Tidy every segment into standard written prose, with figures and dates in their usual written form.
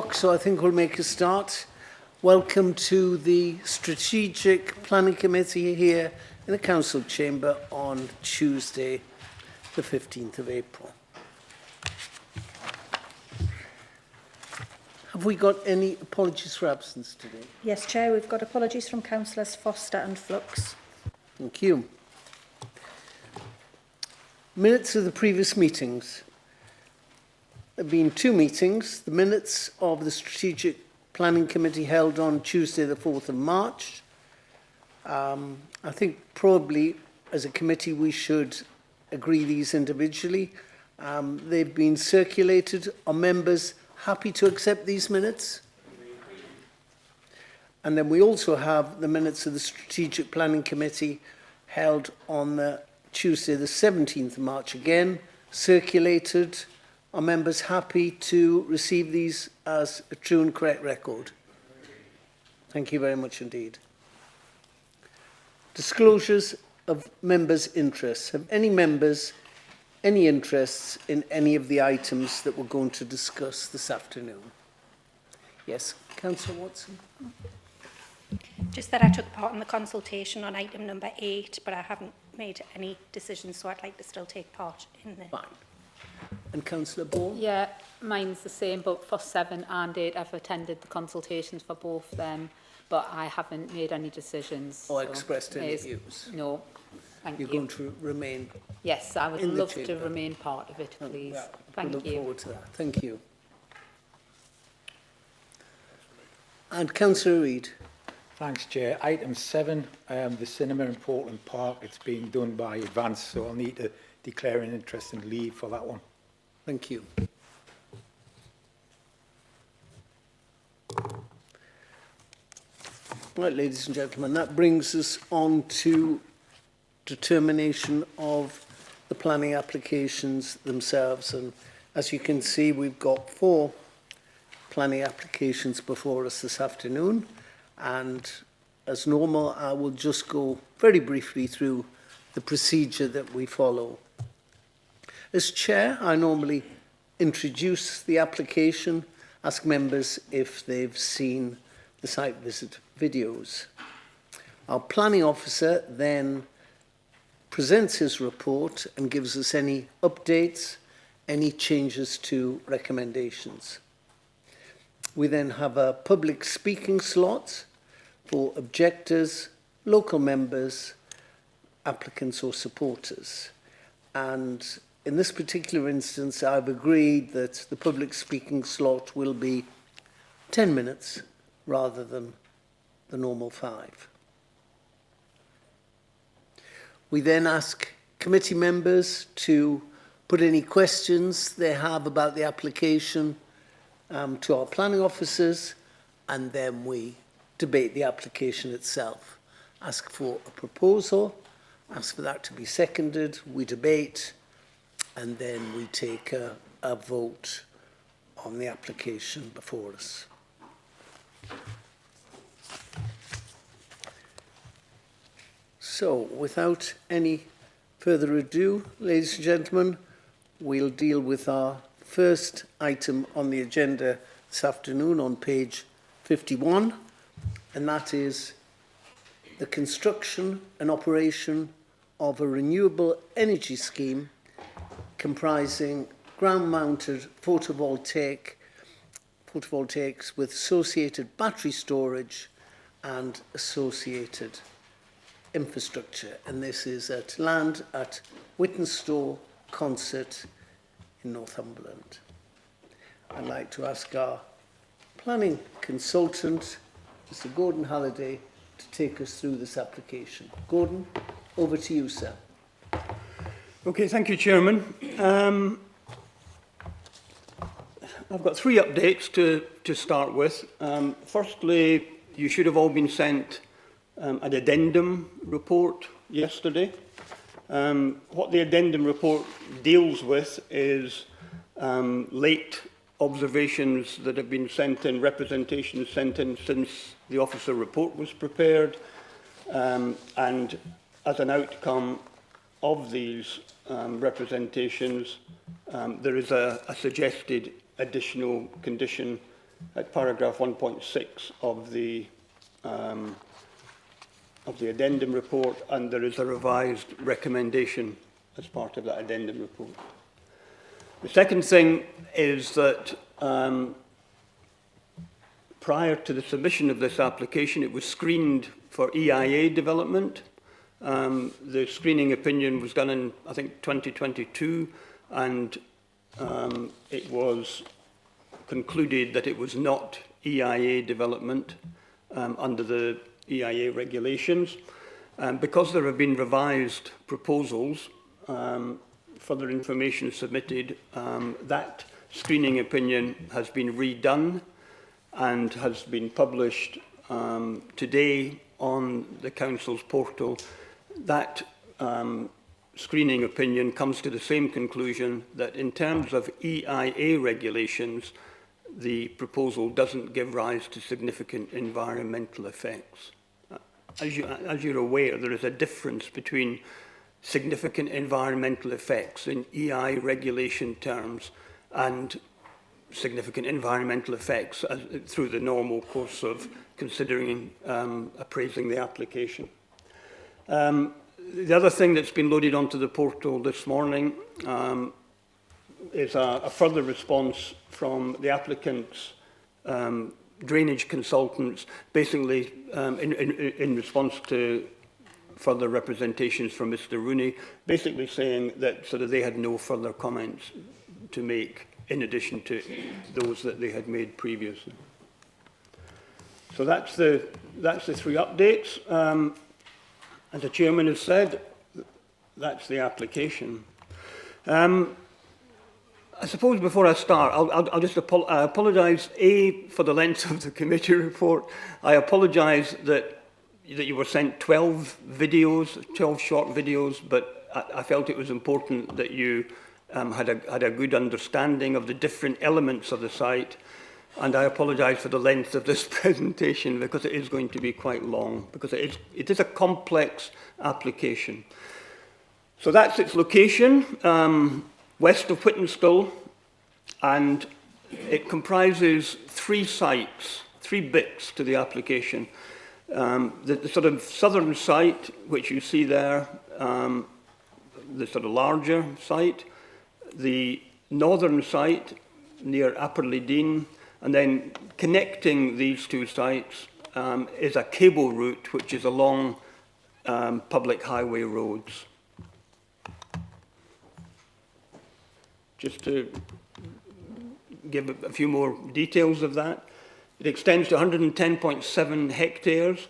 o'clock, so I think we'll make a start. Welcome to the Strategic Planning Committee here in the Council Chamber on Tuesday, the 15th of April. Have we got any apologies for absence today? Yes, Chair, we've got apologies from Councillors Foster and Flux. Thank you. Minutes of the previous meetings. There have been two meetings. The minutes of the Strategic Planning Committee held on Tuesday the 4th of March. I think probably as a committee we should agree these individually. They've been circulated. Are members happy to accept these minutes? And then we also have the minutes of the Strategic Planning Committee held on the Tuesday the 17th of March, again circulated. Are members happy to receive these as a true and correct record? Thank you very much indeed. Disclosures of members' interests. Have any members any interests in any of the items that we're going to discuss this afternoon? Yes, Councillor Watson. Just that I took part in the consultation on item number 8, but I haven't made any decisions, so I'd like to still take part in the... Fine. And Councillor Ball? Yeah, mine's the same, but for 7 and 8, I've attended the consultations for both them, but I haven't made any decisions. Or expressed any views? No, thank you. You're going to remain? Yes, I would love to remain part of it, please. Yeah, thank we look you. forward to that. Thank you. And Councillor Reid. Thanks, Chair. Item 7, the cinema in Portland Park. It's being done by advance, so I'll need to declare an interest and leave for that one. Thank you. Right, ladies and gentlemen, that brings us on to determination of the planning applications themselves. And as you can see, we've got 4 planning applications before us this afternoon. And as normal, I will just go very briefly through the procedure that we follow. As chair, I normally introduce the application, ask members if they've seen the site visit videos. Our planning officer then presents his report and gives us any updates, any changes to recommendations. We then have a public speaking slot for objectors, local members, applicants or supporters. And in this particular instance, I've agreed that the public speaking slot will be 10 minutes rather than the normal 5. We then ask committee members to put any questions they have about the application to our planning officers, and then we debate the application itself. Ask for a proposal, ask for that to be seconded, we debate, and then we take a vote on the application before us. So, without any further ado, ladies and gentlemen, we'll deal with our first item on the agenda this afternoon on page 51, and that is the construction and operation of a renewable energy scheme comprising ground-mounted photovoltaics with associated battery storage and associated infrastructure. And this is at land at Whittonstall Concert in Northumberland. I'd like to ask our planning consultant, Mr. Gordon Halliday, to take us through this application. Gordon, over to you, sir. Okay, thank you, Chairman. I've got 3 updates to start with. Firstly, you should have all been sent an addendum report yesterday. What the addendum report deals with is late observations that have been sent in, representations sent in since the officer report was prepared, and as an outcome of these representations, there is a suggested additional condition at paragraph 1.6 of the addendum report, and there is a revised recommendation as part of that addendum report. The second thing is that prior to the submission of this application, it was screened for EIA development. The screening opinion was done in, I think, 2022, and it was concluded that it was not EIA development under the EIA regulations. Because there have been revised proposals, further information submitted, that screening opinion has been redone and has been published today on the Council's portal. That screening opinion comes to the same conclusion that in terms of EIA regulations, the proposal doesn't give rise to significant environmental effects. As you're aware, there is a difference between significant environmental effects in EI regulation terms and significant environmental effects through the normal course of considering appraising the application. The other thing that's been loaded onto the portal this morning is a further response from the applicant's drainage consultants, basically in response to further representations from Mr. Rooney, basically saying that sort of they had no further comments to make in addition to those that they had made previously. So that's the three updates. As the chairman has said, that's the application. I suppose before I start, I'll just apologise, for the length of the committee report. I apologise that you were sent 12 short videos, but I felt it was important that you had a good understanding of the different elements of the site. And I apologise for the length of this presentation because it is going to be quite long, because it is a complex application. So that's its location, west of Whittonstall, and it comprises three sites, three bits to the application. The sort of southern site, which you see there, the sort of larger site, the northern site near Apperley Dean, and then connecting these two sites is a cable route which is along public highway roads. Just to give a few more details of that, it extends to 110.7 hectares.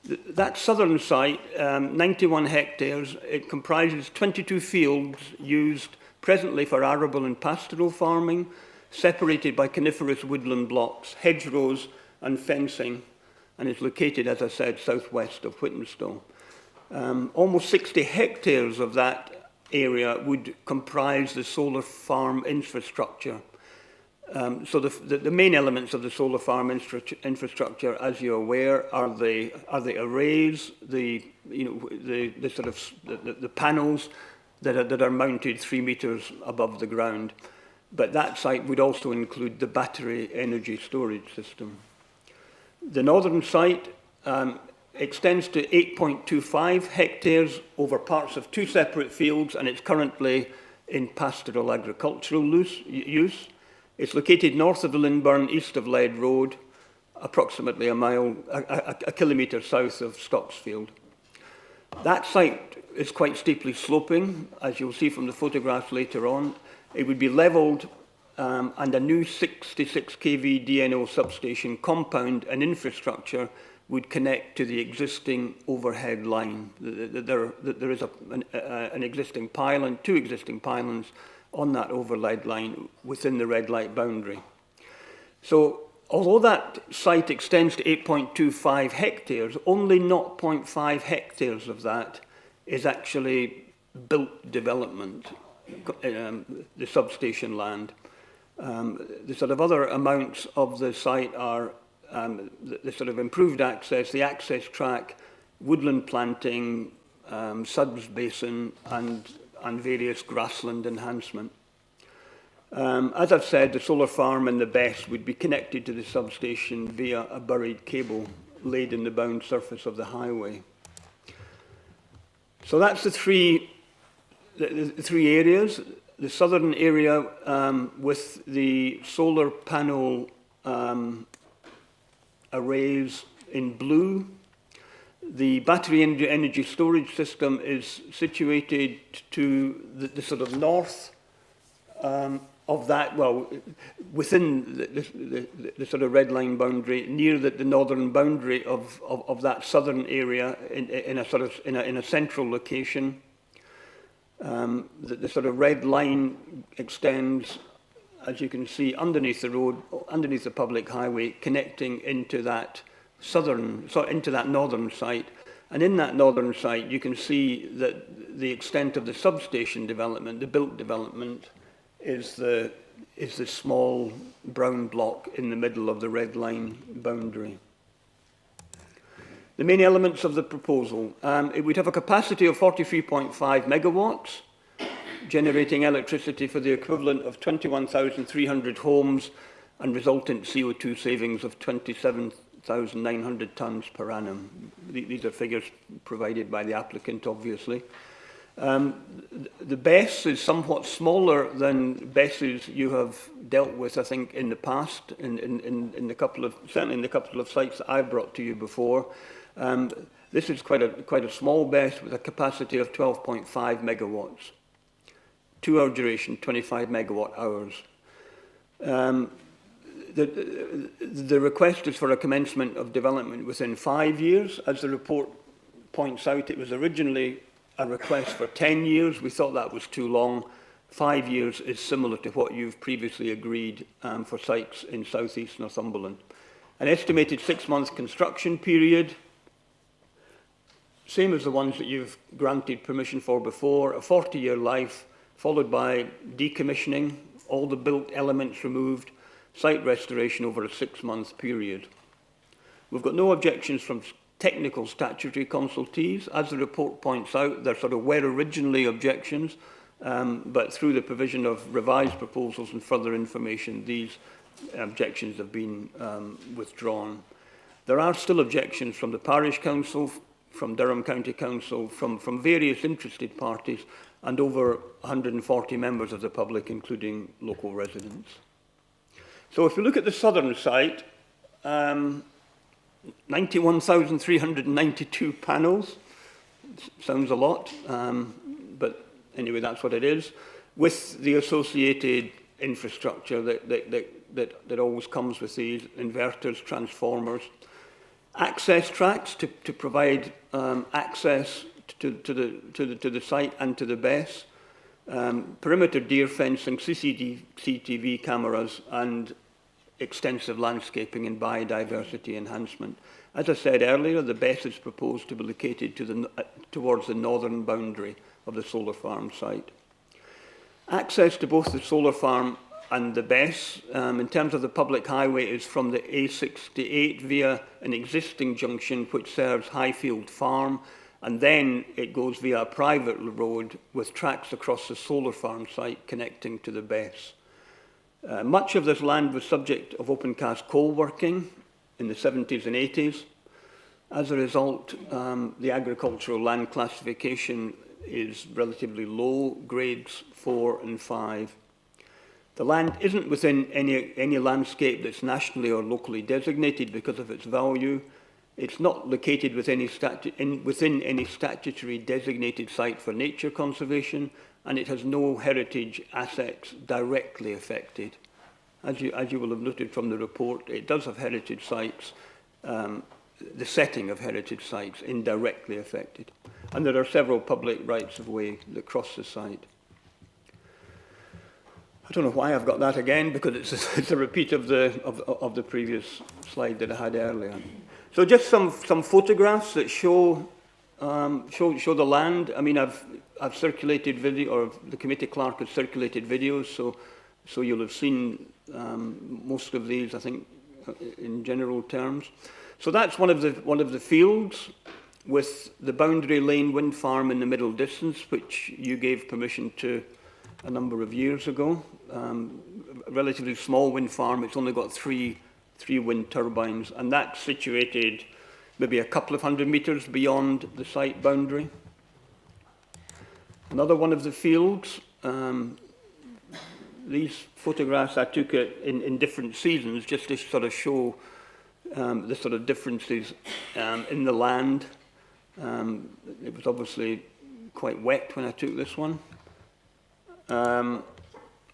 That southern site, 91 hectares, it comprises 22 fields used presently for arable and pastoral farming, separated by coniferous woodland blocks, hedgerows and fencing, and is located, as I said, southwest of Whittonstall. Almost 60 hectares of that area would comprise the solar farm infrastructure. So the main elements of the solar farm infrastructure, as you're aware, are the arrays, the panels that are mounted 3 meters above the ground. But that site would also include the battery energy storage system. The northern site extends to 8.25 hectares over parts of 2 separate fields, and it's currently in pastoral agricultural use. It's located north of the Lindburn, east of Lead Road, approximately a kilometre south of Stocksfield. That site is quite steeply sloping, as you'll see from the photographs later on. It would be levelled and a new 66 kV DNO substation compound and infrastructure would connect to the existing overhead line. There is an existing pylon, 2 existing pylons on that overhead line within the red light boundary. So although that site extends to 8.25 hectares, only 0.5 hectares of that is actually built development, the substation land. The sort of other amounts of the site are the sort of improved access, the access track, woodland planting, suds basin, and various grassland enhancement. As I've said, the solar farm and the BESS would be connected to the substation via a buried cable laid in the bound surface of the highway. So that's the three areas. The southern area with the solar panel arrays in blue. The battery energy storage system is situated to the sort of north of that, well, within the sort of red line boundary, near the northern boundary of that southern area in a central location. The sort of red line extends, as you can see, underneath the road, underneath the public highway, connecting into that northern site. And in that northern site, you can see that the extent of the substation development, the built development, is the small brown block in the middle of the red line boundary. The main elements of the proposal. It would have a capacity of 43.5 megawatts, generating electricity for the equivalent of 21,300 homes and resultant CO2 savings of 27,900 tonnes per annum. These are figures provided by the applicant, obviously. The BESS is somewhat smaller than BESSes you have dealt with, I think, in the past, certainly in the couple of sites that I've brought to you before. This is quite a small BESS with a capacity of 12.5 megawatts. 2-hour duration, 25 megawatt hours. The request is for a commencement of development within 5 years. As the report points out, it was originally a request for 10 years. We thought that was too long. 5 years is similar to what you've previously agreed for sites in South East Northumberland. An estimated 6-month construction period, same as the ones that you've granted permission for before, a 40-year life, followed by decommissioning, all the built elements removed, site restoration over a 6-month period. We've got no objections from technical statutory consultees. As the report points out, there sort of were originally objections, but through the provision of revised proposals and further information, these objections have been withdrawn. There are still objections from the Parish Council, from Durham County Council, from various interested parties, and over 140 members of the public, including local residents. So if we look at the southern site, 91,392 panels, sounds a lot, but anyway, that's what it is, with the associated infrastructure that always comes with these, inverters, transformers, access tracks to provide access to the site and to the BESS, perimeter deer fencing, CCTV cameras, and extensive landscaping and biodiversity enhancement. As I said earlier, the BESS is proposed to be located towards the northern boundary of the solar farm site. Access to both the solar farm and the BESS, in terms of the public highway, is from the A68 via an existing junction which serves Highfield Farm, and then it goes via a private road with tracks across the solar farm site connecting to the BESS. Much of this land was subject of open cast coal working in the 70s and 80s. As a result, the agricultural land classification is relatively low, grades 4 and 5. The land isn't within any landscape that's nationally or locally designated because of its value. It's not located within any statutory designated site for nature conservation, and it has no heritage assets directly affected. As you will have noted from the report, it does have heritage sites, the setting of heritage sites indirectly affected. And there are several public rights of way that cross the site. I don't know why I've got that again, because it's a repeat of the previous slide that I had earlier. So just some photographs that show the land. I mean, I've circulated video, or the committee clerk has circulated videos, so you'll have seen most of these, I think, in general terms. So that's one of the fields with the Boundary Lane wind farm in the middle distance, which you gave permission to a number of years ago. a relatively small wind farm. It's only got three wind turbines, and that's situated maybe a couple of 100 metres beyond the site boundary. Another one of the fields, these photographs I took in different seasons just to sort of show the sort of differences in the land. It was obviously quite wet when I took this one.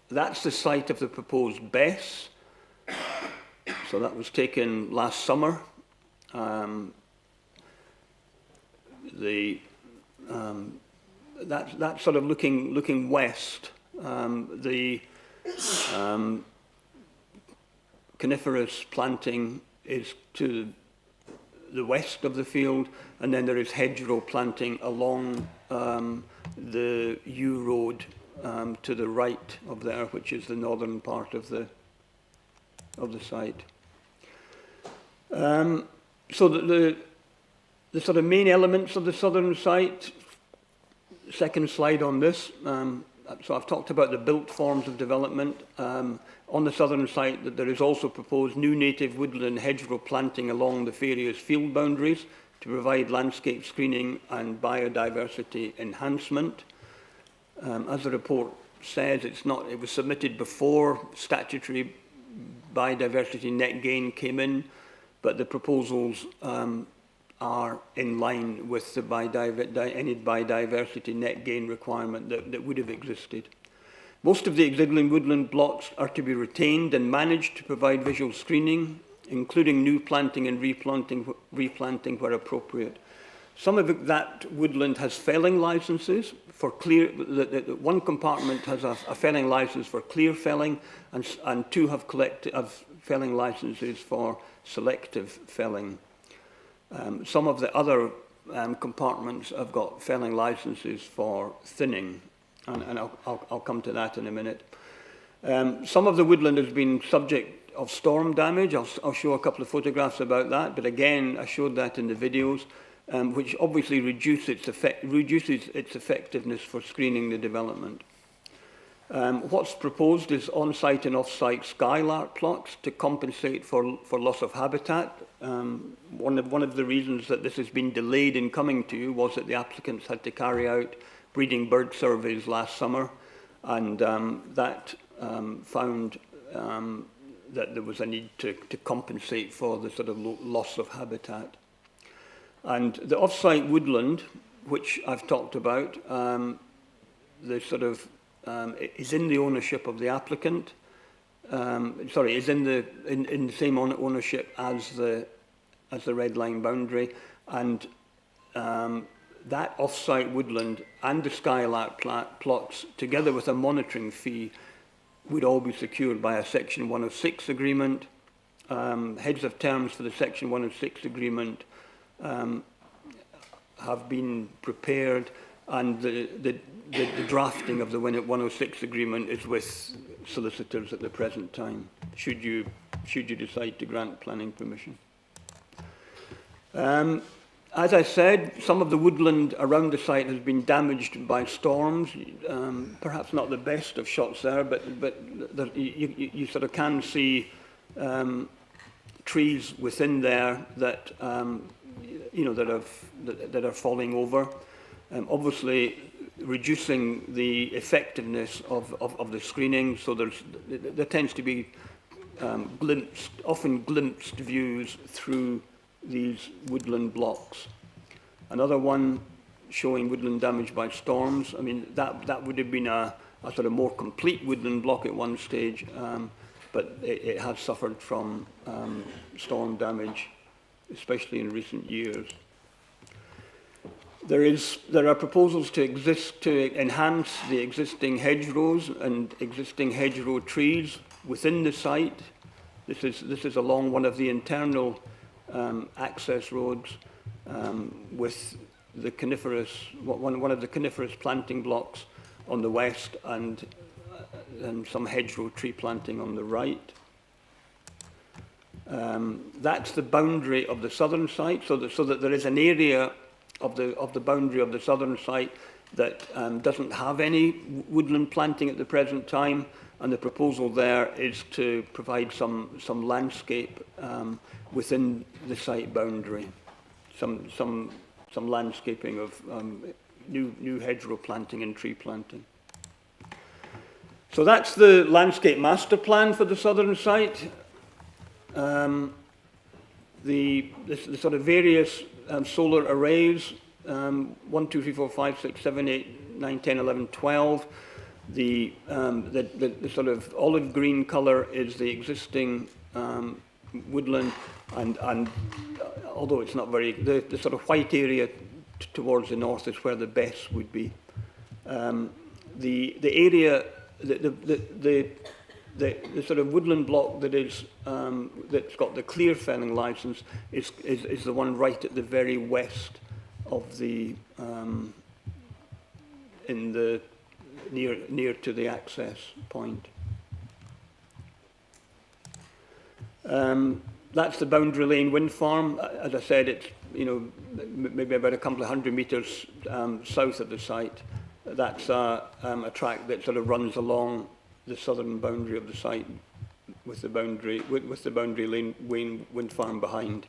That's the site of the proposed BESS. So that was taken last summer. That's sort of looking west. The coniferous planting is to the west of the field, and then there is hedgerow planting along the U road to the right of there, which is the northern part of the site. So the sort of main elements of the southern site, second slide on this. So I've talked about the built forms of development. On the southern site, that there is also proposed new native woodland hedgerow planting along the various field boundaries to provide landscape screening and biodiversity enhancement. As the report says, it was submitted before statutory biodiversity net gain came in, but the proposals are in line with the any biodiversity net gain requirement that would have existed. Most of the existing woodland blocks are to be retained and managed to provide visual screening, including new planting and replanting where appropriate. Some of that woodland has felling licenses for clear. One compartment has a felling license for clear felling, and two have felling licenses for selective felling. Some of the other compartments have got felling licenses for thinning, and I'll come to that in a minute. Some of the woodland has been subject of storm damage. I'll show a couple of photographs about that, but again, I showed that in the videos, which obviously reduces its effectiveness for screening the development. What's proposed is on-site and off-site skylark plots to compensate for loss of habitat. One of the reasons that this has been delayed in coming to you was that the applicants had to carry out breeding bird surveys last summer, and that found that there was a need to compensate for the sort of loss of habitat. And the off-site woodland, which I've talked about, the sort of is in the ownership of the applicant. Is in the same ownership as the red line boundary, and that off-site woodland and the skylark plots, together with a monitoring fee, would all be secured by a Section 106 agreement. Heads of terms for the Section 106 agreement have been prepared, and the drafting of the 106 agreement is with solicitors at the present time, should you decide to grant planning permission. As I said, some of the woodland around the site has been damaged by storms. Perhaps not the best of shots there, but you sort of can see trees within there that that are falling over. Obviously, reducing the effectiveness of the screening, so there tends to be often glimpsed views through these woodland blocks. Another one showing woodland damage by storms. I mean, that would have been a sort of more complete woodland block at one stage, but it has suffered from storm damage, especially in recent years. There are proposals to enhance the existing hedgerows and existing hedgerow trees within the site. This is along one of the internal access roads with the one of the coniferous planting blocks on the west, and some hedgerow tree planting on the right. That's the boundary of the southern site, so that there is an area of the boundary of the southern site that doesn't have any woodland planting at the present time, and the proposal there is to provide some landscape within the site boundary, some landscaping of new hedgerow planting and tree planting. So that's the landscape master plan for the southern site. The sort of various solar arrays, 1, 2, 3, 4, 5, 6, 7, 8, 9, 10, 11, 12. The sort of olive green colour is the existing woodland, and although it's not very, the sort of white area towards the north is where the bess would be. The area, the sort of woodland block that is that's got the clear felling licence is the one right at the very west of the in the near to the access point. That's the Boundary Lane wind farm. As I said, it's maybe about a couple of 100 metres south of the site. That's a track that sort of runs along the southern boundary of the site with the Boundary Lane wind farm behind.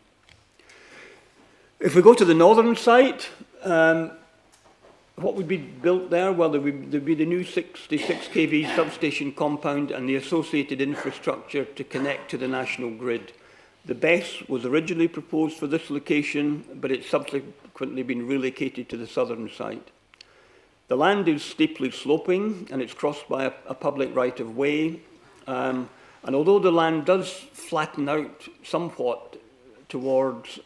If we go to the northern site, what would be built there? Well, there'd be the new 66 kV substation compound and the associated infrastructure to connect to the national grid. The BESS was originally proposed for this location, but it's subsequently been relocated to the southern site. The land is steeply sloping and it's crossed by a public right-of-way. And although the land does flatten out somewhat towards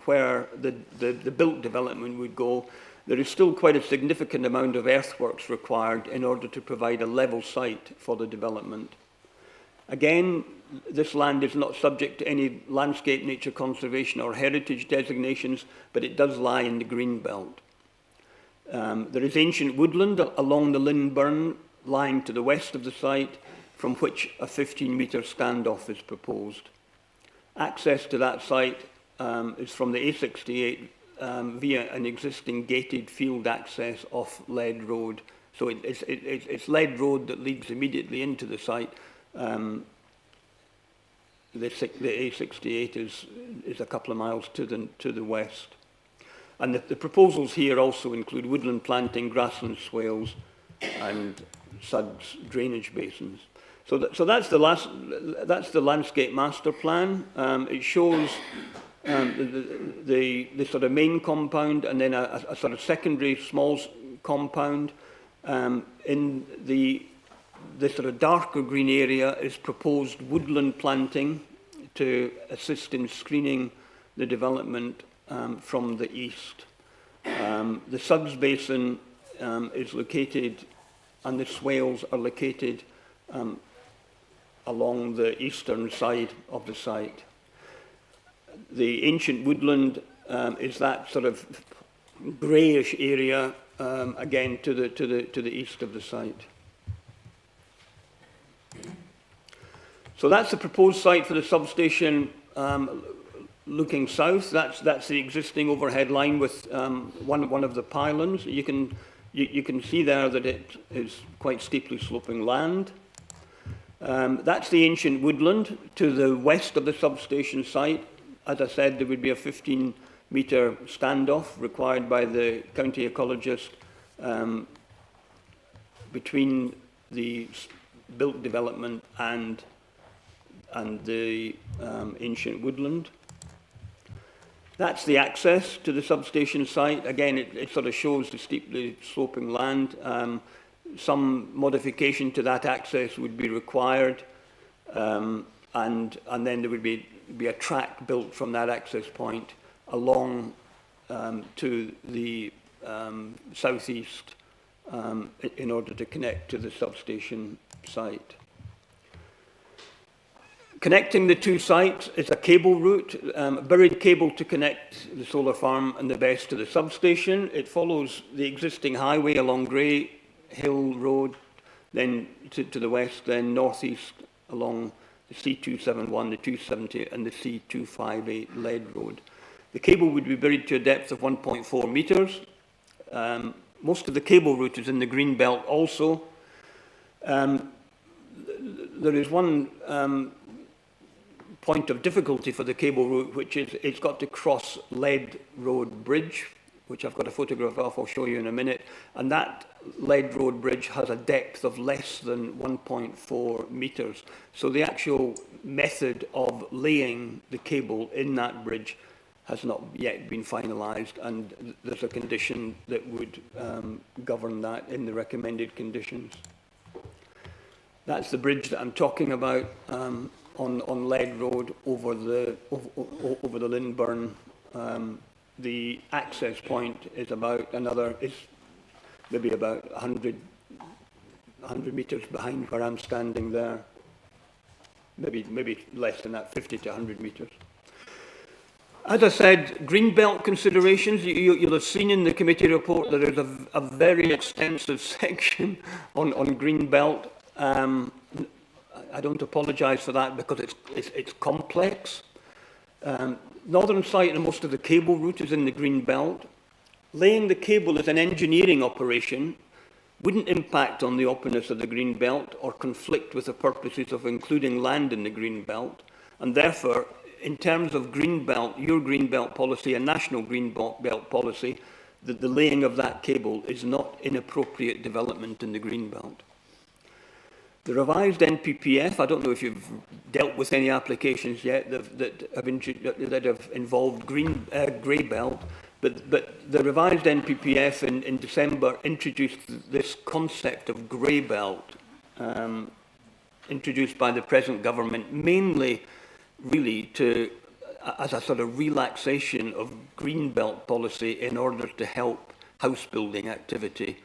where the built development would go, there is still quite a significant amount of earthworks required in order to provide a level site for the development. Again, this land is not subject to any landscape, nature conservation or heritage designations, but it does lie in the green belt. There is ancient woodland along the Lynn Burn lying to the west of the site, from which a 15-metre standoff is proposed. Access to that site is from the A68 via an existing gated field access off Lead Road. So it's Lead Road that leads immediately into the site. The A68 is a couple of miles to the west. And the proposals here also include woodland planting, grassland swales, and suds drainage basins. So that's the landscape master plan. It shows the sort of main compound and then a sort of secondary small compound. In the sort of darker green area is proposed woodland planting to assist in screening the development from the east. The suds basin is located, and the swales are located along the eastern side of the site. The ancient woodland is that sort of greyish area, again to the east of the site. So that's the proposed site for the substation looking south. That's the existing overhead line with one of the pylons. You can see there that it is quite steeply sloping land. That's the ancient woodland to the west of the substation site. As I said, there would be a 15-metre standoff required by the county ecologist between the built development and the ancient woodland. That's the access to the substation site. Again, it sort of shows the steeply sloping land. Some modification to that access would be required, and then there would be a track built from that access point along to the southeast in order to connect to the substation site. Connecting the two sites is a cable route, a buried cable to connect the solar farm and the BESS to the substation. It follows the existing highway along Grey Hill Road, then to the west, then northeast along the C271, the 270 and the C258 Lead Road. The cable would be buried to a depth of 1.4 metres. Most of the cable route is in the green belt also. there is one point of difficulty for the cable route, which is it's got to cross Lead Road Bridge, which I've got a photograph of, I'll show you in a minute. And that Lead Road Bridge has a depth of less than 1.4 metres. So the actual method of laying the cable in that bridge has not yet been finalised, and there's a condition that would govern that in the recommended conditions. That's the bridge that I'm talking about on Lead Road over the Lindburn. The access point is about maybe about 100 metres behind where I'm standing there. Maybe less than that, 50 to 100 metres. As I said, greenbelt considerations, you'll have seen in the committee report that there's a very extensive section on greenbelt. I don't apologise for that because it's complex. Northern site and most of the cable route is in the green belt. Laying the cable as an engineering operation wouldn't impact on the openness of the green belt or conflict with the purposes of including land in the green belt. And therefore, in terms of green belt, your green belt policy and national green belt policy, the laying of that cable is not inappropriate development in the green belt. The revised NPPF, I don't know if you've dealt with any applications yet that have involved grey belt, but the revised NPPF in December introduced this concept of grey belt, introduced by the present government, mainly really as a sort of relaxation of green belt policy in order to help house building activity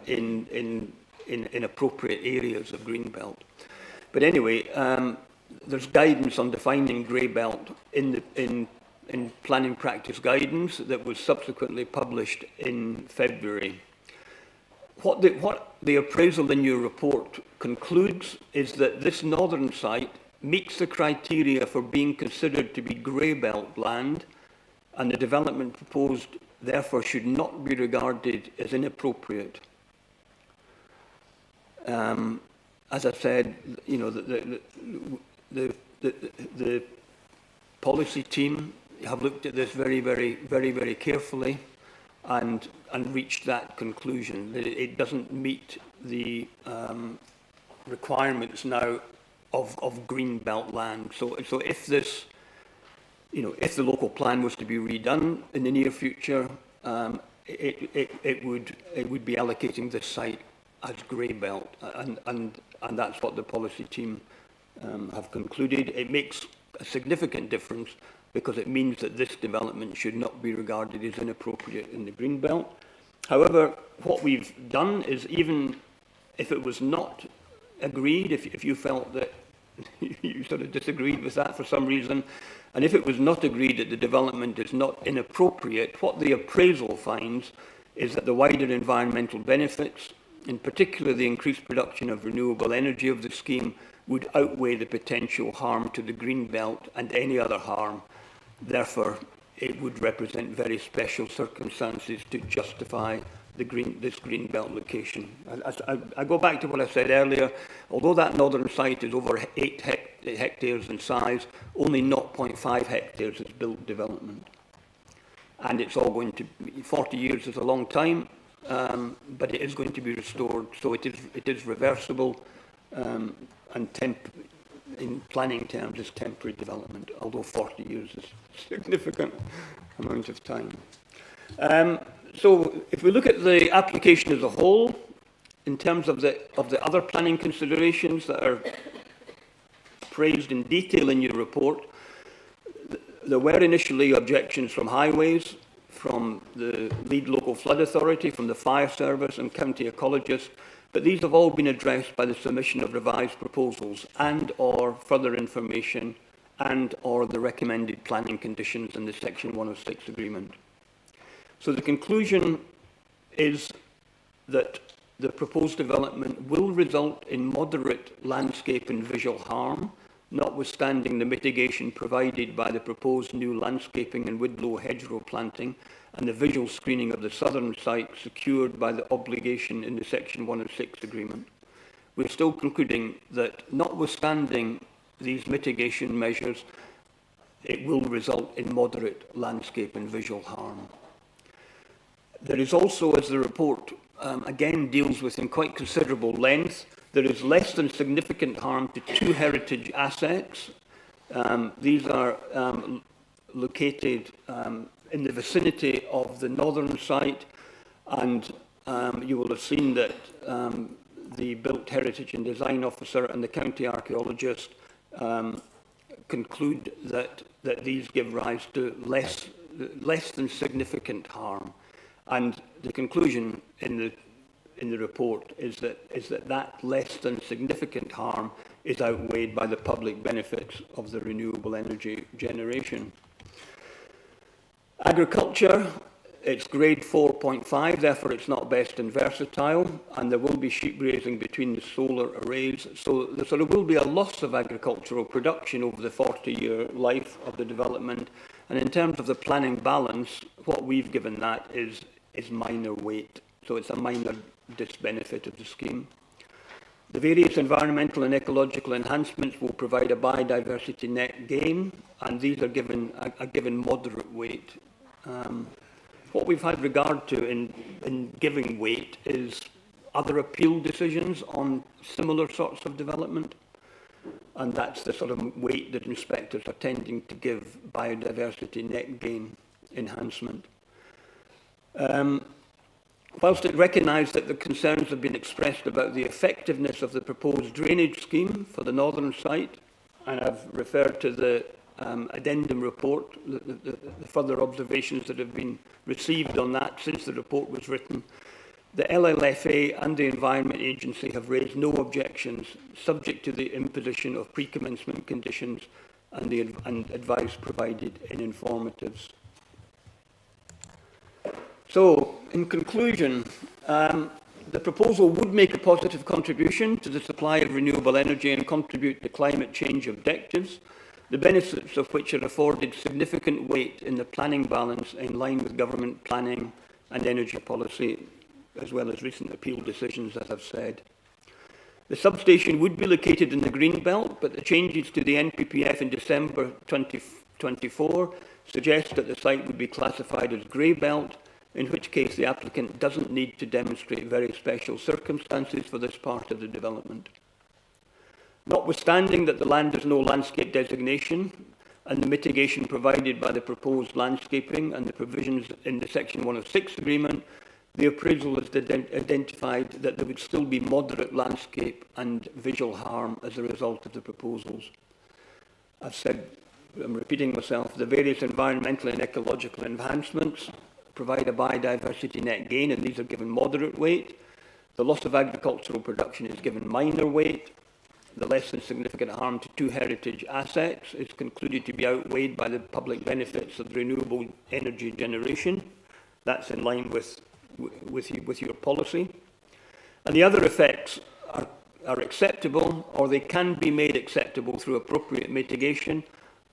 in appropriate areas of greenbelt. But anyway, there's guidance on defining grey belt in planning practice guidance that was subsequently published in February. What the appraisal in your report concludes is that this northern site meets the criteria for being considered to be grey belt land, and the development proposed therefore should not be regarded as inappropriate. As I said, you know, the policy team have looked at this very carefully and reached that conclusion that it doesn't meet the requirements now of green belt land. So if this, you know, if the local plan was to be redone in the near future, it would be allocating this site as grey belt, and that's what the policy team have concluded. It makes a significant difference because it means that this development should not be regarded as inappropriate in the green belt. However, what we've done is, even if it was not agreed, if you felt that you sort of disagreed with that for some reason, and if it was not agreed that the development is not inappropriate, what the appraisal finds is that the wider environmental benefits, in particular the increased production of renewable energy of the scheme, would outweigh the potential harm to the green belt and any other harm. Therefore, it would represent very special circumstances to justify this green belt location. I go back to what I said earlier. Although that northern site is over 8 hectares in size, only 0.5 hectares is built development. And it's all going to be, 40 years is a long time, but it is going to be restored. So it is reversible, and in planning terms is temporary development, although 40 years is a significant amount of time. So if we look at the application as a whole, in terms of the other planning considerations that are praised in detail in your report, there were initially objections from highways, from the lead local flood authority, from the fire service and county ecologists, but these have all been addressed by the submission of revised proposals and or further information and or the recommended planning conditions in the Section 106 agreement. So the conclusion is that the proposed development will result in moderate landscape and visual harm, notwithstanding the mitigation provided by the proposed new landscaping and woodlow hedgerow planting and the visual screening of the southern site secured by the obligation in the Section 106 agreement. we're still concluding that notwithstanding these mitigation measures, it will result in moderate landscape and visual harm. There is also, as the report again deals with in quite considerable length, there is less than significant harm to 2 heritage assets. These are located in the vicinity of the northern site, and you will have seen that the Built Heritage and Design Officer and the County Archaeologist conclude that these give rise to less than significant harm. And the conclusion in the report is that less than significant harm is outweighed by the public benefits of the renewable energy generation. Agriculture, it's grade 4.5, therefore it's not best and versatile, and there will be sheep grazing between the solar arrays, so there will be a loss of agricultural production over the 40-year life of the development. And in terms of the planning balance, what we've given that is minor weight, so it's a minor disbenefit of the scheme. The various environmental and ecological enhancements will provide a biodiversity net gain, and these are given moderate weight. What we've had regard to in giving weight is other appeal decisions on similar sorts of development, and that's the sort of weight that inspectors are tending to give biodiversity net gain enhancement. Whilst it recognised that the concerns have been expressed about the effectiveness of the proposed drainage scheme for the northern site, and I've referred to the addendum report, the further observations that have been received on that since the report was written, the LLFA and the Environment Agency have raised no objections, subject to the imposition of pre-commencement conditions and advice provided in informatives. So, in conclusion, the proposal would make a positive contribution to the supply of renewable energy and contribute to climate change objectives, the benefits of which are afforded significant weight in the planning balance in line with government planning and energy policy, as well as recent appeal decisions, as I've said. The substation would be located in the green belt, but the changes to the NPPF in December 2024 suggest that the site would be classified as grey belt, in which case the applicant doesn't need to demonstrate very special circumstances for this part of the development. Notwithstanding that the land has no landscape designation and the mitigation provided by the proposed landscaping and the provisions in the Section 106 agreement, the appraisal has identified that there would still be moderate landscape and visual harm as a result of the proposals. I've said, I'm repeating myself, the various environmental and ecological enhancements provide a biodiversity net gain, and these are given moderate weight. The loss of agricultural production is given minor weight. The less than significant harm to 2 heritage assets is concluded to be outweighed by the public benefits of renewable energy generation. That's in line with your policy. And the other effects are acceptable, or they can be made acceptable through appropriate mitigation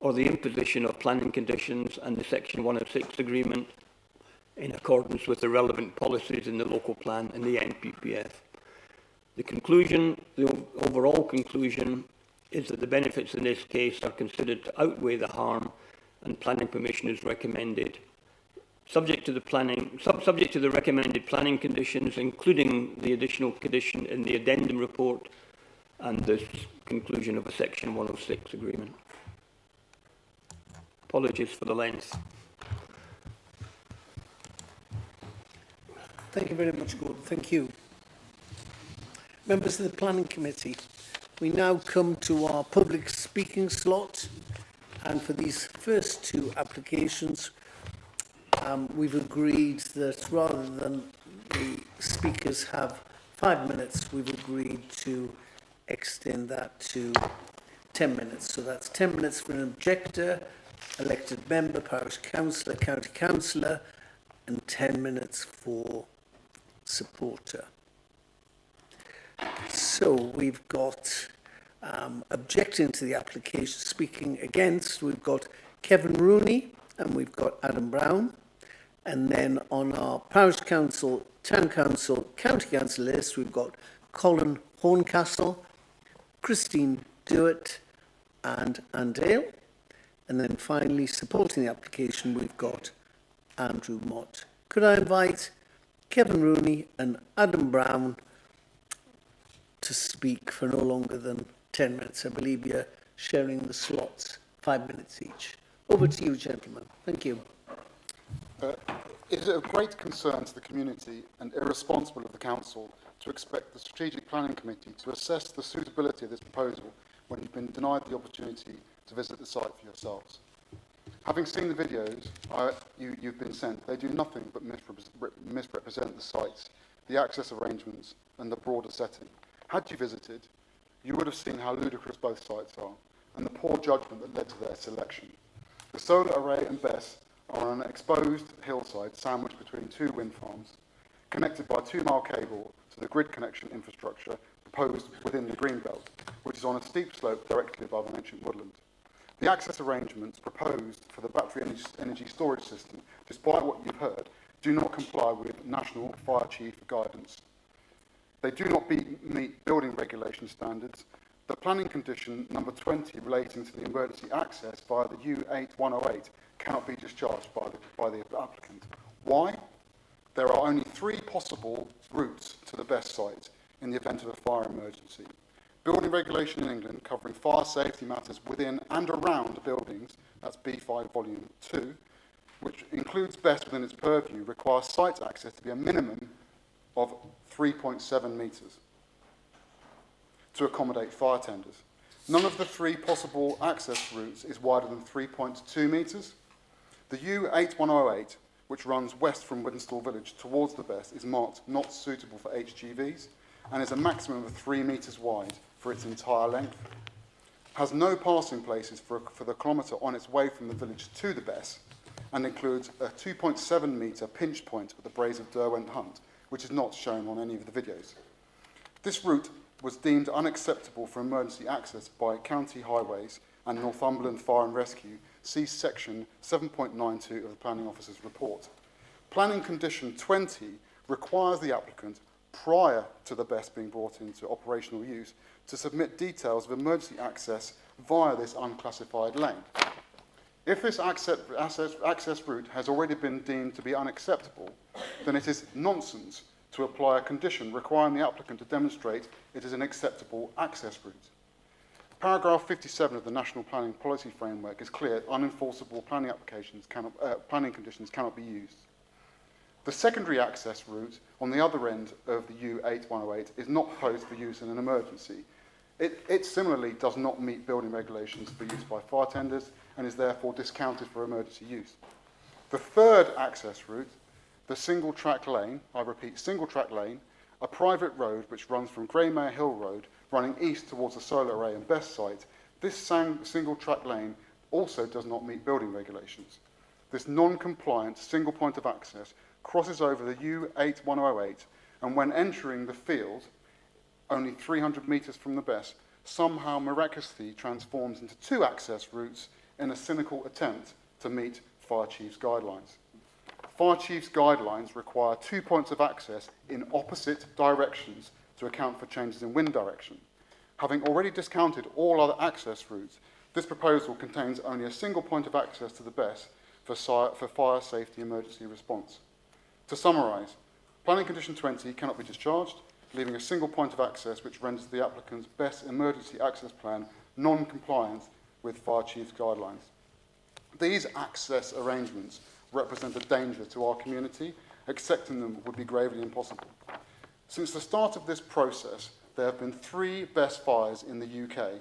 or the imposition of planning conditions and the Section 106 agreement in accordance with the relevant policies in the local plan and the NPPF. The conclusion, the overall conclusion, is that the benefits in this case are considered to outweigh the harm, and planning permission is recommended. Subject to the recommended planning conditions, including the additional condition in the addendum report and the conclusion of a Section 106 agreement. Apologies for the length. Thank you very much, Gordon. Thank you. Members of the Planning Committee, we now come to our public speaking slot, and for these first 2 applications, we've agreed that rather than the speakers have 5 minutes, we've agreed to extend that to 10 minutes. So that's 10 minutes for an objector, elected member, parish councillor, county councillor, and 10 minutes for supporter. So we've got objecting to the application, speaking against, we've got Kevin Rooney and we've got Adam Brown. And then on our parish council, town council, county council list, we've got Colin Horncastle, Christine Dewitt and Ann Dale. And then finally, supporting the application, we've got Andrew Mott. Could I invite Kevin Rooney and Adam Brown to speak for no longer than 10 minutes? I believe you're sharing the slots, 5 minutes each. Over to you, gentlemen. Thank you. It is of great concern to the community and irresponsible of the Council to expect the Strategic Planning Committee to assess the suitability of this proposal when you've been denied the opportunity to visit the site for yourselves. Having seen the videos you've been sent, they do nothing but misrepresent the sites, the access arrangements and the broader setting. Had you visited, you would have seen how ludicrous both sites are and the poor judgment that led to their selection. The solar array and BESS are on an exposed hillside sandwiched between two wind farms, connected by a 2-mile cable to the grid connection infrastructure proposed within the Greenbelt, which is on a steep slope directly above an ancient woodland. The access arrangements proposed for the battery energy storage system, despite what you've heard, do not comply with National Fire Chief guidance. They do not meet building regulation standards. The planning condition number 20 relating to the emergency access via the U8108 cannot be discharged by the applicant. Why? There are only 3 possible routes to the best site in the event of a fire emergency. Building regulation in England covering fire safety matters within and around buildings, that's B5 Volume 2, which includes best within its purview, requires site access to be a minimum of 3.7 metres to accommodate fire tenders. None of the 3 possible access routes is wider than 3.2 metres. The U8108, which runs west from Whittonstall village towards the best, is marked not suitable for HGVs and is a maximum of 3 metres wide for its entire length. Has no passing places for the kilometre on its way from the village to the best and includes a 2.7 metre pinch point at the Braes of Derwent Hunt, which is not shown on any of the videos. This route was deemed unacceptable for emergency access by County Highways and Northumberland Fire and Rescue, see section 7.92 of the Planning Officer's report. Planning condition 20 requires the applicant, prior to the BESS being brought into operational use, to submit details of emergency access via this unclassified lane. If this access route has already been deemed to be unacceptable, then it is nonsense to apply a condition requiring the applicant to demonstrate it is an acceptable access route. Paragraph 57 of the National Planning Policy Framework is clear that unenforceable planning conditions cannot be used. The secondary access route on the other end of the U8108 is not proposed for use in an emergency. It similarly does not meet building regulations for use by fire tenders and is therefore discounted for emergency use. The third access route, the single track lane, I repeat, single track lane, a private road which runs from Greymare Hill Road running east towards the solar array and BESS site, this single track lane also does not meet building regulations. This non-compliant single point of access crosses over the U8108 and when entering the field, only 300 metres from the BESS, somehow miraculously transforms into 2 access routes in a cynical attempt to meet Fire Chief's guidelines. Fire Chief's guidelines require 2 points of access in opposite directions to account for changes in wind direction. Having already discounted all other access routes, this proposal contains only a single point of access to the BESS for fire safety emergency response. To summarise, planning condition 20 cannot be discharged, leaving a single point of access which renders the applicant's BESS emergency access plan non-compliant with Fire Chief's guidelines. These access arrangements represent a danger to our community. Accepting them would be gravely impossible. Since the start of this process, there have been 3 BESS fires in the UK.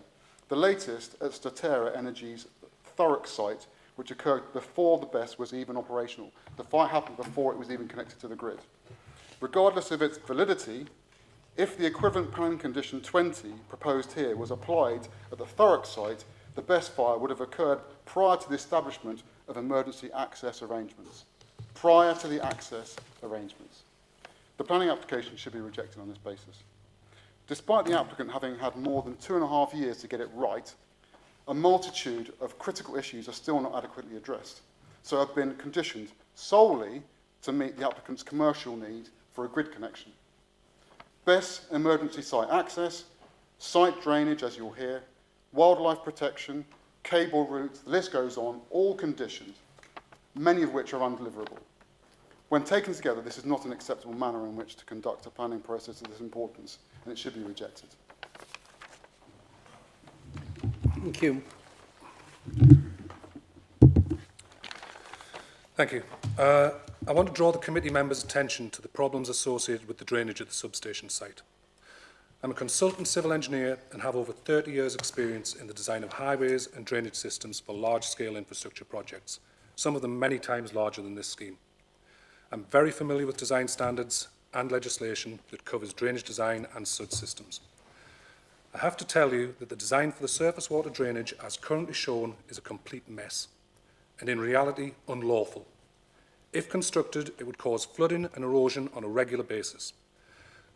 The latest at Statera Energy's Thurrock site, which occurred before the BESS was even operational. The fire happened before it was even connected to the grid. Regardless of its validity, if the equivalent planning condition 20 proposed here was applied at the Thurrock site, the BESS fire would have occurred prior to the establishment of emergency access arrangements. Prior to the access arrangements. The planning application should be rejected on this basis. Despite the applicant having had more than 2.5 years to get it right, a multitude of critical issues are still not adequately addressed, so have been conditioned solely to meet the applicant's commercial need for a grid connection. best emergency site access, site drainage, as you'll hear, wildlife protection, cable routes, the list goes on, all conditions, many of which are undeliverable. When taken together, this is not an acceptable manner in which to conduct a planning process of this importance, and it should be rejected. Thank you. Thank you. I want to draw the committee members' attention to the problems associated with the drainage at the substation site. I'm a consultant civil engineer and have over 30 years' experience in the design of highways and drainage systems for large-scale infrastructure projects, some of them many times larger than this scheme. I'm very familiar with design standards and legislation that covers drainage design and SUD systems. I have to tell you that the design for the surface water drainage as currently shown is a complete mess, and in reality unlawful. If constructed, it would cause flooding and erosion on a regular basis.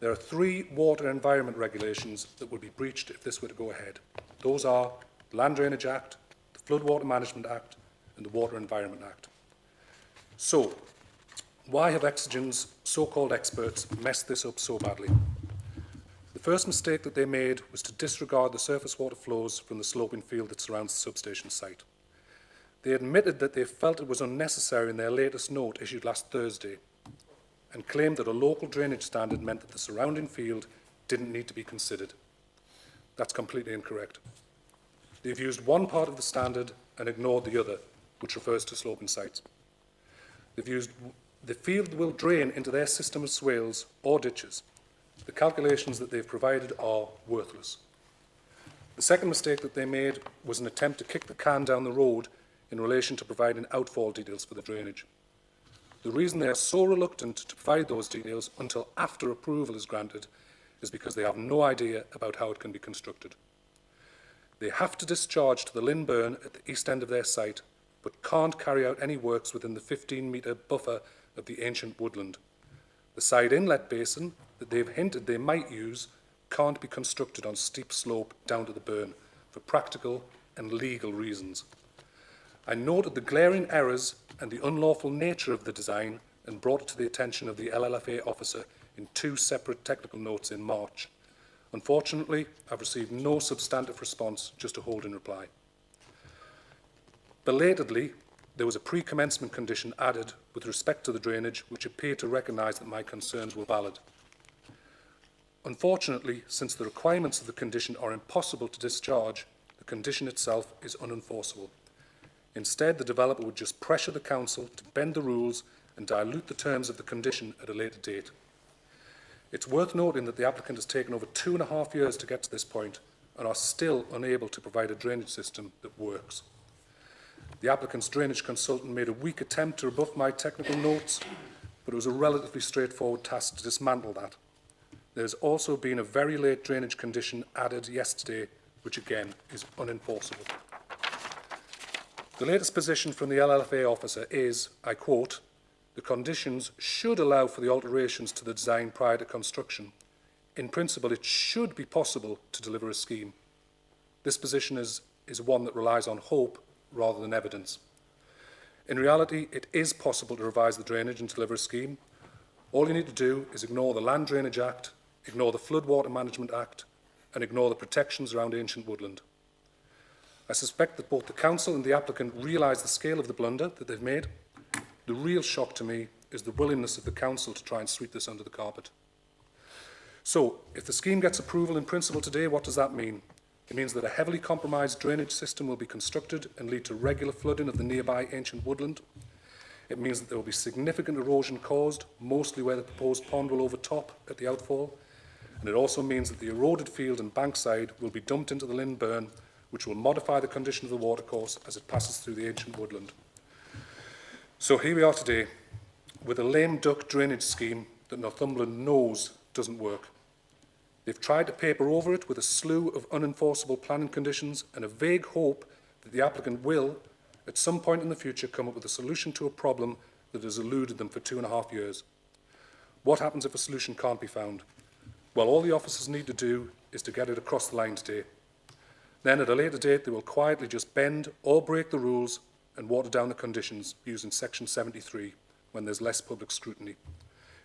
There are 3 water environment regulations that would be breached if this were to go ahead. Those are the Land Drainage Act, the Flood Water Management Act, and the Water Environment Act. So, why have Exegen's so-called experts messed this up so badly? The first mistake that they made was to disregard the surface water flows from the sloping field that surrounds the substation site. They admitted that they felt it was unnecessary in their latest note issued last Thursday and claimed that a local drainage standard meant that the surrounding field didn't need to be considered. That's completely incorrect. They've used one part of the standard and ignored the other, which refers to sloping sites. They've used the field will drain into their system of swales or ditches. The calculations that they've provided are worthless. The second mistake that they made was an attempt to kick the can down the road in relation to providing outfall details for the drainage. The reason they are so reluctant to provide those details until after approval is granted is because they have no idea about how it can be constructed. They have to discharge to the Lynn Burn at the east end of their site, but can't carry out any works within the 15-metre buffer of the ancient woodland. The side inlet basin that they've hinted they might use can't be constructed on steep slope down to the burn for practical and legal reasons. I noted the glaring errors and the unlawful nature of the design and brought it to the attention of the LLFA officer in 2 separate technical notes in March. Unfortunately, I've received no substantive response, just a holding reply. Belatedly, there was a pre-commencement condition added with respect to the drainage which appeared to recognise that my concerns were valid. Unfortunately, since the requirements of the condition are impossible to discharge, the condition itself is unenforceable. Instead, the developer would just pressure the council to bend the rules and dilute the terms of the condition at a later date. It's worth noting that the applicant has taken over 2.5 years to get to this point and are still unable to provide a drainage system that works. The applicant's drainage consultant made a weak attempt to rebuff my technical notes, but it was a relatively straightforward task to dismantle that. There has also been a very late drainage condition added yesterday, which again is unenforceable. The latest position from the LLFA officer is, I quote, "The conditions should allow for the alterations to the design prior to construction. In principle, it should be possible to deliver a scheme." This position is one that relies on hope rather than evidence. In reality, it is possible to revise the drainage and deliver a scheme. All you need to do is ignore the Land Drainage Act, ignore the Flood Water Management Act, and ignore the protections around ancient woodland. I suspect that both the council and the applicant realise the scale of the blunder that they've made. The real shock to me is the willingness of the council to try and sweep this under the carpet. So, if the scheme gets approval in principle today, what does that mean? It means that a heavily compromised drainage system will be constructed and lead to regular flooding of the nearby ancient woodland. It means that there will be significant erosion caused, mostly where the proposed pond will overtop at the outfall. And it also means that the eroded field and bankside will be dumped into the Lynn Burn, which will modify the condition of the watercourse as it passes through the ancient woodland. So here we are today, with a lame duck drainage scheme that Northumberland knows doesn't work. They've tried to paper over it with a slew of unenforceable planning conditions and a vague hope that the applicant will, at some point in the future, come up with a solution to a problem that has eluded them for 2.5 years. What happens if a solution can't be found? Well, all the officers need to do is to get it across the line today. Then, at a later date, they will quietly just bend or break the rules and water down the conditions using Section 73 when there's less public scrutiny.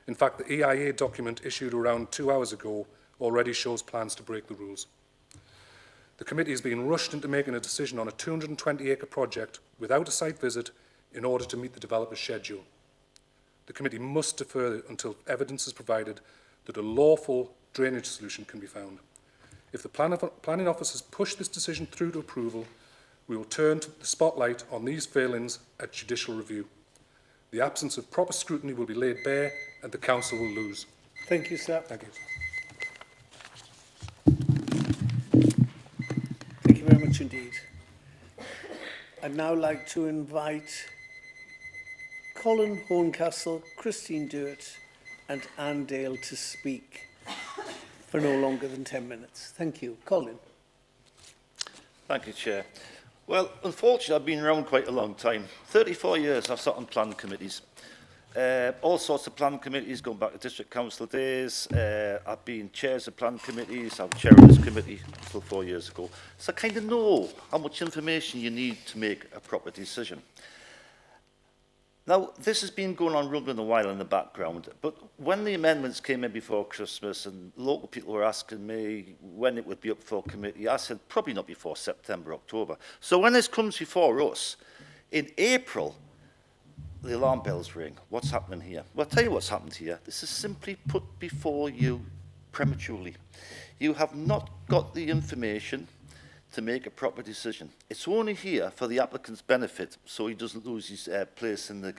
In fact, the EIA document issued around 2 hours ago already shows plans to break the rules. The committee has been rushed into making a decision on a 220-acre project without a site visit in order to meet the developer's schedule. The committee must defer until evidence is provided that a lawful drainage solution can be found. If the planning office has pushed this decision through to approval, we will turn the spotlight on these failings at judicial review. The absence of proper scrutiny will be laid bare and the council will lose. Thank you, sir. Thank you. Thank you very much indeed. I'd now like to invite Colin Horncastle, Christine Dewitt and Anne Dale to speak for no longer than 10 minutes. Thank you. Colin. Thank you, Chair. Well, unfortunately, I've been around quite a long time. 34 years I've sat on planning committees. All sorts of planning committees, going back to district council days. I've been chairs of planning committees. I was chair of this committee until 4 years ago. So I kind of know how much information you need to make a proper decision. Now, this has been going on rumbling a while in the background, but when the amendments came in before Christmas and local people were asking me when it would be up for committee, I said probably not before September, October. So when this comes before us, in April, the alarm bells ring. What's happening here? Well, I'll tell you what's happened here. This is simply put before you prematurely. You have not got the information to make a proper decision. It's only here for the applicant's benefit, so he doesn't lose his place in the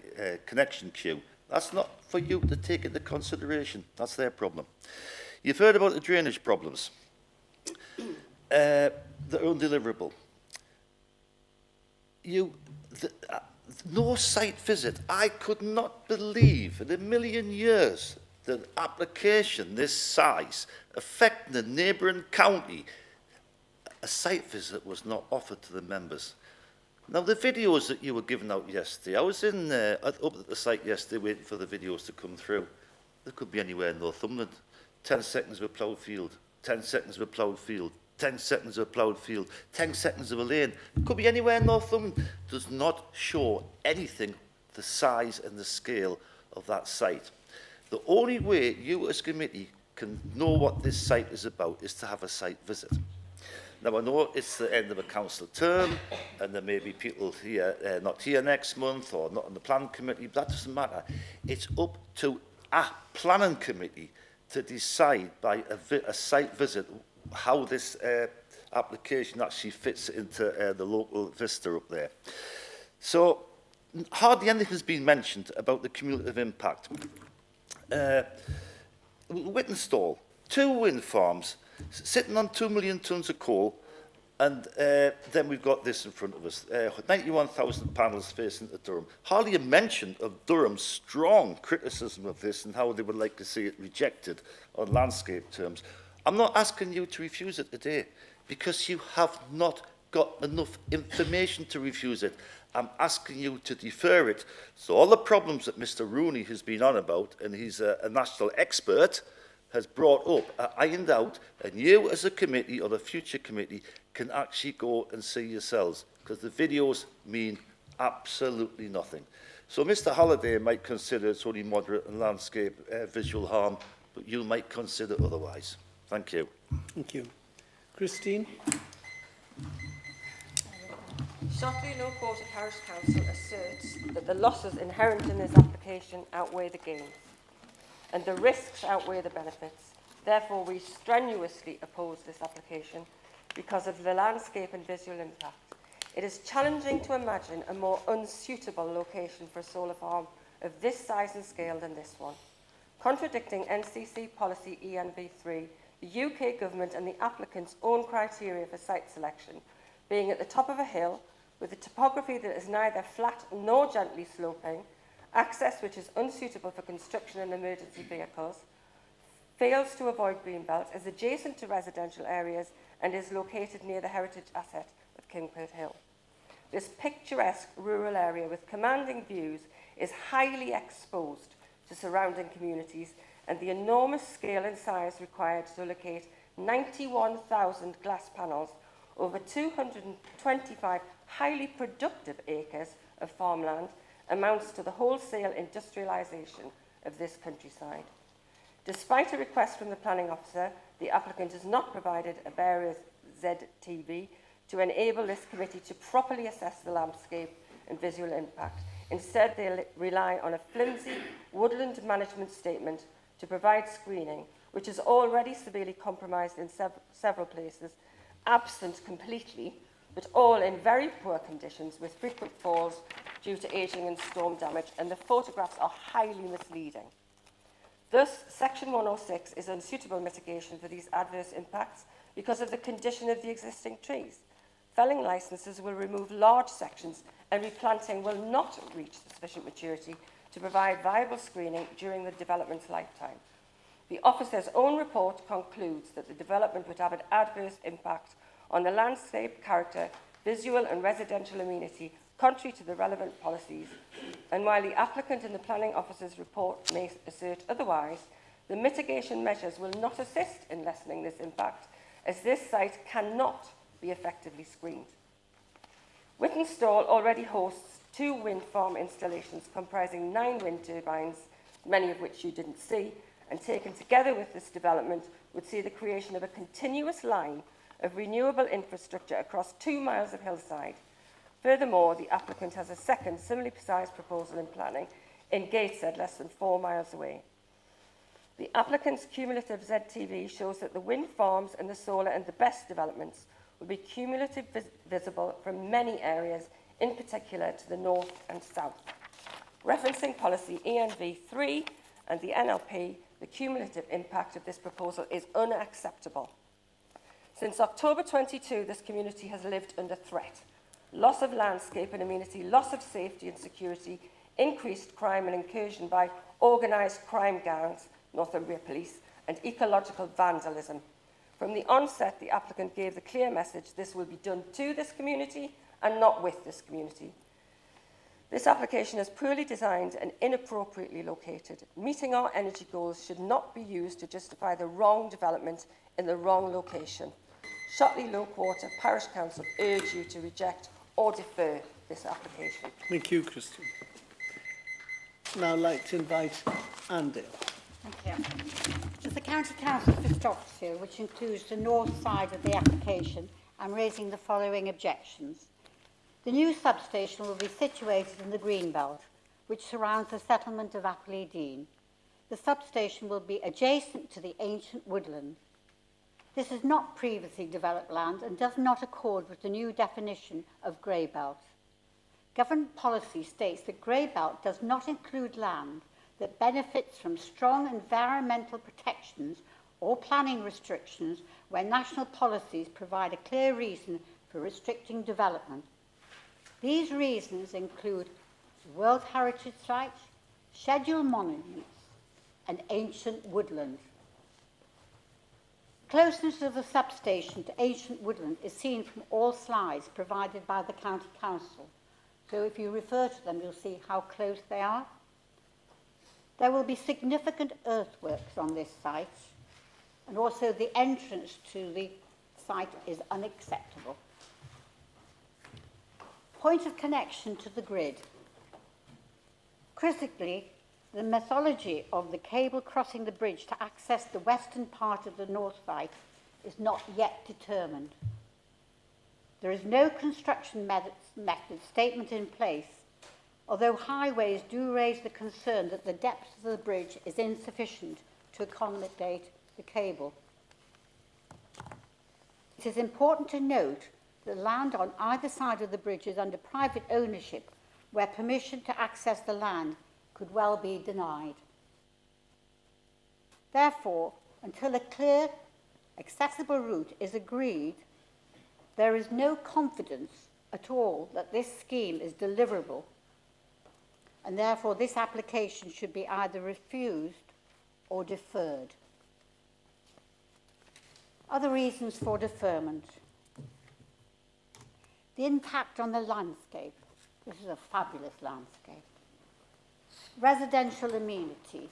connection queue. That's not for you to take into consideration. That's their problem. You've heard about the drainage problems. They're undeliverable. No site visit. I could not believe in a million years that an application this size, affecting a neighbouring county, a site visit was not offered to the members. Now, the videos that you were giving out yesterday, I was in up at the site yesterday waiting for the videos to come through. They could be anywhere in Northumberland. 10 seconds of a ploughed field, 10 seconds of a ploughed field, 10 seconds of a ploughed field, 10 seconds of a lane. It could be anywhere in Northumberland. Does not show anything the size and the scale of that site. The only way you as a committee can know what this site is about is to have a site visit. Now, I know it's the end of a council term, and there may be people here, not here next month, or not on the planning committee, but that doesn't matter. It's up to a planning committee to decide by a site visit how this application actually fits into the local vista up there. So, hardly anything has been mentioned about the cumulative impact. Whittonstall, 2 wind farms, sitting on 2 million tonnes of coal, and then we've got this in front of us, 91,000 panels facing to Durham. Hardly a mention of Durham's strong criticism of this and how they would like to see it rejected on landscape terms. I'm not asking you to refuse it today, because you have not got enough information to refuse it. I'm asking you to defer it. So all the problems that Mr. Rooney has been on about, and he's a national expert, has brought up, are ironed out, and you as a committee or the future committee can actually go and see yourselves, because the videos mean absolutely nothing. So Mr. Holliday might consider it's only moderate and landscape visual harm, but you might consider otherwise. Thank you. Thank you. Christine? Shortly, no court of Parish Council asserts that the losses inherent in this application outweigh the gains, and the risks outweigh the benefits. Therefore, we strenuously oppose this application because of the landscape and visual impact. It is challenging to imagine a more unsuitable location for a solar farm of this size and scale than this one. Contradicting NCC policy ENV3, the UK government and the applicant's own criteria for site selection, being at the top of a hill with a topography that is neither flat nor gently sloping, access which is unsuitable for construction and emergency vehicles, fails to avoid greenbelt, is adjacent to residential areas and is located near the heritage asset of Kingport Hill. This picturesque rural area with commanding views is highly exposed to surrounding communities, and the enormous scale and size required to locate 91,000 glass panels over 225 highly productive acres of farmland amounts to the wholesale industrialisation of this countryside. Despite a request from the planning officer, the applicant has not provided a bearer's ZTV to enable this committee to properly assess the landscape and visual impact. Instead, they rely on a flimsy woodland management statement to provide screening, which is already severely compromised in several places, absent completely, but all in very poor conditions with frequent falls due to ageing and storm damage, and the photographs are highly misleading. Thus, Section 106 is unsuitable mitigation for these adverse impacts because of the condition of the existing trees. Felling licences will remove large sections and replanting will not reach sufficient maturity to provide viable screening during the development's lifetime. The officer's own report concludes that the development would have an adverse impact on the landscape character, visual and residential amenity, contrary to the relevant policies. And while the applicant and the planning officer's report may assert otherwise, the mitigation measures will not assist in lessening this impact, as this site cannot be effectively screened. Whittonstall already hosts 2 wind farm installations comprising 9 wind turbines, many of which you didn't see, and taken together with this development would see the creation of a continuous line of renewable infrastructure across 2 miles of hillside. Furthermore, the applicant has a second similarly sized proposal in planning in Gateshead, less than 4 miles away. The applicant's cumulative ZTV shows that the wind farms and the solar and the BEST developments will be cumulatively visible from many areas, in particular to the north and south. Referencing policy ENV3 and the NLP, the cumulative impact of this proposal is unacceptable. Since October 22, this community has lived under threat. Loss of landscape and amenity, loss of safety and security, increased crime and incursion by organised crime gangs, Northumbria Police, and ecological vandalism. From the onset, the applicant gave the clear message this will be done to this community and not with this community. This application is poorly designed and inappropriately located. Meeting our energy goals should not be used to justify the wrong development in the wrong location. Shotley Low Quarter Parish Council urge you to reject or defer this application. Thank you, Christian. Now I'd like to invite Andy. Thank you. Does the County Council for Stockfield, which includes the north side of the application, I'm raising the following objections. The new substation will be situated in the Greenbelt, which surrounds the settlement of Appley Dean. The substation will be adjacent to the ancient woodland. This is not previously developed land and does not accord with the new definition of grey belt. Government policy states that grey belt does not include land that benefits from strong environmental protections or planning restrictions where national policies provide a clear reason for restricting development. These reasons include World Heritage Sites, scheduled monuments, and ancient woodland. Closeness of the substation to ancient woodland is seen from all slides provided by the County Council. So if you refer to them, you'll see how close they are. There will be significant earthworks on this site, and also the entrance to the site is unacceptable. Point of connection to the grid. Critically, the methodology of the cable crossing the bridge to access the western part of the north site is not yet determined. There is no construction method statement in place, although highways do raise the concern that the depth of the bridge is insufficient to accommodate the cable. It is important to note that land on either side of the bridge is under private ownership, where permission to access the land could well be denied. Therefore, until a clear, accessible route is agreed, there is no confidence at all that this scheme is deliverable, and therefore this application should be either refused or deferred. Other reasons for deferment. The impact on the landscape. This is a fabulous landscape. Residential amenity.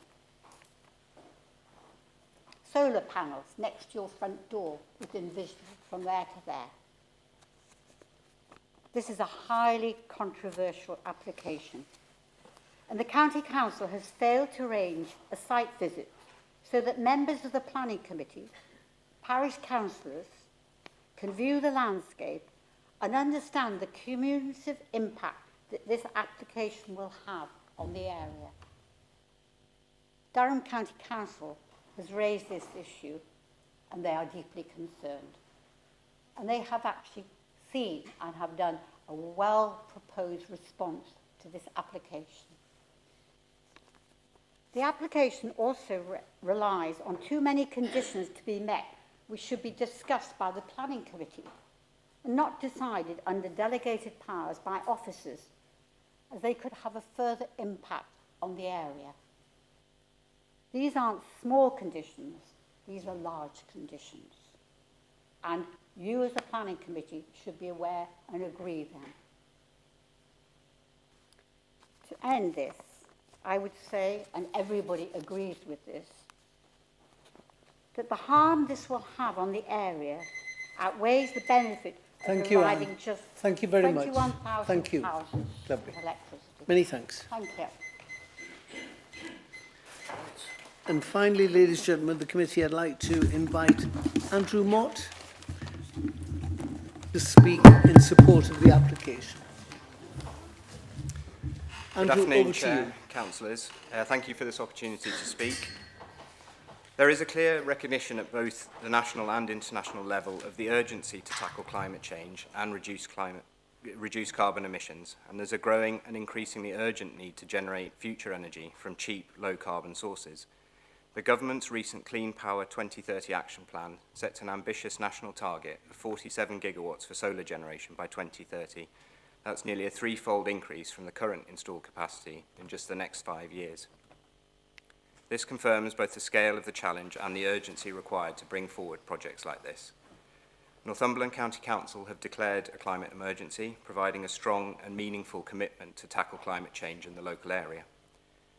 Solar panels next to your front door within vision from there to there. This is a highly controversial application. and the County Council has failed to arrange a site visit so that members of the Planning Committee, parish councillors, can view the landscape and understand the cumulative impact that this application will have on the area. Durham County Council has raised this issue and they are deeply concerned. And they have actually seen and have done a well-proposed response to this application. The application also relies on too many conditions to be met which should be discussed by the Planning Committee and not decided under delegated powers by officers, as they could have a further impact on the area. These aren't small conditions, these are large conditions. And you as a Planning Committee should be aware and agree them. To end this, I would say, and everybody agrees with this, that the harm this will have on the area outweighs the benefit of Thank you, providing Anne. just Thank you very much. 21,000 Thank you. houses Lovely. with electricity. Many thanks. Thank you. And finally, ladies and gentlemen, the committee, I'd like to invite Andrew Mott to speak in support of the application. Good Andrew, afternoon, over to Chair, you. Councillors. Thank you for this opportunity to speak. There is a clear recognition at both the national and international level of the urgency to tackle climate change and reduce carbon emissions, and there's a growing and increasingly urgent need to generate future energy from cheap, low-carbon sources. The Government's recent Clean Power 2030 Action Plan sets an ambitious national target of 47 gigawatts for solar generation by 2030. That's nearly a threefold increase from the current installed capacity in just the next 5 years. This confirms both the scale of the challenge and the urgency required to bring forward projects like this. Northumberland County Council have declared a climate emergency, providing a strong and meaningful commitment to tackle climate change in the local area.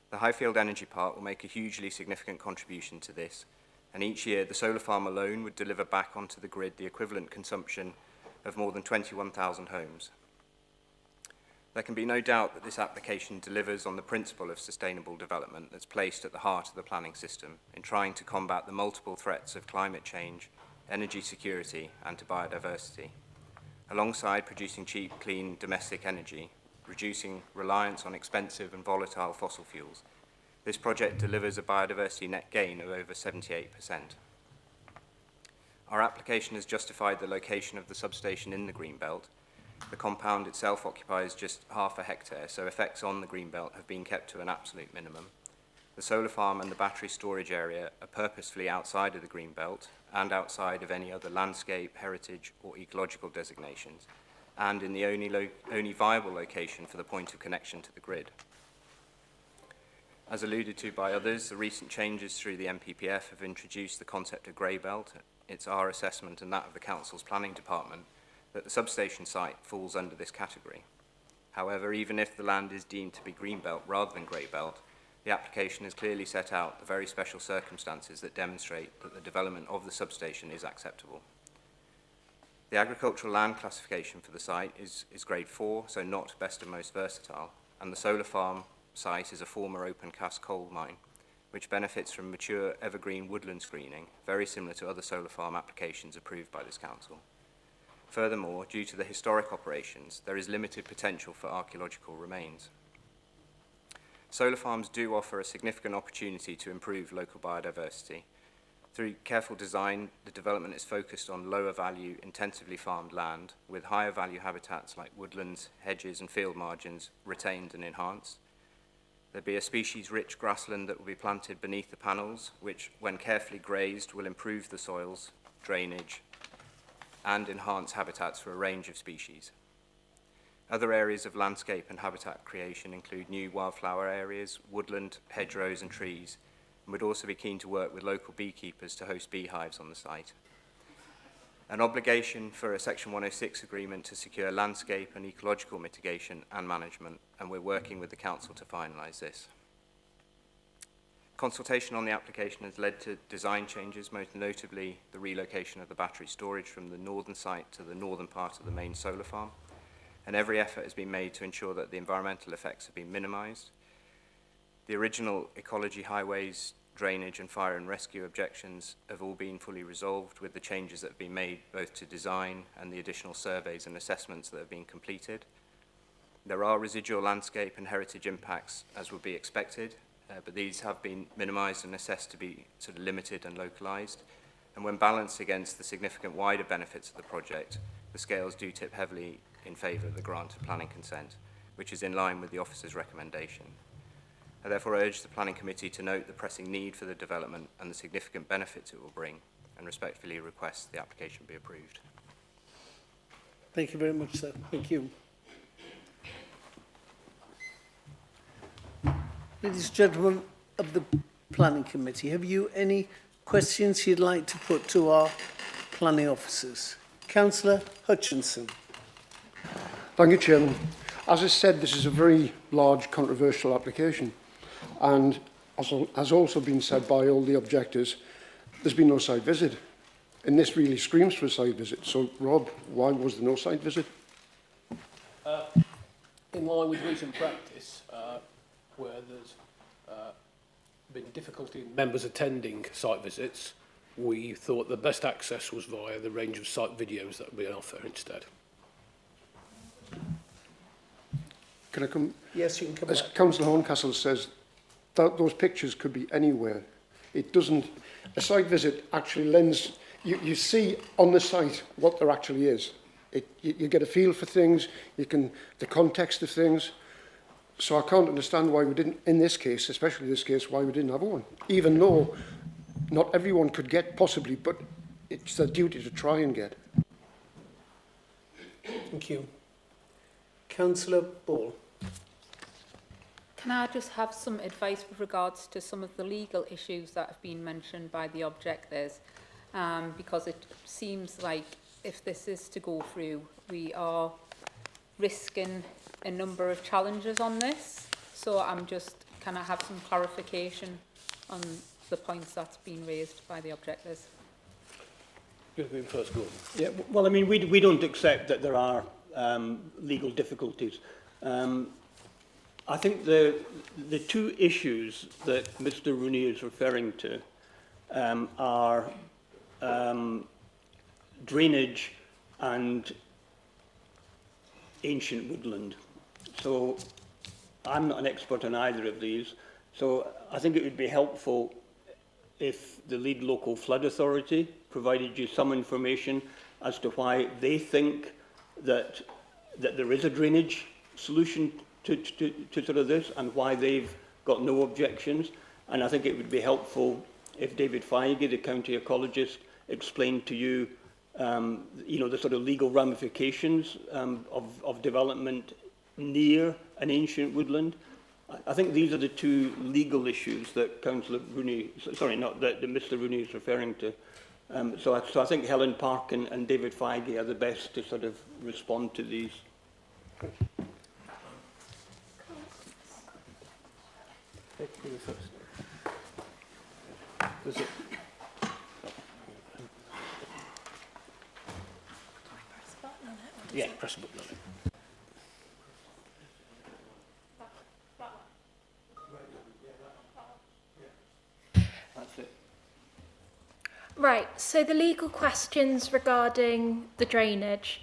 The Highfield Energy Park will make a hugely significant contribution to this, and each year the solar farm alone would deliver back onto the grid the equivalent consumption of more than 21,000 homes. There can be no doubt that this application delivers on the principle of sustainable development that's placed at the heart of the planning system in trying to combat the multiple threats of climate change, energy security and to biodiversity, alongside producing cheap, clean domestic energy, reducing reliance on expensive and volatile fossil fuels. This project delivers a biodiversity net gain of over 78%. Our application has justified the location of the substation in the Greenbelt. The compound itself occupies just half a hectare, so effects on the Greenbelt have been kept to an absolute minimum. The solar farm and the battery storage area are purposefully outside of the Greenbelt and outside of any other landscape, heritage or ecological designations, and in the only viable location for the point of connection to the grid. As alluded to by others, the recent changes through the MPPF have introduced the concept of grey belt. It's our assessment and that of the Council's planning department that the substation site falls under this category. However, even if the land is deemed to be green belt rather than grey belt, the application has clearly set out the very special circumstances that demonstrate that the development of the substation is acceptable. The agricultural land classification for the site is grade 4, so not best and most versatile, and the solar farm site is a former open cast coal mine, which benefits from mature evergreen woodland screening, very similar to other solar farm applications approved by this council. Furthermore, due to the historic operations, there is limited potential for archaeological remains. Solar farms do offer a significant opportunity to improve local biodiversity. Through careful design, the development is focused on lower value, intensively farmed land, with higher value habitats like woodlands, hedges and field margins retained and enhanced. There'll be a species-rich grassland that will be planted beneath the panels, which, when carefully grazed, will improve the soils, drainage, and enhance habitats for a range of species. Other areas of landscape and habitat creation include new wildflower areas, woodland, hedgerows and trees, and would also be keen to work with local beekeepers to host beehives on the site. An obligation for a Section 106 agreement to secure landscape and ecological mitigation and management, and we're working with the Council to finalise this. Consultation on the application has led to design changes, most notably the relocation of the battery storage from the northern site to the northern part of the main solar farm, and every effort has been made to ensure that the environmental effects have been minimised. The original ecology, highways, drainage and fire and rescue objections have all been fully resolved with the changes that have been made both to design and the additional surveys and assessments that have been completed. There are residual landscape and heritage impacts as would be expected, but these have been minimised and assessed to be sort of limited and localised. And when balanced against the significant wider benefits of the project, the scales do tip heavily in favour of the grant of planning consent, which is in line with the officer's recommendation. I therefore urge the Planning Committee to note the pressing need for the development and the significant benefits it will bring, and respectfully request the application be approved. Thank you very much, sir. Thank you. Ladies and gentlemen of the Planning Committee, have you any questions you'd like to put to our planning officers? Councillor Hutchinson. Thank you, Chairman. As I said, this is a very large controversial application, and as has also been said by all the objectors, there's been no site visit, and this really screams for a site visit. So, Rob, why was there no site visit? In line with recent practice, where there's been difficulty in members attending site visits, we thought the best access was via the range of site videos that would be on offer instead. Can I come? Yes, you can come As back. Councillor Horncastle says, that those pictures could be anywhere. It doesn't, a site visit actually lends, you see on the site what there actually is. You get a feel for things, the context of things. So I can't understand why we didn't, in this case, especially this case, why we didn't have one. Even though not everyone could get possibly, but it's their duty to try and get. Thank you. Councillor Ball. Can I just have some advice with regards to some of the legal issues that have been mentioned by the objectors? Because it seems like if this is to go through, we are risking a number of challenges on this. So can I have some clarification on the points that's been raised by the objectors? Good to be first, Gordon. Yeah, well, I mean, we don't accept that there are legal difficulties. I think the two issues that Mr. Rooney is referring to are drainage and ancient woodland. So I'm not an expert on either of these. So I think it would be helpful if the lead local flood authority provided you some information as to why they think that there is a drainage solution to sort of this and why they've got no objections. And I think it would be helpful if David Feige, the county ecologist, explained to you, you know, the sort of legal ramifications of development near an ancient woodland. I think these are the two legal issues that Councillor Rooney, sorry, not that Mr. Rooney is referring to. So I think Helen Park and David Feige are the best to sort of respond to these. Was it? Yeah, press the button on it. That's it. Right, so the legal questions regarding the drainage.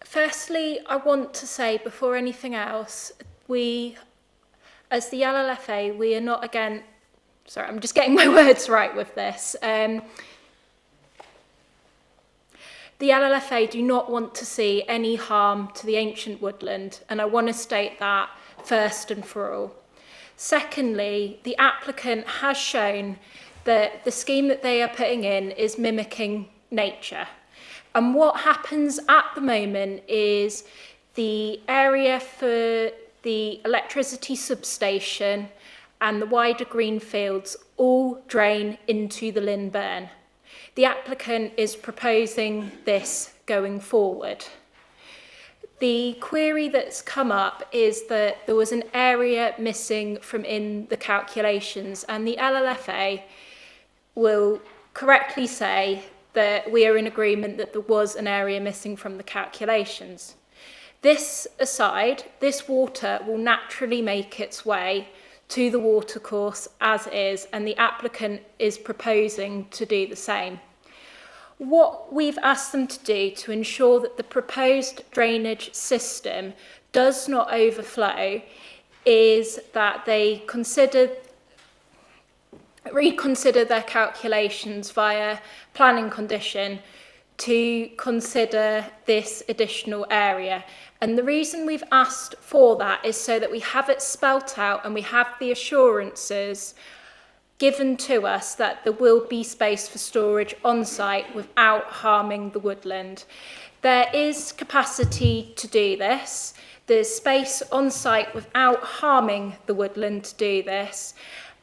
Firstly, I want to say before anything else, we, as the LLFA, we are not again, sorry, I'm just getting my words right with this. The LLFA do not want to see any harm to the ancient woodland, and I want to state that first and for all. Secondly, the applicant has shown that the scheme that they are putting in is mimicking nature. And what happens at the moment is the area for the electricity substation and the wider green fields all drain into the Lynn Burn. The applicant is proposing this going forward. The query that's come up is that there was an area missing from in the calculations, and the LLFA will correctly say that we are in agreement that there was an area missing from the calculations. This aside, this water will naturally make its way to the watercourse as is, and the applicant is proposing to do the same. What we've asked them to do to ensure that the proposed drainage system does not overflow is that they reconsider their calculations via planning condition to consider this additional area. And the reason we've asked for that is so that we have it spelt out and we have the assurances given to us that there will be space for storage on site without harming the woodland. There is capacity to do this. There's space on site without harming the woodland to do this,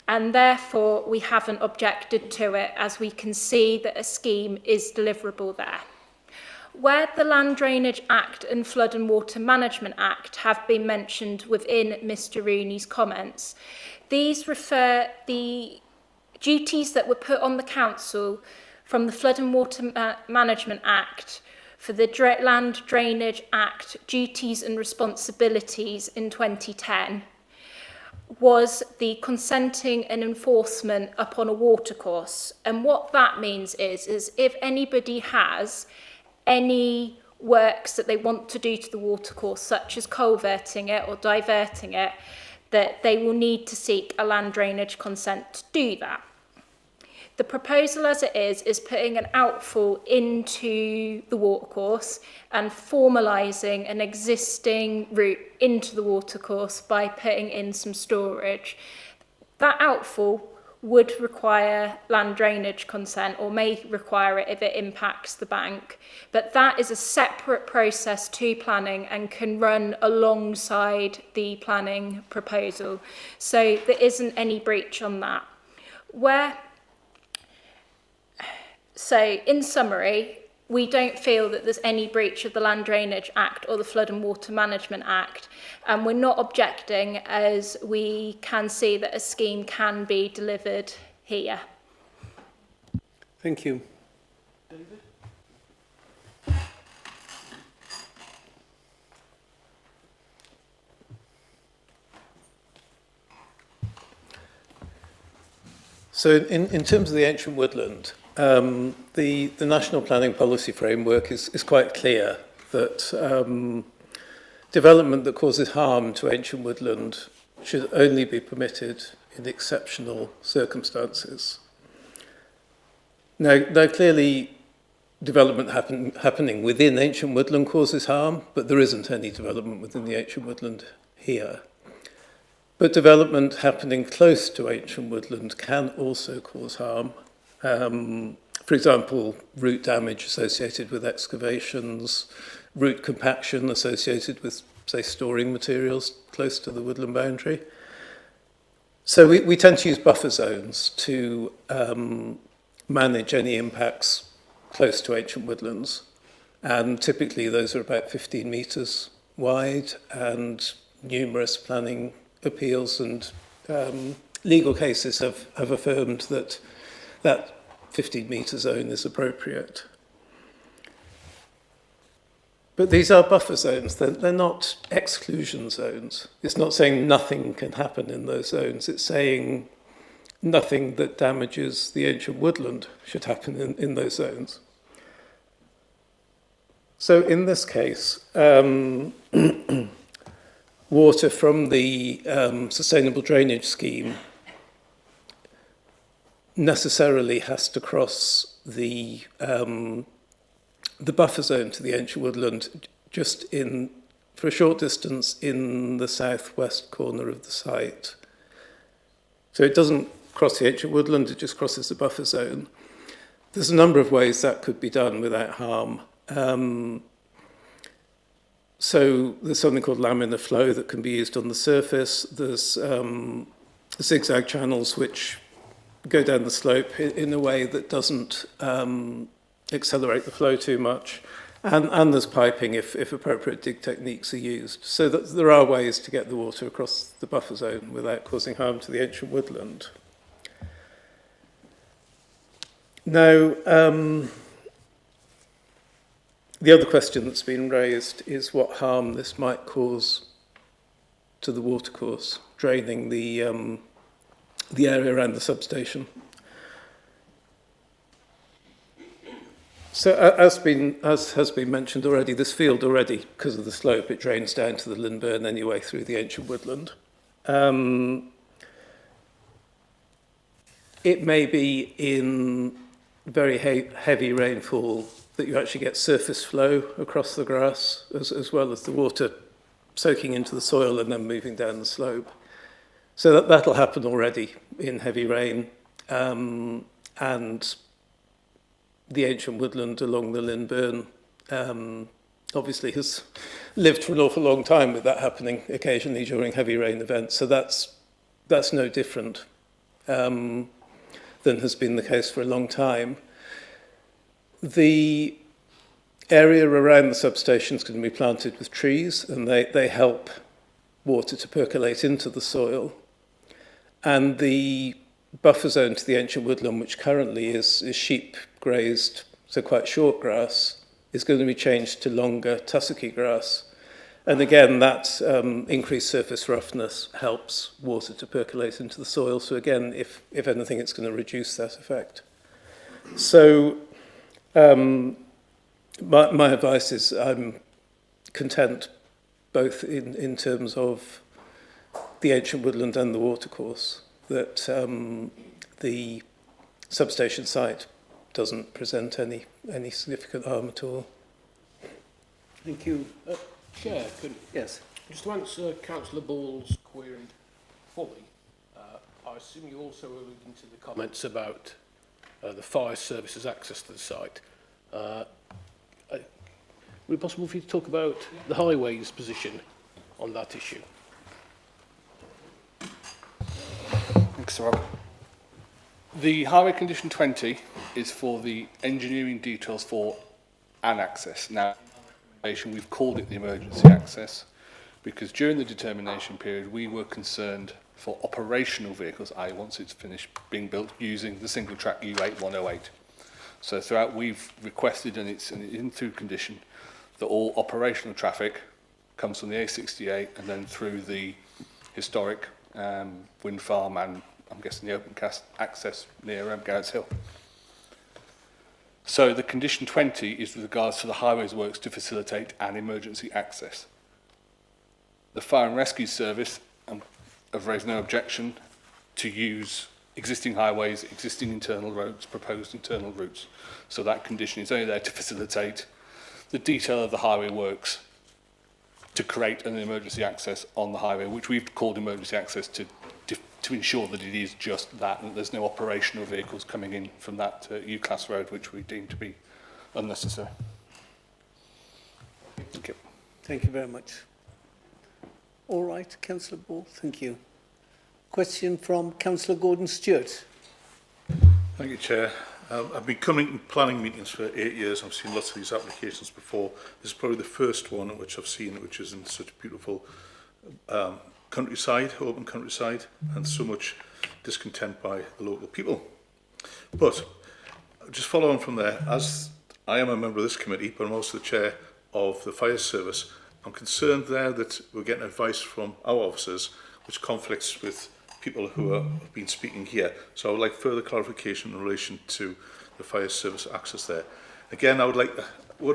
and therefore we haven't objected to it, as we can see that a scheme is deliverable there. Where the Land Drainage Act and Flood and Water Management Act have been mentioned within Mr. Rooney's comments, these refer the duties that were put on the council from the Flood and Water Management Act for the Land Drainage Act duties and responsibilities in 2010 was the consenting and enforcement upon a watercourse. And what that means is if anybody has any works that they want to do to the watercourse, such as culverting it or diverting it, that they will need to seek a land drainage consent to do that. The proposal as it is putting an outfall into the watercourse and formalising an existing route into the watercourse by putting in some storage. That outfall would require land drainage consent, or may require it if it impacts the bank, but that is a separate process to planning and can run alongside the planning proposal. So there isn't any breach on that. So in summary, we don't feel that there's any breach of the Land Drainage Act or the Flood and Water Management Act, and we're not objecting, as we can see that a scheme can be delivered here. Thank you. So in terms of the ancient woodland, the National Planning Policy Framework is quite clear that development that causes harm to ancient woodland should only be permitted in exceptional circumstances. Now clearly, development happening within ancient woodland causes harm, but there isn't any development within the ancient woodland here. But development happening close to ancient woodland can also cause harm. For example, root damage associated with excavations, root compaction associated with, say, storing materials close to the woodland boundary. So we tend to use buffer zones to manage any impacts close to ancient woodlands. And typically those are about 15 metres wide, and numerous planning appeals and legal cases have affirmed that 15-metre zone is appropriate. But these are buffer zones. They're not exclusion zones. It's not saying nothing can happen in those zones. It's saying nothing that damages the ancient woodland should happen in those zones. So in this case, water from the sustainable drainage scheme necessarily has to cross the buffer zone to the ancient woodland just for a short distance in the southwest corner of the site. So it doesn't cross the ancient woodland, it just crosses the buffer zone. There's a number of ways that could be done without harm. So there's something called laminar flow that can be used on the surface. There's zigzag channels which go down the slope in a way that doesn't accelerate the flow too much. And there's piping if appropriate dig techniques are used. So that there are ways to get the water across the buffer zone without causing harm to the ancient woodland. Now, The other question that's been raised is what harm this might cause to the watercourse, draining the area around the substation. So as has been mentioned already, this field already, because of the slope, it drains down to the Lynburn anyway through the ancient woodland. It may be in very heavy rainfall that you actually get surface flow across the grass, as well as the water soaking into the soil and then moving down the slope. So that'll happen already in heavy rain. And the ancient woodland along the Lynburn obviously has lived for an awful long time with that happening occasionally during heavy rain events. So that's no different than has been the case for a long time. The area around the substation is going to be planted with trees, and they help water to percolate into the soil. And the buffer zone to the ancient woodland, which currently is sheep grazed, so quite short grass, is going to be changed to longer tussocky grass. And again, that increased surface roughness helps water to percolate into the soil. So again, if anything, it's going to reduce that effect. So my advice is I'm content both in terms of the ancient woodland and the watercourse, that the substation site doesn't present any significant harm at all. Thank you. Chair, Yes. just to answer Councillor Ball's query fully, I assume you also alluding to the comments about the fire services access to the site. Would it be possible for you to talk about the highways position on that issue? Thanks, Rob. The highway condition 20 is for the engineering details for an access. Now, we've called it the emergency access because during the determination period we were concerned for operational vehicles, once it's finished being built, using the single track U8 108. So throughout we've requested, and it's in through condition, that all operational traffic comes from the A68 and then through the historic wind farm and I'm guessing the open cast access near Garrett's Hill. So the condition 20 is with regards to the highways works to facilitate an emergency access. The fire and rescue service have raised no objection to use existing highways, existing internal roads, proposed internal routes. So that condition is only there to facilitate the detail of the highway works to create an emergency access on the highway, which we've called emergency access to ensure that it is just that, and there's no operational vehicles coming in from that U-class road, which we deem to be unnecessary. Thank you. Thank you very much. All right, Councillor Ball, thank you. Question from Councillor Gordon-Stewart. Thank you, Chair. I've been coming to planning meetings for 8 years. I've seen lots of these applications before. This is probably the first one which I've seen, which is in such beautiful countryside, open countryside, and so much discontent by the local people. But just follow on from there, as I am a member of this committee, but I'm also the chair of the fire service, I'm concerned there that we're getting advice from our officers which conflicts with people who have been speaking here. So I would like further clarification in relation to the fire service access there. Again, I would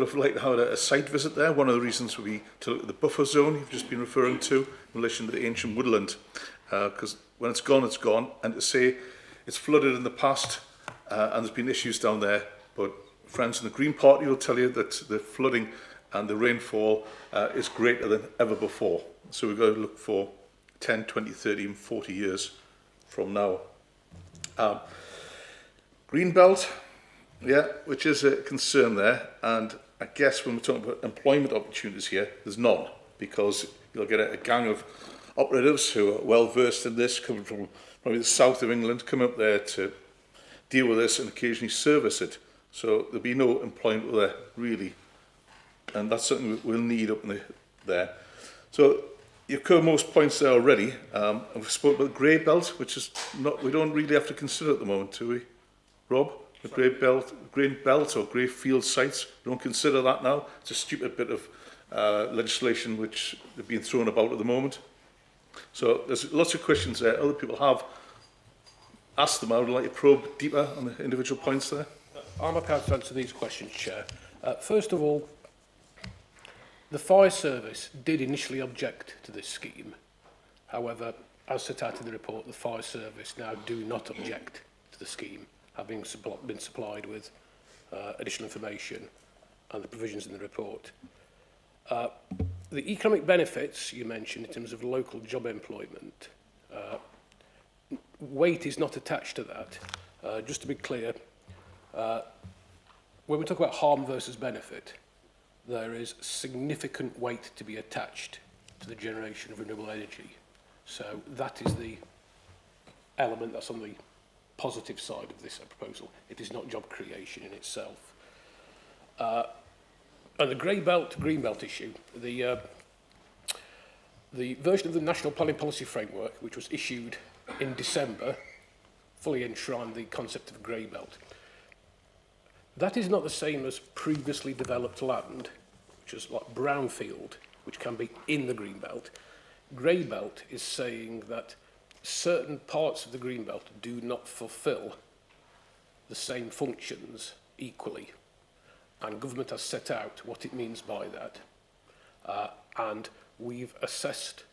have liked to have a site visit there. One of the reasons would be to look at the buffer zone you've just been referring to in relation to the ancient woodland, because when it's gone, and to say it's flooded in the past and there's been issues down there, but friends in the Green Party will tell you that the flooding and the rainfall is greater than ever before. So we've got to look for 10, 20, 30 and 40 years from now. Greenbelt, yeah, which is a concern there, and I guess when we're talking about employment opportunities here, there's none, because you'll get a gang of operatives who are well versed in this, coming from probably the south of England, come up there to deal with this and occasionally service it. So there'll be no employment there, really, and that's something we'll need up in there. So you've covered most points there already. We've spoken about the grey belt, which is not, we don't really have to consider at the moment, do we, Rob? the grain belt or grey field sites. We don't consider that now. It's a stupid bit of legislation which is being thrown about at the moment. So there's lots of questions there. Other people have asked them. I would like to probe deeper on the individual points there. I'm okay to answer these questions, Chair. First of all, the fire service did initially object to this scheme. However, as set out in the report, the fire service now do not object to the scheme, having been supplied with additional information and the provisions in the report. The economic benefits you mentioned in terms of local job employment, weight is not attached to that. Just to be clear, when we talk about harm versus benefit, there is significant weight to be attached to the generation of renewable energy. So that is the element that's on the positive side of this proposal. It is not job creation in itself. And the grey belt, green belt issue, the version of the National Planning Policy Framework, which was issued in December, fully enshrined the concept of grey belt. That is not the same as previously developed land, which is like brownfield, which can be in the green belt. Grey belt is saying that certain parts of the green belt do not fulfil the same functions equally. And government has set out what it means by that. And we've assessed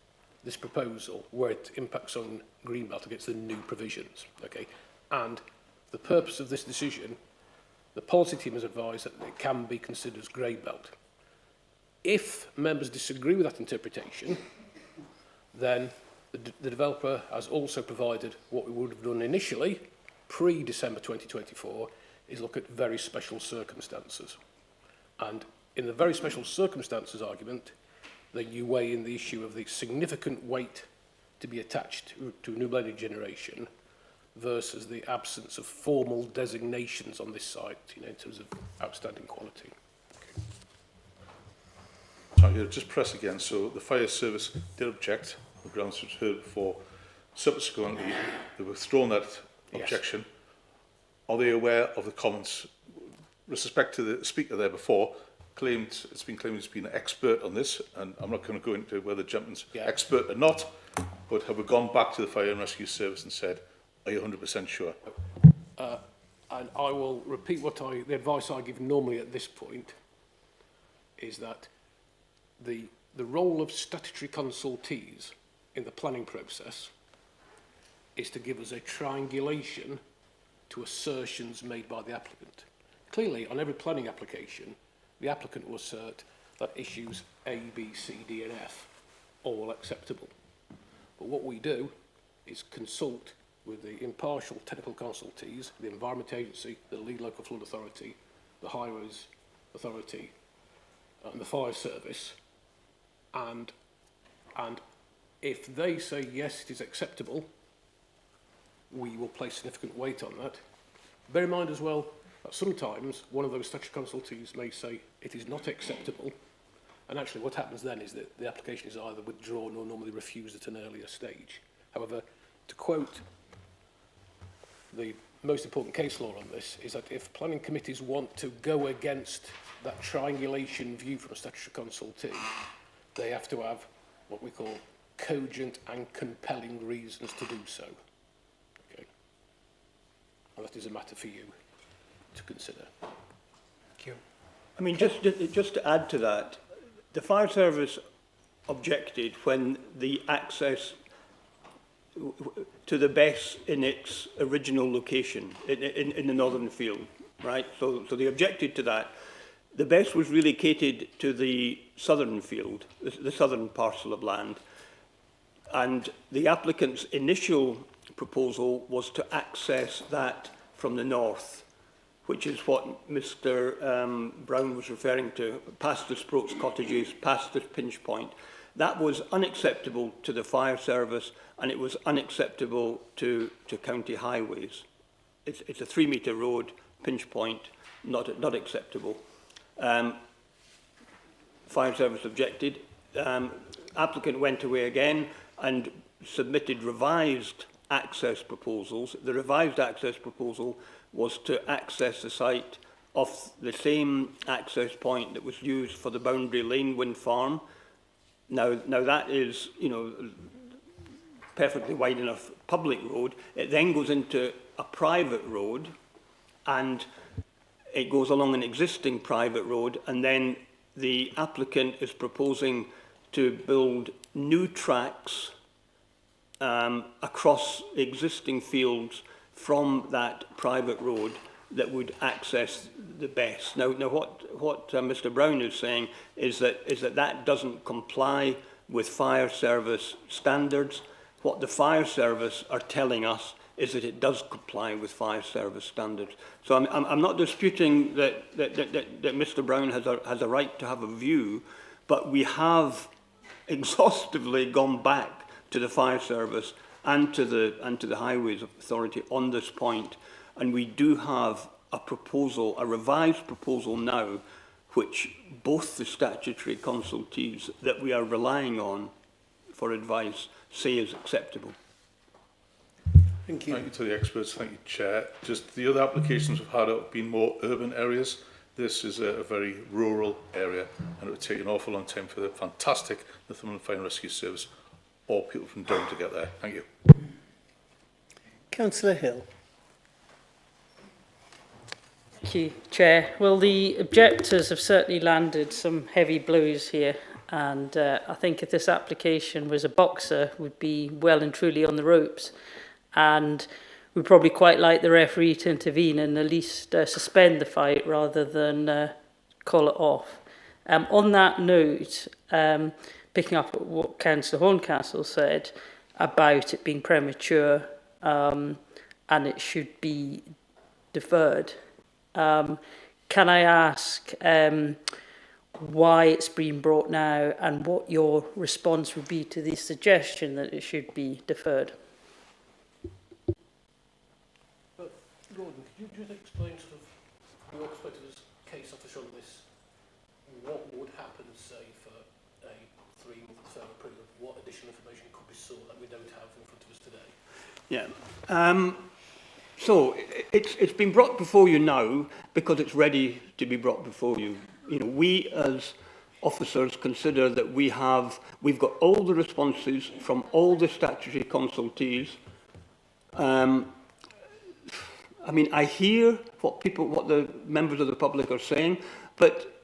this proposal where it impacts on Greenbelt against the new provisions. Okay? And the purpose of this decision, the policy team has advised that it can be considered as grey belt. If members disagree with that interpretation, then the developer has also provided what we would have done initially, pre-December 2024, is look at very special circumstances. And in the very special circumstances argument, then you weigh in the issue of the significant weight to be attached to renewable energy generation versus the absence of formal designations on this site, you know, in terms of outstanding quality. So I'm going to just press again. So the fire service did object, the grounds was heard before. Subsequently, they've withdrawn that objection. Yes. Are they aware of the comments? With respect to the speaker there before, it's been claimed he's been an expert on this, and I'm not going to go into whether Jumpman's expert or not, but have we gone back to the Fire and Rescue Service and said, are you 100% sure? And I will repeat the advice I give normally at this point, is that the role of statutory consultees in the planning process is to give us a triangulation to assertions made by the applicant. Clearly, on every planning application, the applicant will assert that issues A, B, C, D and F all acceptable. But what we do is consult with the impartial technical consultees, the Environment Agency, the Lead Local Flood Authority, the Highways Authority and the Fire Service, and if they say yes, it is acceptable, we will place significant weight on that. Bear in mind as well that sometimes one of those statutory consultees may say it is not acceptable, and actually what happens then is that the application is either withdrawn or normally refused at an earlier stage. However, to quote the most important case law on this, is that if planning committees want to go against that triangulation view from a statutory consultee, they have to have what we call cogent and compelling reasons to do so. Okay? And that is a matter for you to consider. Thank you. I mean, just to add to that, the fire service objected when the access to the BESS in its original location in the northern field, right? So they objected to that. The BESS was relocated to the southern field, the southern parcel of land, and the applicant's initial proposal was to access that from the north, which is what Mr. Brown was referring to, past the Sproats cottages, past the pinch point. That was unacceptable to the fire service, and it was unacceptable to county highways. It's a 3-metre road, pinch point, not acceptable. Fire service objected. Applicant went away again and submitted revised access proposals. The revised access proposal was to access the site off the same access point that was used for the Boundary Lane wind farm. Now that is, perfectly wide enough public road. It then goes into a private road, and it goes along an existing private road, and then the applicant is proposing to build new tracks across existing fields from that private road that would access the best. Now what Mr. Brown is saying is that doesn't comply with fire service standards. What the fire service are telling us is that it does comply with fire service standards. So I'm not disputing that Mr. Brown has a right to have a view, but we have exhaustively gone back to the fire service and to the Highways Authority on this point, and we do have a revised proposal now, which both the statutory consultees that we are relying on for advice say is acceptable. Thank you. Thank you to the experts. Thank you, Chair. Just the other applications we've had have been more urban areas. This is a very rural area, and it would take an awful long time for the fantastic Northumberland Fire and Rescue Service or people from Durham to get there. Thank you. Councillor Hill. Thank you, Chair. Well, the objectors have certainly landed some heavy blows here, and I think if this application was a boxer, would be well and truly on the ropes, and we'd probably quite like the referee to intervene and at least suspend the fight rather than call it off. On that note, picking up at what Councillor Horncastle said about it being premature and it should be deferred, can I ask why it's been brought now and what your response would be to the suggestion that it should be deferred? Gordon, could you just explain sort of your perspective as case officer on this? What would happen, say, for a 3-month term period? What additional information could be sought that we don't have in front of us today? Yeah. So it's been brought before you now because it's ready to be brought before you. We as officers consider that we've got all the responses from all the statutory consultees. I mean, I hear what the members of the public are saying, but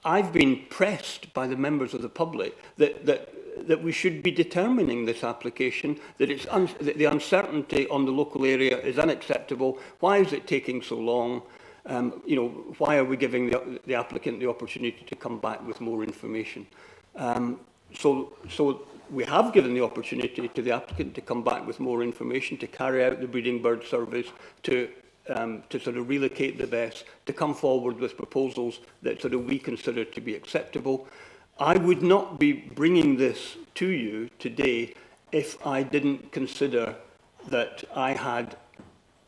I've been pressed by the members of the public that we should be determining this application, that the uncertainty on the local area is unacceptable. Why is it taking so long? Why are we giving the applicant the opportunity to come back with more information? So we have given the opportunity to the applicant to come back with more information, to carry out the breeding bird surveys, to sort of relocate the best, to come forward with proposals that sort of we consider to be acceptable. I would not be bringing this to you today if I didn't consider that I had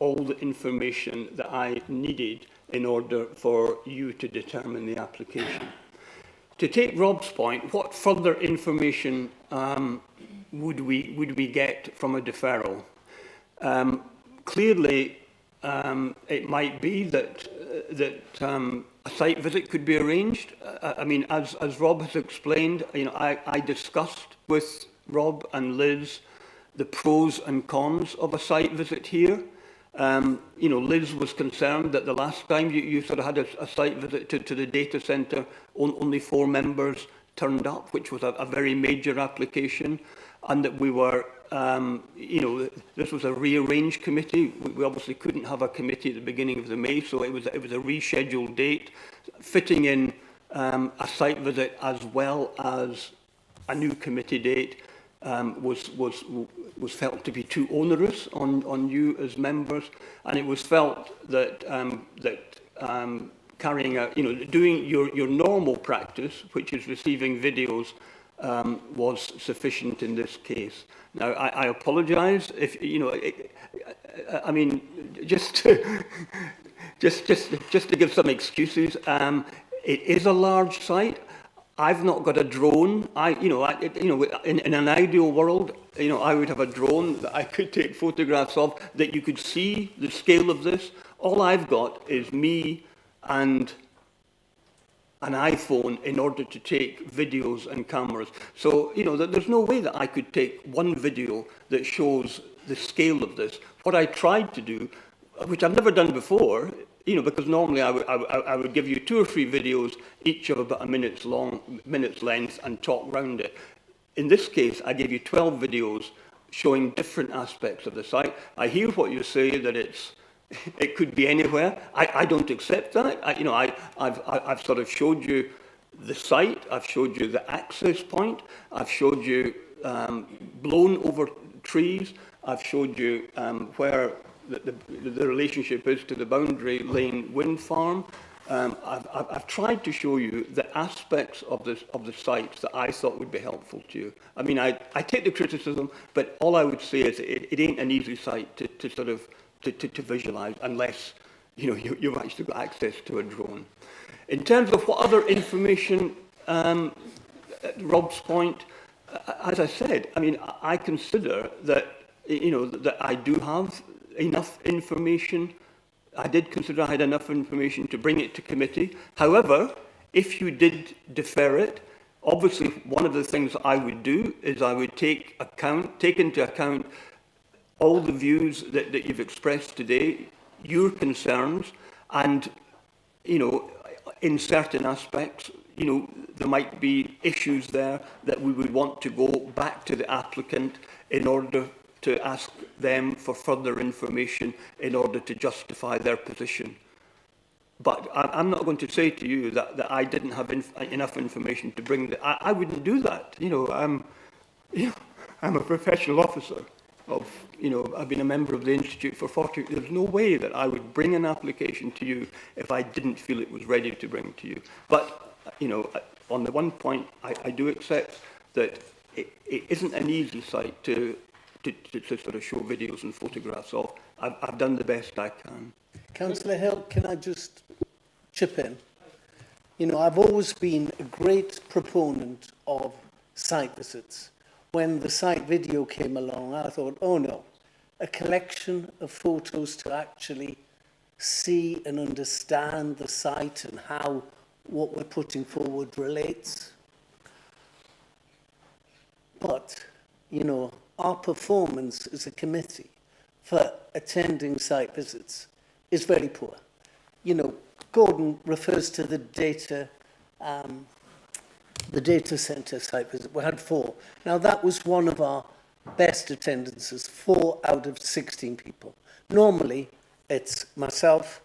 all the information that I needed in order for you to determine the application. To take Rob's point, what further information would we get from a deferral? Clearly, it might be that a site visit could be arranged. I mean, as Rob has explained, I discussed with Rob and Liz the pros and cons of a site visit here. Liz was concerned that the last time you sort of had a site visit to the data centre, only 4 members turned up, which was a very major application, and that we were, this was a rearranged committee. We obviously couldn't have a committee at the beginning of the May, so it was a rescheduled date, fitting in a site visit as well as a new committee date. Was felt to be too onerous on you as members, and it was felt that carrying out, doing your normal practice, which is receiving videos, was sufficient in this case. Now, I apologise if I mean, just to give some excuses. It is a large site. I've not got a drone. In an ideal world, I would have a drone that I could take photographs of, that you could see the scale of this. All I've got is me and an iPhone in order to take videos and cameras. So, there's no way that I could take one video that shows the scale of this. What I tried to do, which I've never done before, because normally I would give you 2 or 3 videos, each of about a minute's length, and talk round it. In this case, I gave you 12 videos showing different aspects of the site. I hear what you say, that it could be anywhere. I don't accept that. I've sort of showed you the site. I've showed you the access point. I've showed you blown over trees. I've showed you where the relationship is to the Boundary Lane wind farm. I've tried to show you the aspects of the sites that I thought would be helpful to you. I mean, I take the criticism, but all I would say is it ain't an easy site to sort of to visualize, unless you've actually got access to a drone. In terms of what other information, Rob's point, as I said, I mean, I consider that that I do have enough information. I did consider I had enough information to bring it to committee. However, if you did defer it, obviously one of the things I would do is I would take into account all the views that you've expressed today, your concerns, and in certain aspects, there might be issues there that we would want to go back to the applicant in order to ask them for further information in order to justify their position. But I'm not going to say to you that I didn't have enough information to bring I wouldn't do that. I'm a professional officer I've been a member of the Institute for 40 years. There's no way that I would bring an application to you if I didn't feel it was ready to bring to you. But, on the one point, I do accept that it isn't an easy site to sort of show videos and photographs of. I've done the best I can. Councillor Hill, can I just chip in? I've always been a great proponent of site visits. When the site video came along, I thought, oh no, a collection of photos to actually see and understand the site and how what we're putting forward relates. But, our performance as a committee for attending site visits is very poor. Gordon refers to the data centre site visit. We had 4. Now, that was one of our best attendances, 4 out of 16 people. Normally, it's myself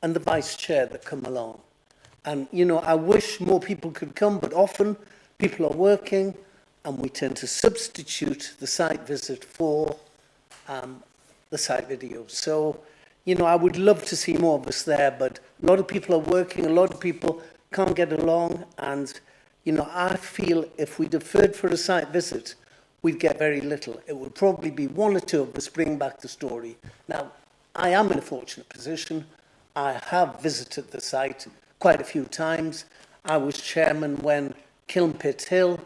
and the vice chair that come along. And, I wish more people could come, but often people are working and we tend to substitute the site visit for the site video. So, I would love to see more of us there, but a lot of people are working, a lot of people can't get along, and I feel if we deferred for a site visit, we'd get very little. It would probably be 1 or 2 of us bringing back the story. Now, I am in a fortunate position. I have visited the site quite a few times. I was chairman when Kilnpit Hill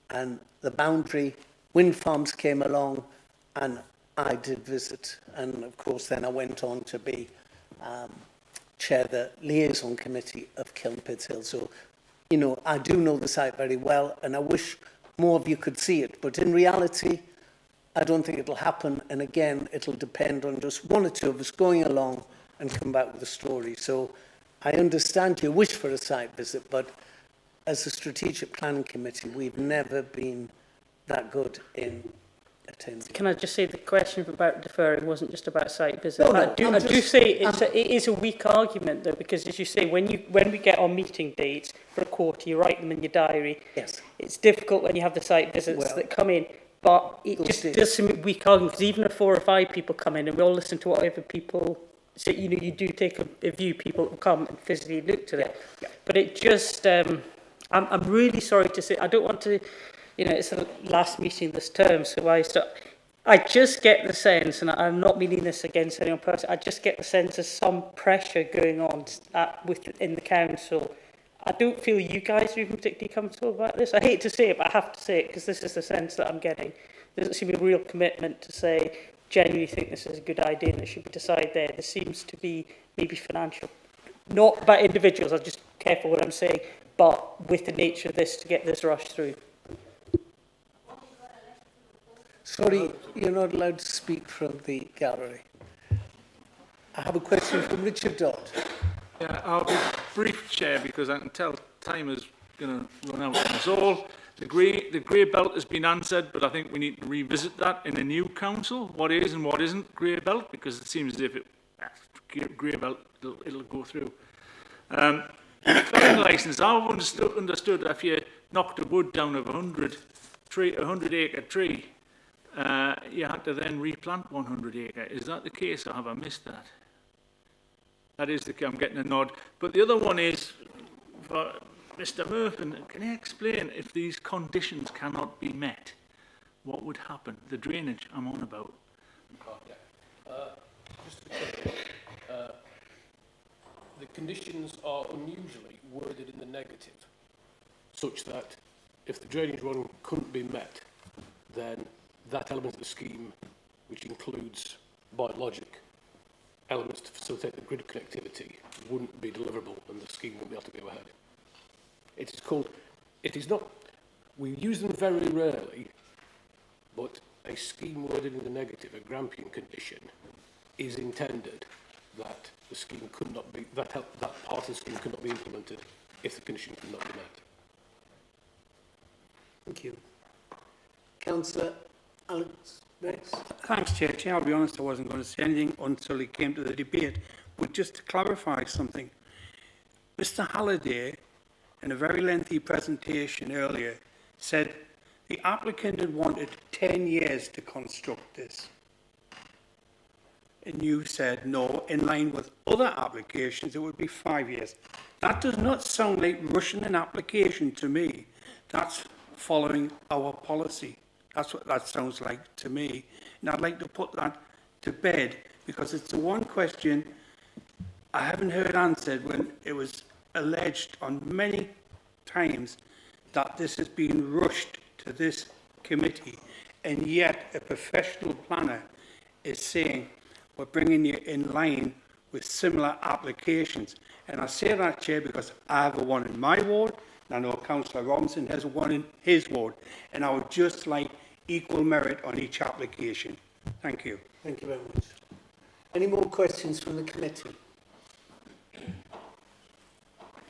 and the Boundary wind farms came along, and I did visit. And of course, then I went on to be chair the liaison committee of Kilnpit Hill. So, I do know the site very well, and I wish more of you could see it. But in reality, I don't think it'll happen. And again, it'll depend on just 1 or 2 of us going along and come back with a story. So I understand your wish for a site visit, but as a strategic planning committee, we've never been that good in attending. Can I just say the question about deferring wasn't just about site visit? No, I do say it is a weak argument, though, because as you say, when we get our meeting dates for a quarter, you write them in your diary. Yes. It's difficult when you have the site visits that come in, but it just does seem a weak argument, because even if 4 or 5 people come in and we all listen to whatever people say, you do take a view, people will come and physically look to it. Yeah. But it just, I'm really sorry to say, I don't want to, it's the last meeting this term, so I just get the sense, and I'm not meaning this against anyone personally, I just get the sense there's some pressure going on within the council I don't feel you guys are even particularly comfortable about this. I hate to say it, but I have to say it because this is the sense that I'm getting. There doesn't seem to be a real commitment to say, genuinely think this is a good idea and it should be decided there. There seems to be maybe financial, not by individuals, I'm just careful what I'm saying, but with the nature of this to get this rushed through. Sorry, you're not allowed to speak from the gallery. I have a question from Richard Dodd. Yeah, I'll be brief, Chair, because I can tell time is going to run out on us all. The grey belt has been answered, but I think we need to revisit that in a new council. What is and what isn't grey belt, because it seems as if grey belt it'll go through. Felling licence. I've understood if you knocked a wood down of a 100-acre tree, you had to then replant 100 acre. Is that the case, or have I missed that? That is the case. I'm getting a nod. But the other one is for Mr. Murphy. Can you explain if these conditions cannot be met, what would happen? The drainage I'm on about. Just to be clear, the conditions are unusually worded in the negative, such that if the drainage one couldn't be met, then that element of the scheme, which includes, by logic, elements to facilitate the grid connectivity, wouldn't be deliverable and the scheme wouldn't be able to go ahead. It is not, we use them very rarely, but a scheme worded in the negative, a Grampian condition, is intended that the scheme could not be, that part of the scheme could not be implemented if the condition could not be met. Thank you. Councillor Alex Rex. Thanks, Chair. I'll be honest, I wasn't going to say anything until it came to the debate. But just to clarify something, Mr. Halliday, in a very lengthy presentation earlier, said the applicant had wanted 10 years to construct this. And you said, no, in line with other applications, it would be 5 years. That does not sound like rushing an application to me. That's following our policy. That's what that sounds like to me. And I'd like to put that to bed, because it's the one question I haven't heard answered when it was alleged on many times that this has been rushed to this committee, and yet a professional planner is saying we're bringing you in line with similar applications. And I say that, Chair, because I have one in my ward, and I know Councillor Robinson has one in his ward, and I would just like equal merit on each application. Thank you. Thank you very much. Any more questions from the committee?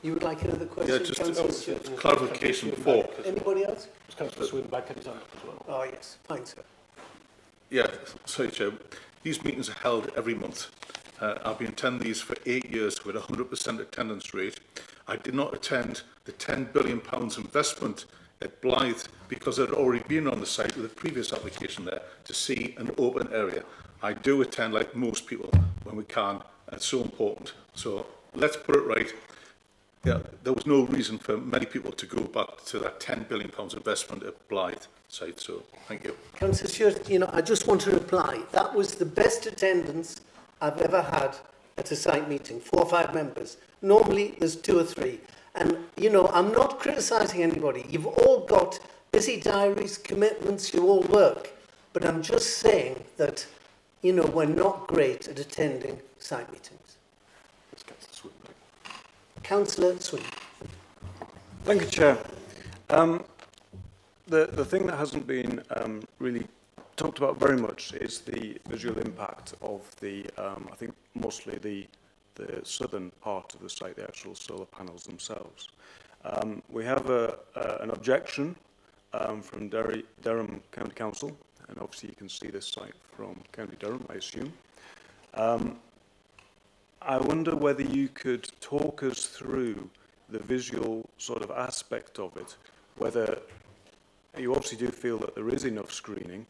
You would like another question? Yeah, just clarification before. Anybody else? Councillor Swin back at his hand up as well. Oh, yes. Fine, sir. Yeah, sorry, Chair. These meetings are held every month. I've been attending these for 8 years with a 100% attendance rate. I did not attend the £10 billion investment at Blythe because I'd already been on the site with a previous application there to see an open area. I do attend, like most people, when we can. It's so important. So let's put it right. Yeah, there was no reason for many people to go back to that £10 billion investment at Blythe site. So thank you. Councillor Stewart, I just want to reply. That was the best attendance I've ever had at a site meeting, 4 or 5 members. Normally there's 2 or 3. And, I'm not criticising anybody. You've all got busy diaries, commitments, you all work. But I'm just saying that, we're not great at attending site meetings. Councillor Swin. Thank you, Chair. The thing that hasn't been really talked about very much is the visual impact of the, I think, mostly the southern part of the site, the actual solar panels themselves. We have an objection from Durham County Council, and obviously you can see this site from County Durham, I assume. I wonder whether you could talk us through the visual sort of aspect of it, whether you obviously do feel that there is enough screening,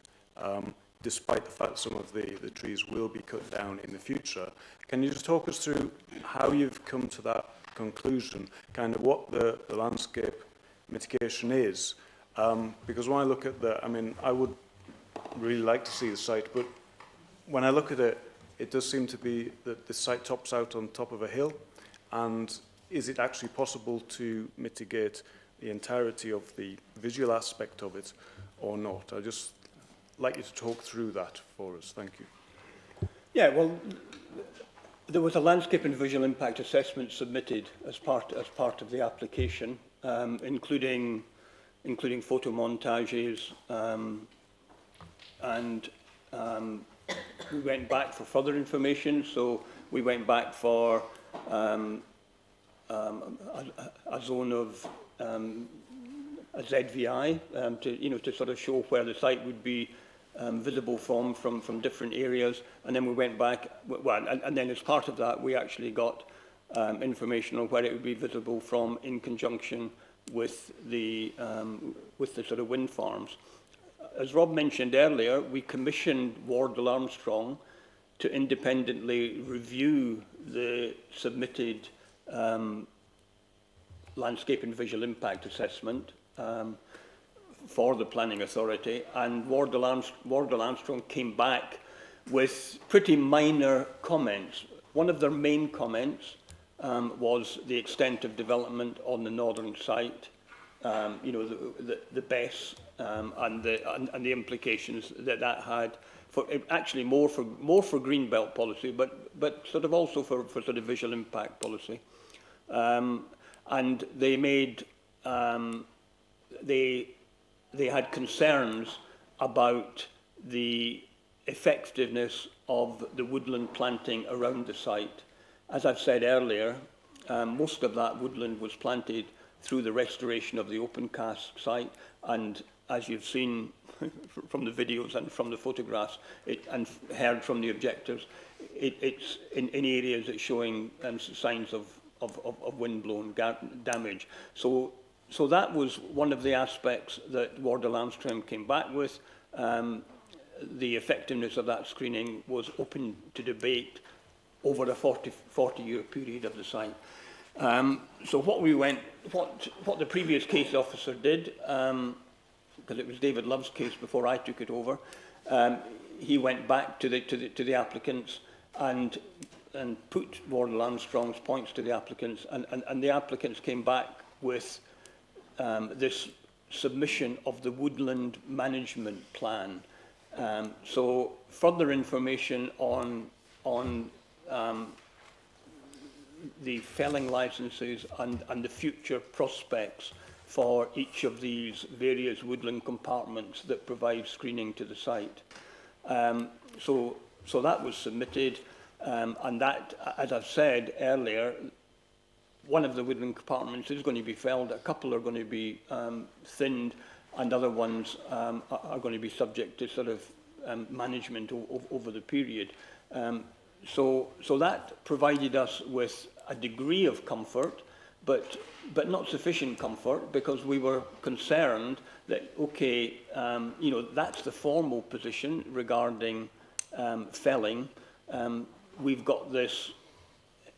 despite the fact some of the trees will be cut down in the future. Can you just talk us through how you've come to that conclusion, kind of what the landscape mitigation is? Because when I look at I would really like to see the site, but when I look at it, it does seem to be that the site tops out on top of a hill, and is it actually possible to mitigate the entirety of the visual aspect of it or not? I'd just like you to talk through that for us. Thank you. Yeah, well, there was a landscape and visual impact assessment submitted as part of the application, including photo montages, and we went back for further information. So we went back for a zone of a ZVI to sort of show where the site would be visible from different areas, and then we went back. Well, and then as part of that, we actually got information on where it would be visible from in conjunction with the sort of wind farms. As Rob mentioned earlier, we commissioned Wardell Armstrong to independently review the submitted landscape and visual impact assessment for the planning authority, and Wardell Armstrong came back with pretty minor comments. One of their main comments was the extent of development on the northern site, the BESS, and the implications that had for actually more for greenbelt policy, but sort of also for sort of visual impact policy, and they made they had concerns about the effectiveness of the woodland planting around the site. As I've said earlier, most of that woodland was planted through the restoration of the open cast site, and as you've seen from the videos and from the photographs and heard from the objectors, it's in areas it's showing signs of wind-blown damage. So that was one of the aspects that Wardell Armstrong came back with. The effectiveness of that screening was open to debate over a 40-year period of the site. So what the previous case officer did, because it was David Love's case before I took it over, he went back to the applicants and put Wardell Armstrong's points to the applicants, and the applicants came back with this submission of the woodland management plan. So further information on the felling licenses and the future prospects for each of these various woodland compartments that provide screening to the site. So that was submitted, and that, as I've said earlier, one of the woodland compartments is going to be felled, a couple are going to be thinned, and other ones are going to be subject to sort of management over the period. So that provided us with a degree of comfort, but not sufficient comfort, because we were concerned that, okay, that's the formal position regarding felling. We've got this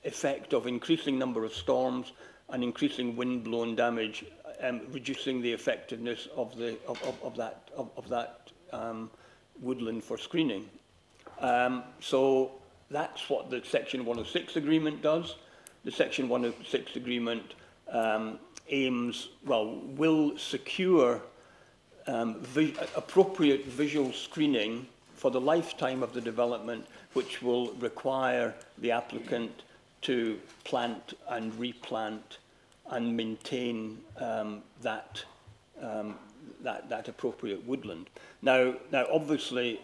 effect of increasing number of storms and increasing wind-blown damage, reducing the effectiveness of that woodland for screening. So that's what the Section 106 agreement does. The Section 106 agreement will secure appropriate visual screening for the lifetime of the development, which will require the applicant to plant and replant and maintain that appropriate woodland. Now, obviously,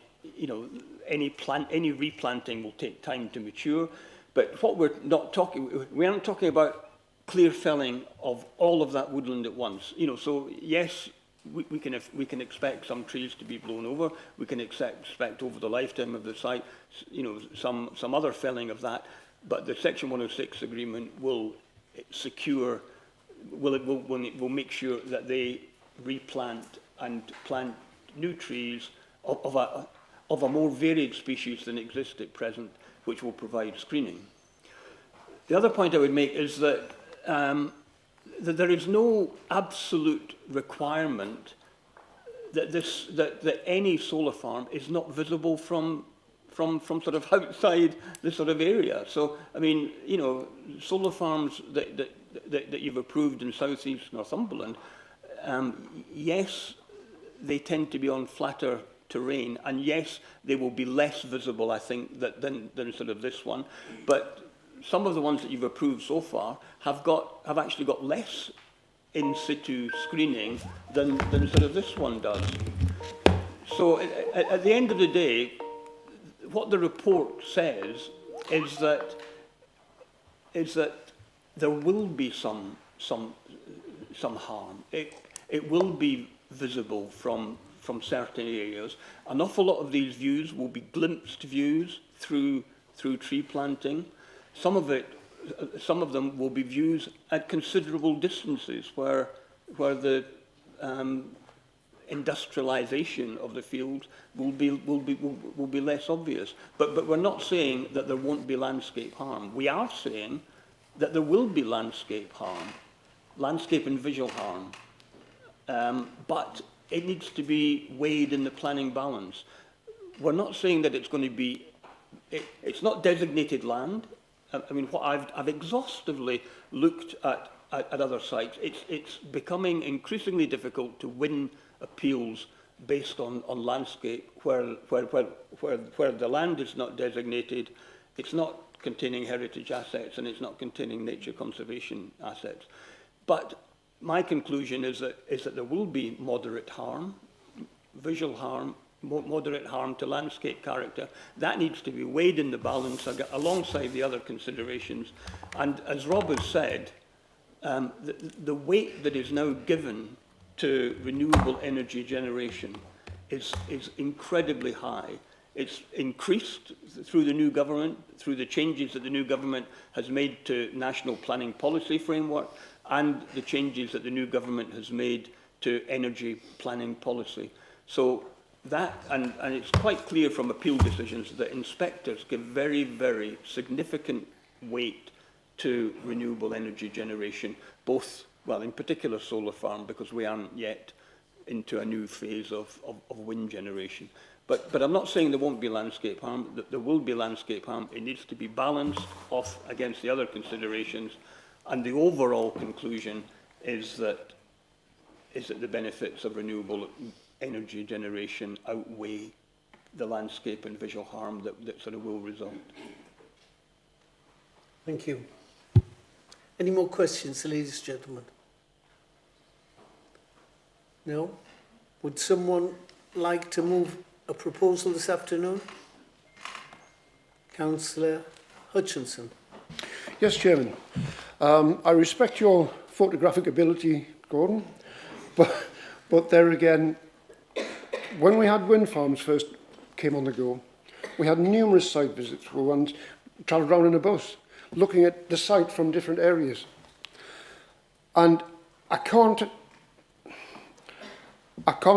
any replanting will take time to mature, but what we aren't talking about clear felling of all of that woodland at once. So yes, we can expect some trees to be blown over. We can expect over the lifetime of the site, some other felling of that. But the Section 106 agreement will secure, will make sure that they replant and plant new trees of a more varied species than exist at present, which will provide screening. The other point I would make is that there is no absolute requirement that any solar farm is not visible from sort of outside this sort of area. So, I mean, solar farms that that you've approved in South East Northumberland, yes, they tend to be on flatter terrain, and yes, they will be less visible, I think, than sort of this one. But some of the ones that you've approved so far have actually got less in situ screening than sort of this one does. So at the end of the day, what the report says is that there will be some harm. It will be visible from certain areas. An awful lot of these views will be glimpsed views through tree planting. Some of them will be views at considerable distances where the industrialization of the field will be less obvious. But we're not saying that there won't be landscape harm. We are saying that there will be landscape harm, landscape and visual harm. But it needs to be weighed in the planning balance. We're not saying that it's going to be, it's not designated land. I mean, what I've exhaustively looked at other sites. It's becoming increasingly difficult to win appeals based on landscape where the land is not designated, it's not containing heritage assets, and it's not containing nature conservation assets. But my conclusion is that there will be moderate harm, visual harm, moderate harm to landscape character. That needs to be weighed in the balance alongside the other considerations. And as Rob has said, the weight that is now given to renewable energy generation is incredibly high. It's increased through the new government, through the changes that the new government has made to national planning policy framework, and the changes that the new government has made to energy planning policy. So that, and it's quite clear from appeal decisions that inspectors give very, very significant weight to renewable energy generation, both, well, in particular solar farm, because we aren't yet into a new phase of wind generation. But I'm not saying there won't be landscape harm, that there will be landscape harm. It needs to be balanced off against the other considerations. And the overall conclusion is that the benefits of renewable energy generation outweigh the landscape and visual harm that sort of will result. Thank you. Any more questions, ladies and gentlemen? No? Would someone like to move a proposal this afternoon? Councillor Hutchinson. Yes, Chairman. I respect your photographic ability, Gordon, but there again, when we had wind farms first came on the go, we had numerous site visits. We went, travelled around in a bus, looking at the site from different areas. And I can't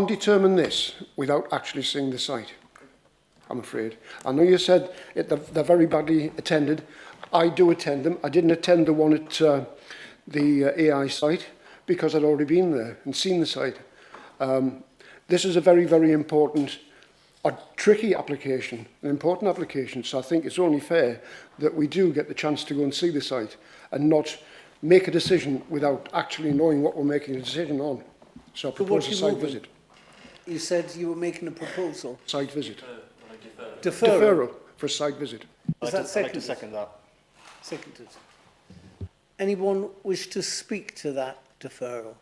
determine this without actually seeing the site, I'm afraid. I know you said they're very badly attended. I do attend them. I didn't attend the one at the AI site because I'd already been there and seen the site. This is a very, very important, a tricky application, an important application. So I think it's only fair that we do get the chance to go and see the site and not make a decision without actually knowing what we're making a decision on. So I propose a site visit. You said you were making a proposal. Site visit. Deferral. Deferral for a site visit. Is that seconded? I'd like to second that. Seconded. Anyone wish to speak to that deferral?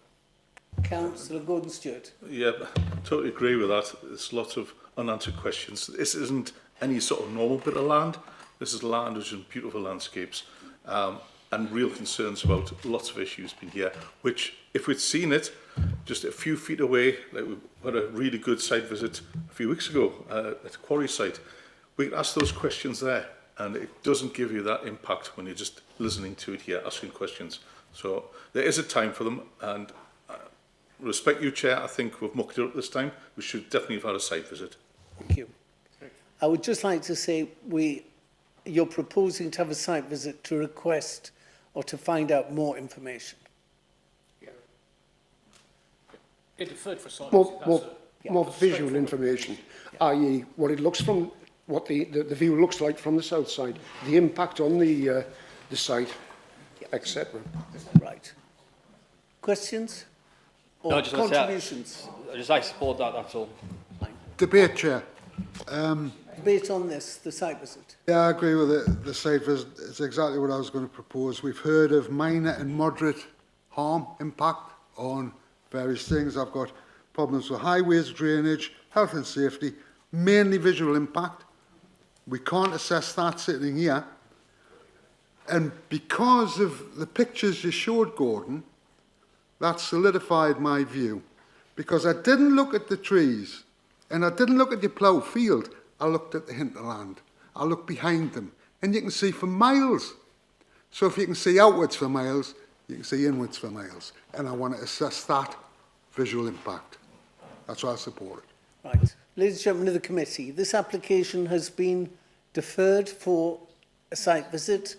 Councillor Gordon Stewart. Yeah, I totally agree with that. There's lots of unanswered questions. This isn't any sort of normal bit of land. This is land which is in beautiful landscapes and real concerns about lots of issues been here, which, if we'd seen it just a few feet away, like we had a really good site visit a few weeks ago at the quarry site, we could ask those questions there, and it doesn't give you that impact when you're just listening to it here, asking questions. So there is a time for them, and respect you, Chair. I think we've mucked it up this time. We should definitely have had a site visit. Thank you. I would just like to say you're proposing to have a site visit to request or to find out more information. It deferred for site more visual information, i.e. what it looks from, what the view looks like from the south side, the impact on the site. Yeah. etc. Right. Questions? Or No, I just want to say, contributions? I support that, that's all. Debate, Chair. Debate on this, the site visit. Yeah, I agree with it. The site visit is exactly what I was going to propose. We've heard of minor and moderate harm, impact on various things. I've got problems with highways, drainage, health and safety, mainly visual impact. We can't assess that sitting here. And because of the pictures you showed, Gordon, that solidified my view. Because I didn't look at the trees, and I didn't look at your ploughed field. I looked at the hinterland. I looked behind them, and you can see for miles. So if you can see outwards for miles, you can see inwards for miles. And I want to assess that visual impact. That's why I support it. Right. Ladies and gentlemen of the committee, this application has been deferred for a site visit.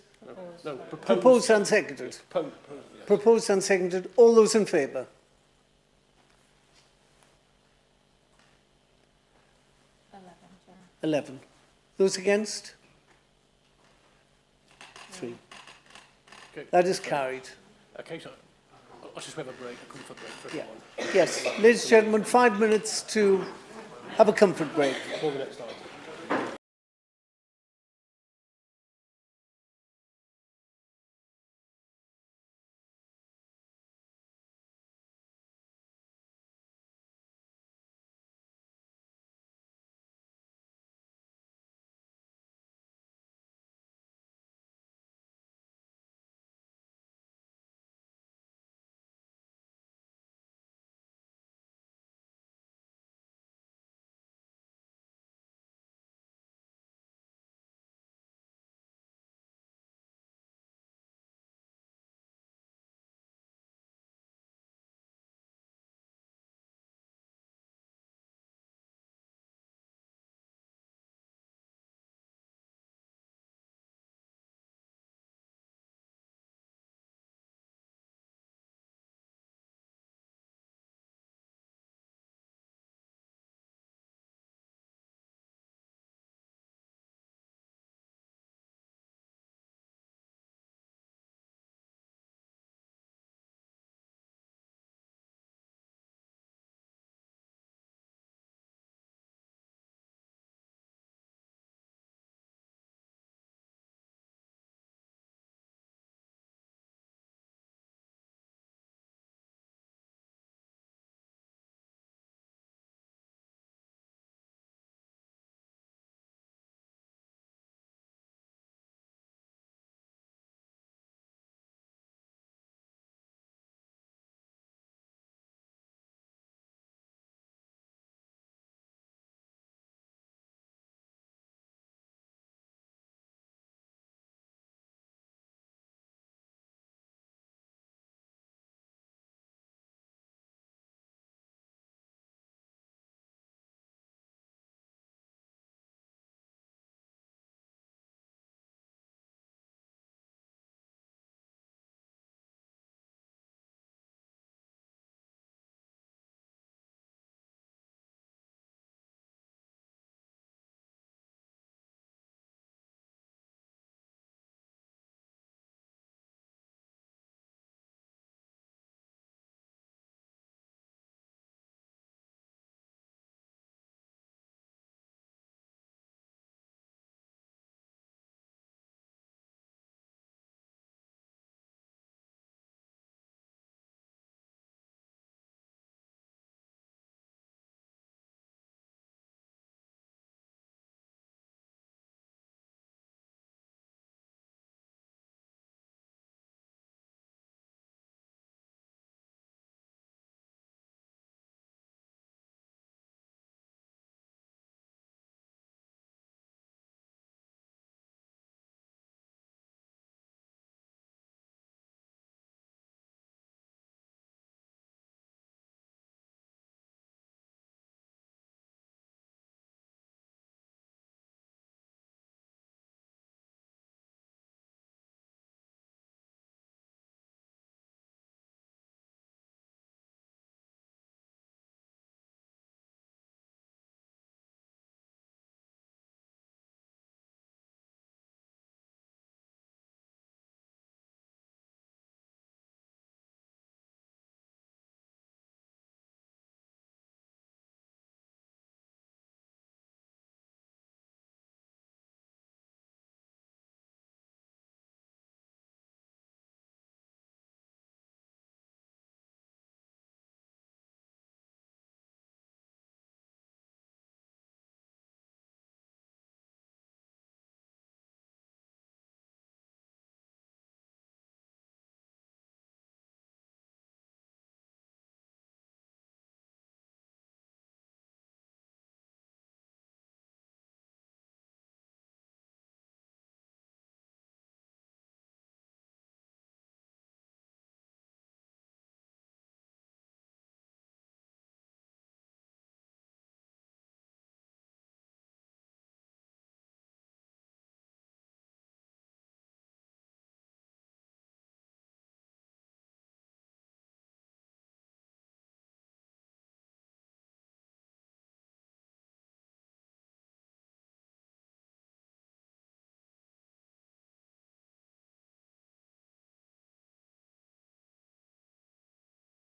No, Proposed and seconded. Proposed and seconded. All those in favour? Chair. 11. Those against? 3. Okay. That is carried. Okay, so let's just have a break, a comfort break for Yeah. everyone. Yes. Ladies and gentlemen, 5 minutes to have a comfort break. Before the next item.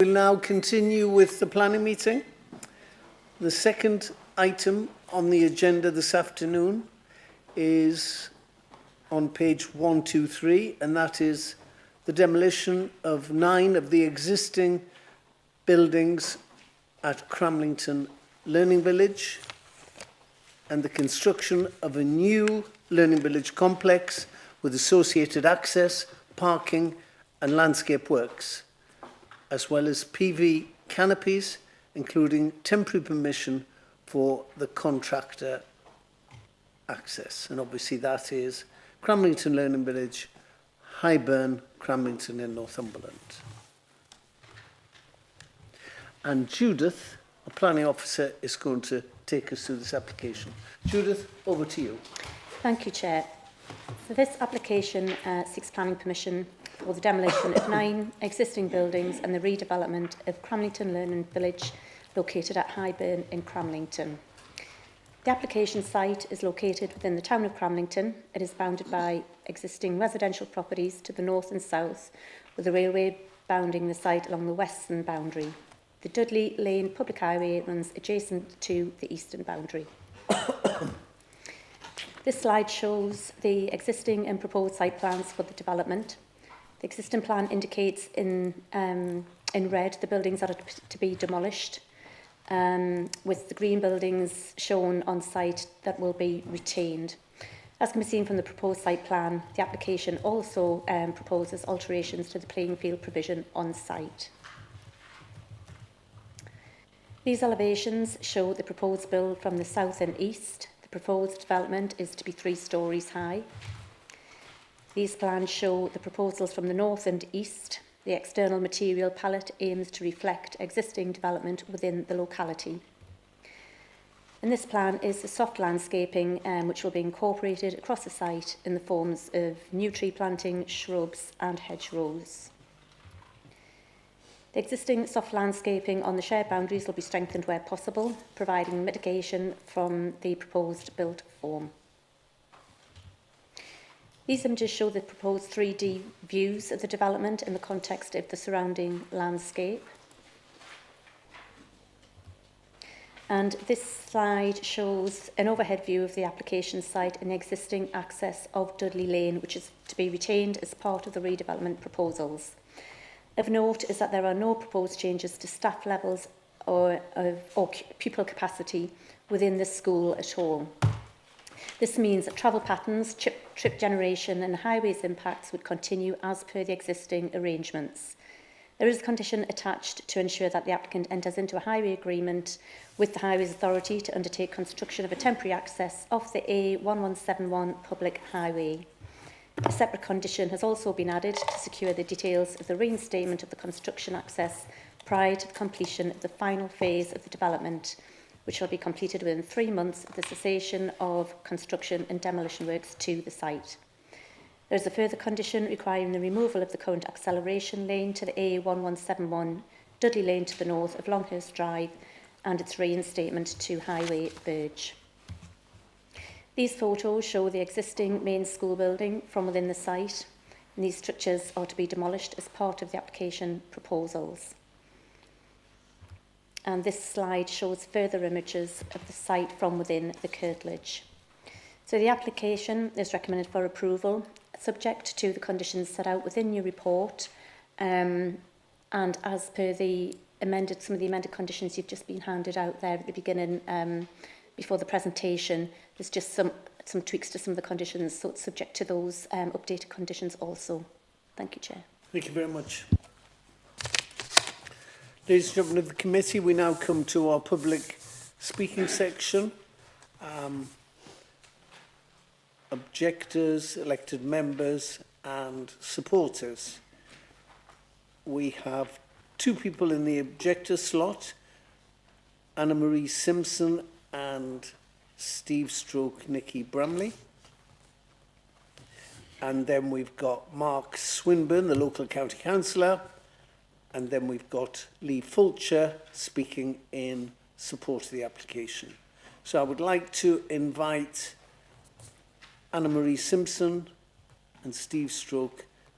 We'll now continue with the planning meeting. The second item on the agenda this afternoon is on page 123, and that is the demolition of 9 of the existing buildings at Cramlington Learning Village and the construction of a new Learning Village complex with associated access, parking and landscape works, as well as PV canopies, including temporary permission for the contractor access. And obviously that is Cramlington Learning Village, Highburn, Cramlington in Northumberland. And Judith, our planning officer, is going to take us through this application. Judith, over to you. Thank you, Chair. So this application seeks planning permission for the demolition of 9 existing buildings and the redevelopment of Cramlington Learning Village located at Highburn in Cramlington. The application site is located within the town of Cramlington. It is bounded by existing residential properties to the north and south, with the railway bounding the site along the western boundary. The Dudley Lane public highway runs adjacent to the eastern boundary. This slide shows the existing and proposed site plans for the development. The existing plan indicates in red the buildings that are to be demolished, with the green buildings shown on site that will be retained. As can be seen from the proposed site plan, the application also proposes alterations to the playing field provision on site. These elevations show the proposed build from the south and east. The proposed development is to be 3 stories high. These plans show the proposals from the north and east. The external material palette aims to reflect existing development within the locality. And this plan is the soft landscaping which will be incorporated across the site in the forms of new tree planting, shrubs and hedgerows. The existing soft landscaping on the shared boundaries will be strengthened where possible, providing mitigation from the proposed built form. These images show the proposed 3D views of the development in the context of the surrounding landscape. And this slide shows an overhead view of the application site and the existing access of Dudley Lane, which is to be retained as part of the redevelopment proposals. Of note is that there are no proposed changes to staff levels or pupil capacity within the school at all. This means that travel patterns, trip generation and highways impacts would continue as per the existing arrangements. There is a condition attached to ensure that the applicant enters into a highway agreement with the Highways Authority to undertake construction of a temporary access off the A1171 public highway. A separate condition has also been added to secure the details of the reinstatement of the construction access prior to the completion of the final phase of the development, which shall be completed within 3 months of the cessation of construction and demolition works to the site. There is a further condition requiring the removal of the current acceleration lane to the A1171 Dudley Lane to the north of Longhurst Drive and its reinstatement to Highway Verge. These photos show the existing main school building from within the site, and these structures are to be demolished as part of the application proposals. And this slide shows further images of the site from within the curtilage. So the application is recommended for approval, subject to the conditions set out within your report, and as per the some of the amended conditions you've just been handed out there at the beginning before the presentation. There's just some tweaks to some of the conditions, so it's subject to those updated conditions also. Thank you, Chair. Thank you very much. Ladies and gentlemen of the committee, we now come to our public speaking section. Objectors, elected members and supporters. We have 2 people in the objector slot, Anna-Marie Simpson and Nikki Bramley. And then we've got Mark Swinburne, the local county councillor. And then we've got Lee Fulcher speaking in support of the application. So I would like to invite Anna-Marie Simpson and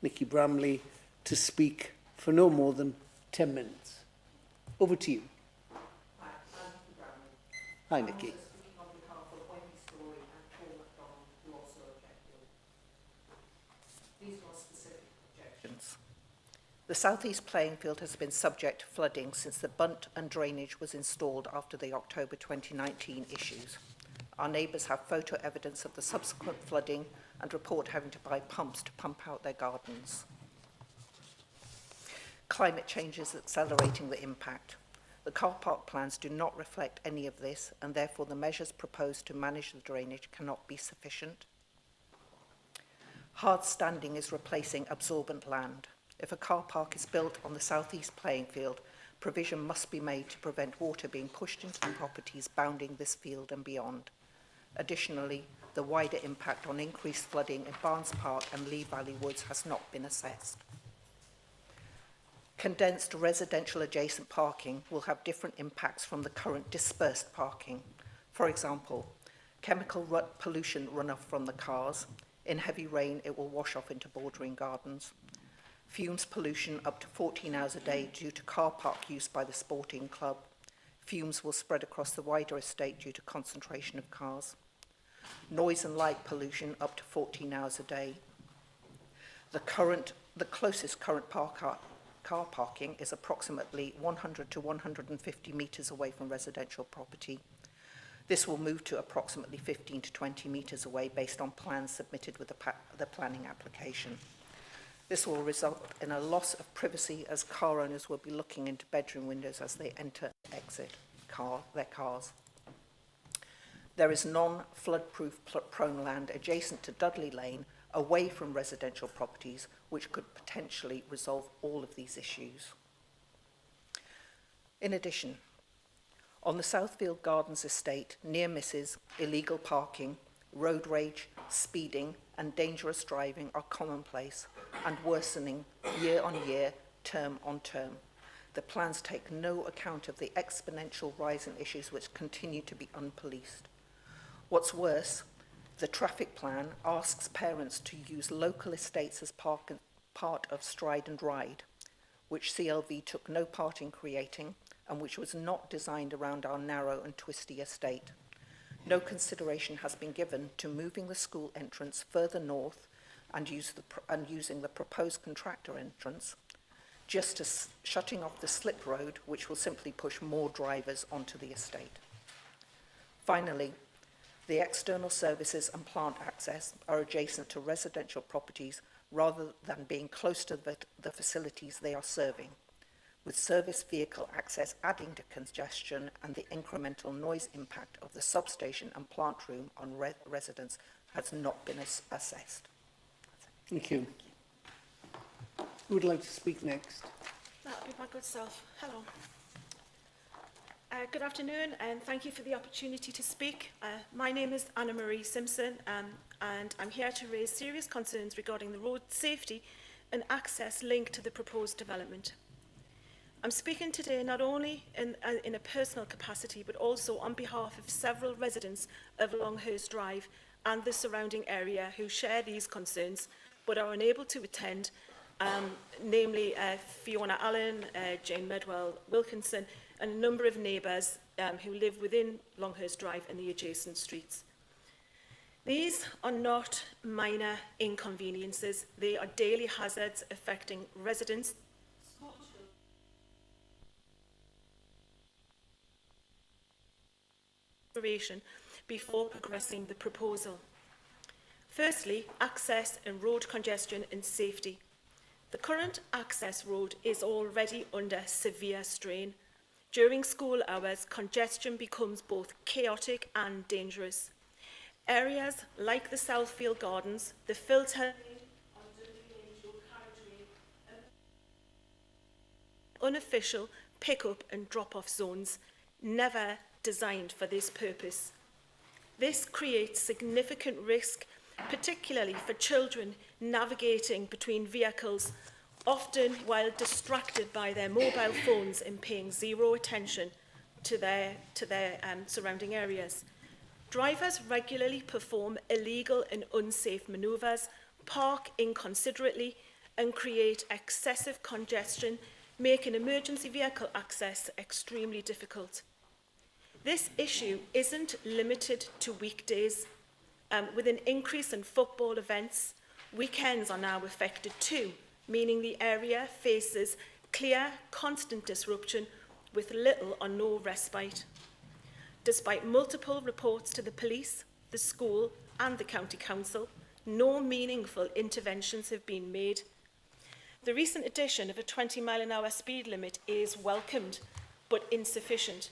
Nikki Bramley to speak for no more than 10 minutes. Over to you. Hi, Nikki. The southeast playing field has been subject to flooding since the bunt and drainage was installed after the October 2019 issues. Our neighbours have photo evidence of the subsequent flooding and report having to buy pumps to pump out their gardens. Climate change is accelerating the impact. The car park plans do not reflect any of this, and therefore the measures proposed to manage the drainage cannot be sufficient. Hard standing is replacing absorbent land. If a car park is built on the southeast playing field, provision must be made to prevent water being pushed into the properties bounding this field and beyond. Additionally, the wider impact on increased flooding in Barnes Park and Lee Valley Woods has not been assessed. Condensed residential adjacent parking will have different impacts from the current dispersed parking. For example, chemical pollution runoff from the cars. In heavy rain, it will wash off into bordering gardens. Fumes pollution up to 14 hours a day due to car park use by the sporting club. Fumes will spread across the wider estate due to concentration of cars. Noise and light pollution up to 14 hours a day. The closest current car parking is approximately 100 to 150 metres away from residential property. This will move to approximately 15 to 20 metres away based on plans submitted with the planning application. This will result in a loss of privacy as car owners will be looking into bedroom windows as they enter and exit their cars. There is non-flood-proof prone land adjacent to Dudley Lane away from residential properties which could potentially resolve all of these issues. In addition, on the Southfield Gardens estate, near misses, illegal parking, road rage, speeding and dangerous driving are commonplace and worsening year on year, term on term. The plans take no account of the exponential rise in issues which continue to be unpoliced. What's worse, the traffic plan asks parents to use local estates as part of Stride and Ride, which CLV took no part in creating and which was not designed around our narrow and twisty estate. No consideration has been given to moving the school entrance further north and using the proposed contractor entrance, just as shutting off the slip road, which will simply push more drivers onto the estate. Finally, the external services and plant access are adjacent to residential properties rather than being close to the facilities they are serving, with service vehicle access adding to congestion and the incremental noise impact of the substation and plant room on residents has not been assessed. Thank you. Who would like to speak next? That'll be my good self. Hello. Good afternoon and thank you for the opportunity to speak. My name is Anna Marie Simpson and I'm here to raise serious concerns regarding the road safety and access linked to the proposed development. I'm speaking today not only in a personal capacity but also on behalf of several residents of Longhurst Drive and the surrounding area who share these concerns but are unable to attend, namely Fiona Allen, Jane Medwell Wilkinson and a number of neighbours who live within Longhurst Drive and the adjacent streets. These are not minor inconveniences, they are daily hazards affecting residents, before progressing the proposal. Firstly, access and road congestion and safety. The current access road is already under severe strain. During school hours, congestion becomes both chaotic and dangerous. Areas like the Southfield Gardens, the filter, unofficial pick-up and drop-off zones, never designed for this purpose. This creates significant risk, particularly for children navigating between vehicles, often while distracted by their mobile phones and paying zero attention to their surrounding areas. Drivers regularly perform illegal and unsafe manoeuvres, park inconsiderately, and create excessive congestion making emergency vehicle access extremely difficult. This issue isn't limited to weekdays. With an increase in football events, weekends are now affected too, meaning the area faces clear, constant disruption with little or no respite. Despite multiple reports to the police, the school and the county council, no meaningful interventions have been made. The recent addition of a 20-mile-an-hour speed limit is welcomed, but insufficient.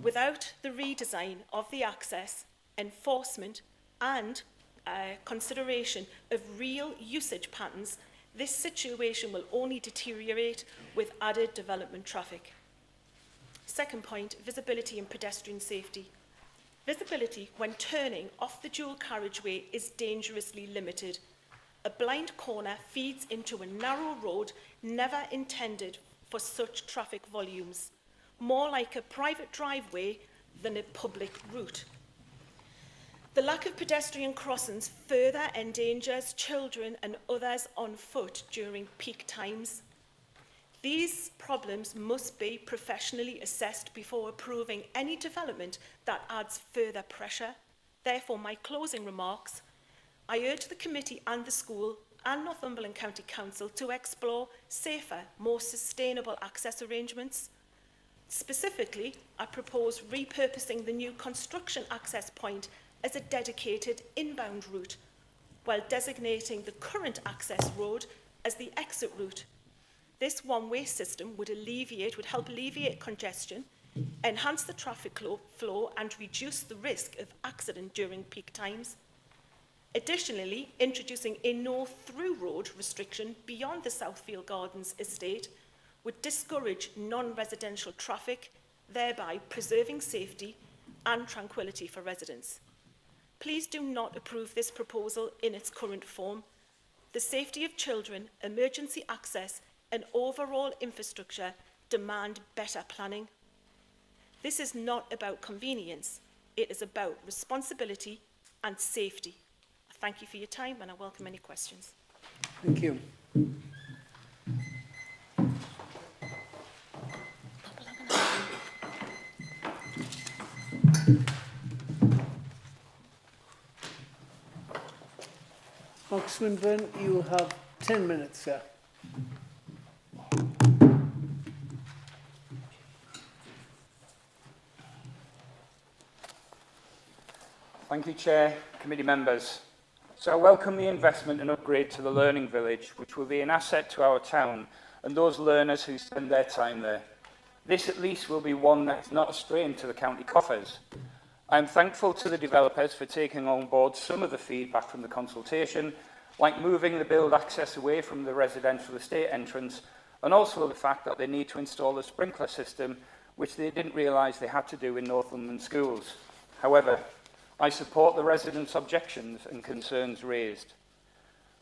Without the redesign of the access, enforcement and consideration of real usage patterns, this situation will only deteriorate with added development traffic. Second point, visibility and pedestrian safety. Visibility when turning off the dual carriageway is dangerously limited. A blind corner feeds into a narrow road never intended for such traffic volumes, more like a private driveway than a public route. The lack of pedestrian crossings further endangers children and others on foot during peak times. These problems must be professionally assessed before approving any development that adds further pressure. Therefore, my closing remarks, I urge the committee and the school and Northumberland County Council to explore safer, more sustainable access arrangements. Specifically, I propose repurposing the new construction access point as a dedicated inbound route, while designating the current access road as the exit route. This one-way system would help alleviate congestion, enhance the traffic flow and reduce the risk of accident during peak times. Additionally, introducing a no-through road restriction beyond the Southfield Gardens estate would discourage non-residential traffic, thereby preserving safety and tranquility for residents. Please do not approve this proposal in its current form. The safety of children, emergency access and overall infrastructure demand better planning. This is not about convenience, it is about responsibility and safety. Thank you for your time and I welcome any questions. Thank you. Mark Swinburne, you have 10 minutes, sir. Thank you, Chair, committee members. So I welcome the investment and upgrade to the Learning Village, which will be an asset to our town and those learners who spend their time there. This at least will be one that's not a strain to the county coffers. I am thankful to the developers for taking on board some of the feedback from the consultation, like moving the build access away from the residential estate entrance, and also the fact that they need to install a sprinkler system, which they didn't realise they had to do in Northumberland schools. However, I support the residents' objections and concerns raised.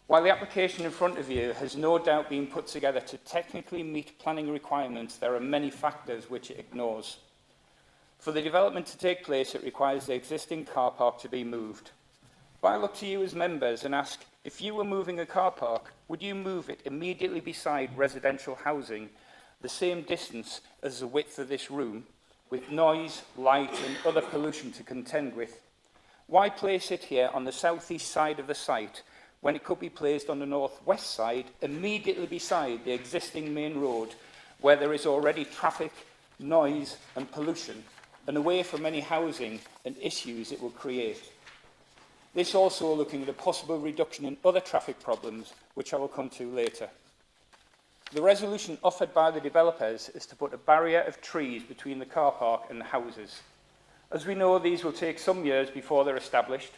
While the application in front of you has no doubt been put together to technically meet planning requirements, there are many factors which it ignores. For the development to take place, it requires the existing car park to be moved. But I look to you as members and ask, if you were moving a car park, would you move it immediately beside residential housing, the same distance as the width of this room, with noise, light and other pollution to contend with? Why place it here on the southeast side of the site when it could be placed on the northwest side, immediately beside the existing main road, where there is already traffic, noise and pollution, and away from any housing and issues it will create? This also looking at a possible reduction in other traffic problems, which I will come to later. The resolution offered by the developers is to put a barrier of trees between the car park and the houses. As we know, these will take some years before they're established.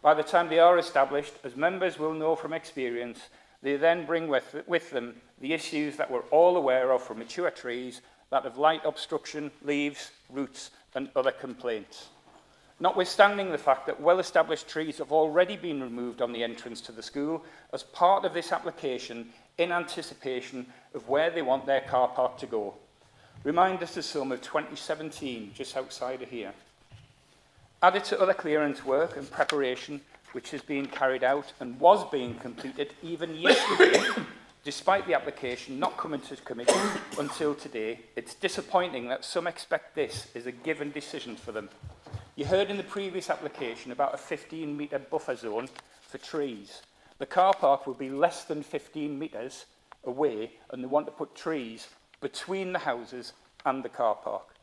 By the time they are established, as members will know from experience, they then bring with them the issues that we're all aware of from mature trees, that of light obstruction, leaves, roots and other complaints. Notwithstanding the fact that well-established trees have already been removed on the entrance to the school as part of this application in anticipation of where they want their car park to go. Remind us of some of 2017, just outside of here. Added to other clearance work and preparation which is being carried out and was being completed even yesterday Despite the application not coming to committee until today, it's disappointing that some expect this is a given decision for them. You heard in the previous application about a 15-metre buffer zone for trees. The car park will be less than 15 metres away, and they want to put trees between the houses and the car park.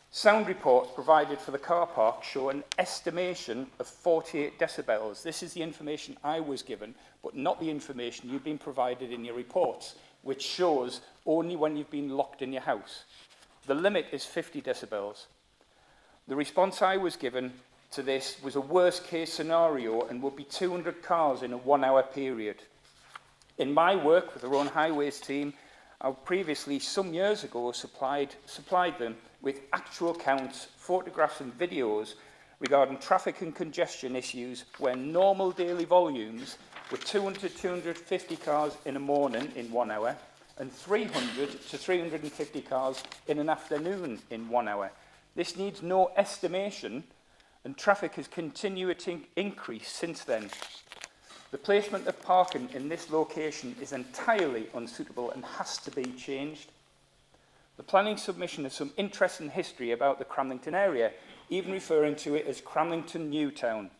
Sound reports provided for the car park show an estimation of 48 decibels. This is the information I was given, but not the information you've been provided in your reports, which shows only when you've been locked in your house. The limit is 50 decibels. The response I was given to this was a worst-case scenario and would be 200 cars in a 1-hour period. In my work with our own highways team, I previously, some years ago, supplied them with actual counts, photographs and videos regarding traffic and congestion issues where normal daily volumes were 200 to 250 cars in a morning in 1 hour and 300 to 350 cars in an afternoon in 1 hour. This needs no estimation, and traffic has continued to increase since then. The placement of parking in this location is entirely unsuitable and has to be changed. The planning submission has some interesting history about the Cramlington area, even referring to it as Cramlington New Town.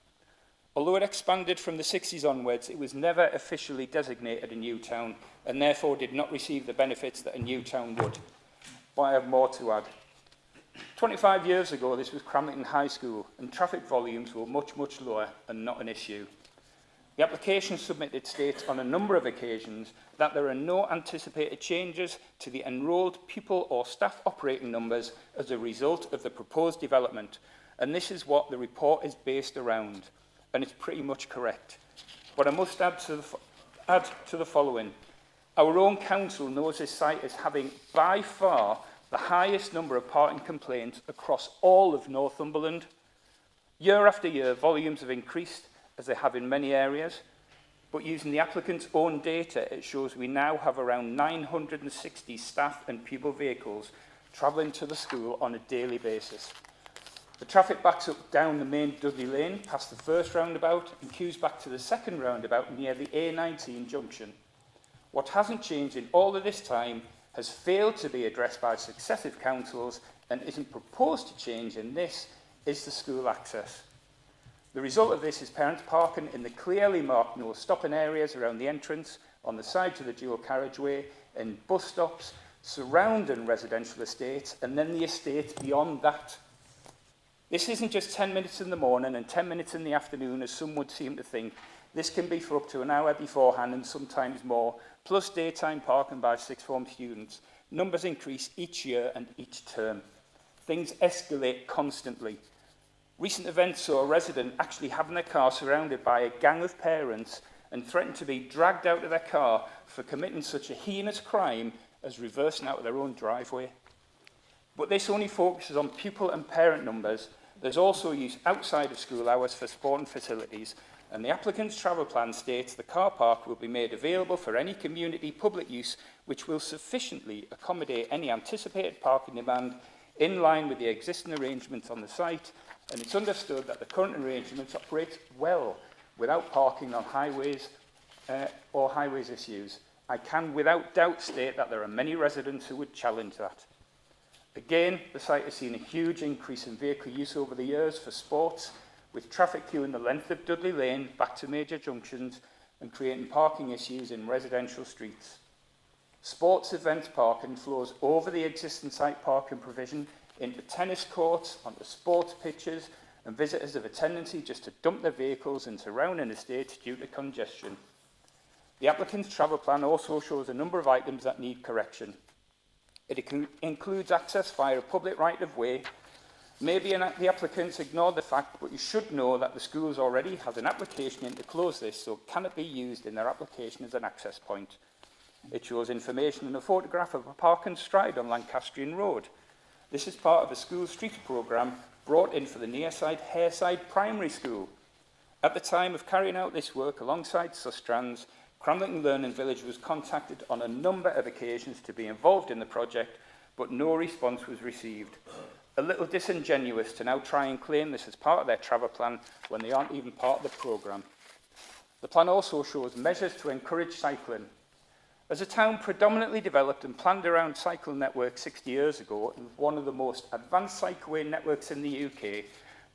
Although it expanded from the 60s onwards, it was never officially designated a new town and therefore did not receive the benefits that a new town would. But I have more to add. 25 years ago, this was Cramlington High School, and traffic volumes were much, much lower and not an issue. The application submitted states on a number of occasions that there are no anticipated changes to the enrolled pupil or staff operating numbers as a result of the proposed development, and this is what the report is based around, and it's pretty much correct. But I must add to the following. Our own council knows this site as having by far the highest number of parking complaints across all of Northumberland. Year after year, volumes have increased, as they have in many areas, but using the applicant's own data, it shows we now have around 960 staff and pupil vehicles travelling to the school on a daily basis. The traffic backs up down the main Dudley Lane, past the first roundabout, and queues back to the second roundabout near the A19 junction. What hasn't changed in all of this time has failed to be addressed by successive councils and isn't proposed to change in this is the school access. The result of this is parents parking in the clearly marked no stopping areas around the entrance, on the side to the dual carriageway, and bus stops surrounding residential estates, and then the estates beyond that. This isn't just 10 minutes in the morning and 10 minutes in the afternoon, as some would seem to think. This can be for up to an hour beforehand and sometimes more, plus daytime parking by sixth form students. Numbers increase each year and each term. Things escalate constantly. Recent events saw a resident actually having their car surrounded by a gang of parents and threatened to be dragged out of their car for committing such a heinous crime as reversing out of their own driveway. But this only focuses on pupil and parent numbers. There's also use outside of school hours for sporting facilities, and the applicant's travel plan states the car park will be made available for any community public use which will sufficiently accommodate any anticipated parking demand in line with the existing arrangements on the site, and it's understood that the current arrangements operate well without parking on highways or highways issues. I can without doubt state that there are many residents who would challenge that. Again, the site has seen a huge increase in vehicle use over the years for sports, with traffic queuing the length of Dudley Lane back to major junctions and creating parking issues in residential streets. Sports event parking flows over the existing site parking provision into tennis courts, onto sports pitches, and visitors have a tendency just to dump their vehicles in surrounding estates due to congestion. The applicant's travel plan also shows a number of items that need correction. It includes access via a public right-of-way. Maybe the applicants ignored the fact, but you should know that the schools already has an application in to close this, so can it be used in their application as an access point? It shows information and a photograph of a park and stride on Lancastrian Road. This is part of a school streets programme brought in for the nearside Hareside Primary School. At the time of carrying out this work alongside Sustrans, Cramlington Learning Village was contacted on a number of occasions to be involved in the project, but no response was received. A little disingenuous to now try and claim this as part of their travel plan when they aren't even part of the programme. The plan also shows measures to encourage cycling. As a town predominantly developed and planned around cycle networks 60 years ago, and with one of the most advanced cycleway networks in the UK,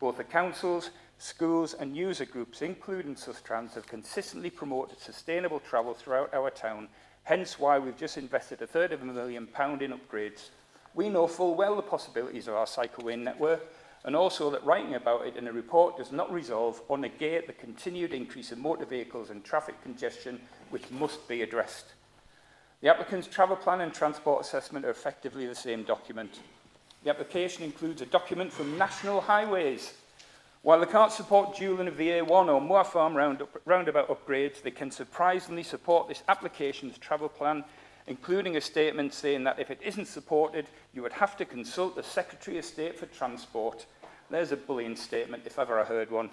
both the councils, schools and user groups, including Sustrans, have consistently promoted sustainable travel throughout our town, hence why we've just invested £250,000 in upgrades. We know full well the possibilities of our cycleway network, and also that writing about it in a report does not resolve or negate the continued increase in motor vehicles and traffic congestion, which must be addressed. The applicant's travel plan and transport assessment are effectively the same document. The application includes a document from National Highways. While they can't support dualling of the A1 or Moor Farm roundabout upgrades, they can surprisingly support this application's travel plan, including a statement saying that if it isn't supported, you would have to consult the Secretary of State for Transport. There's a bullying statement, if ever I heard one.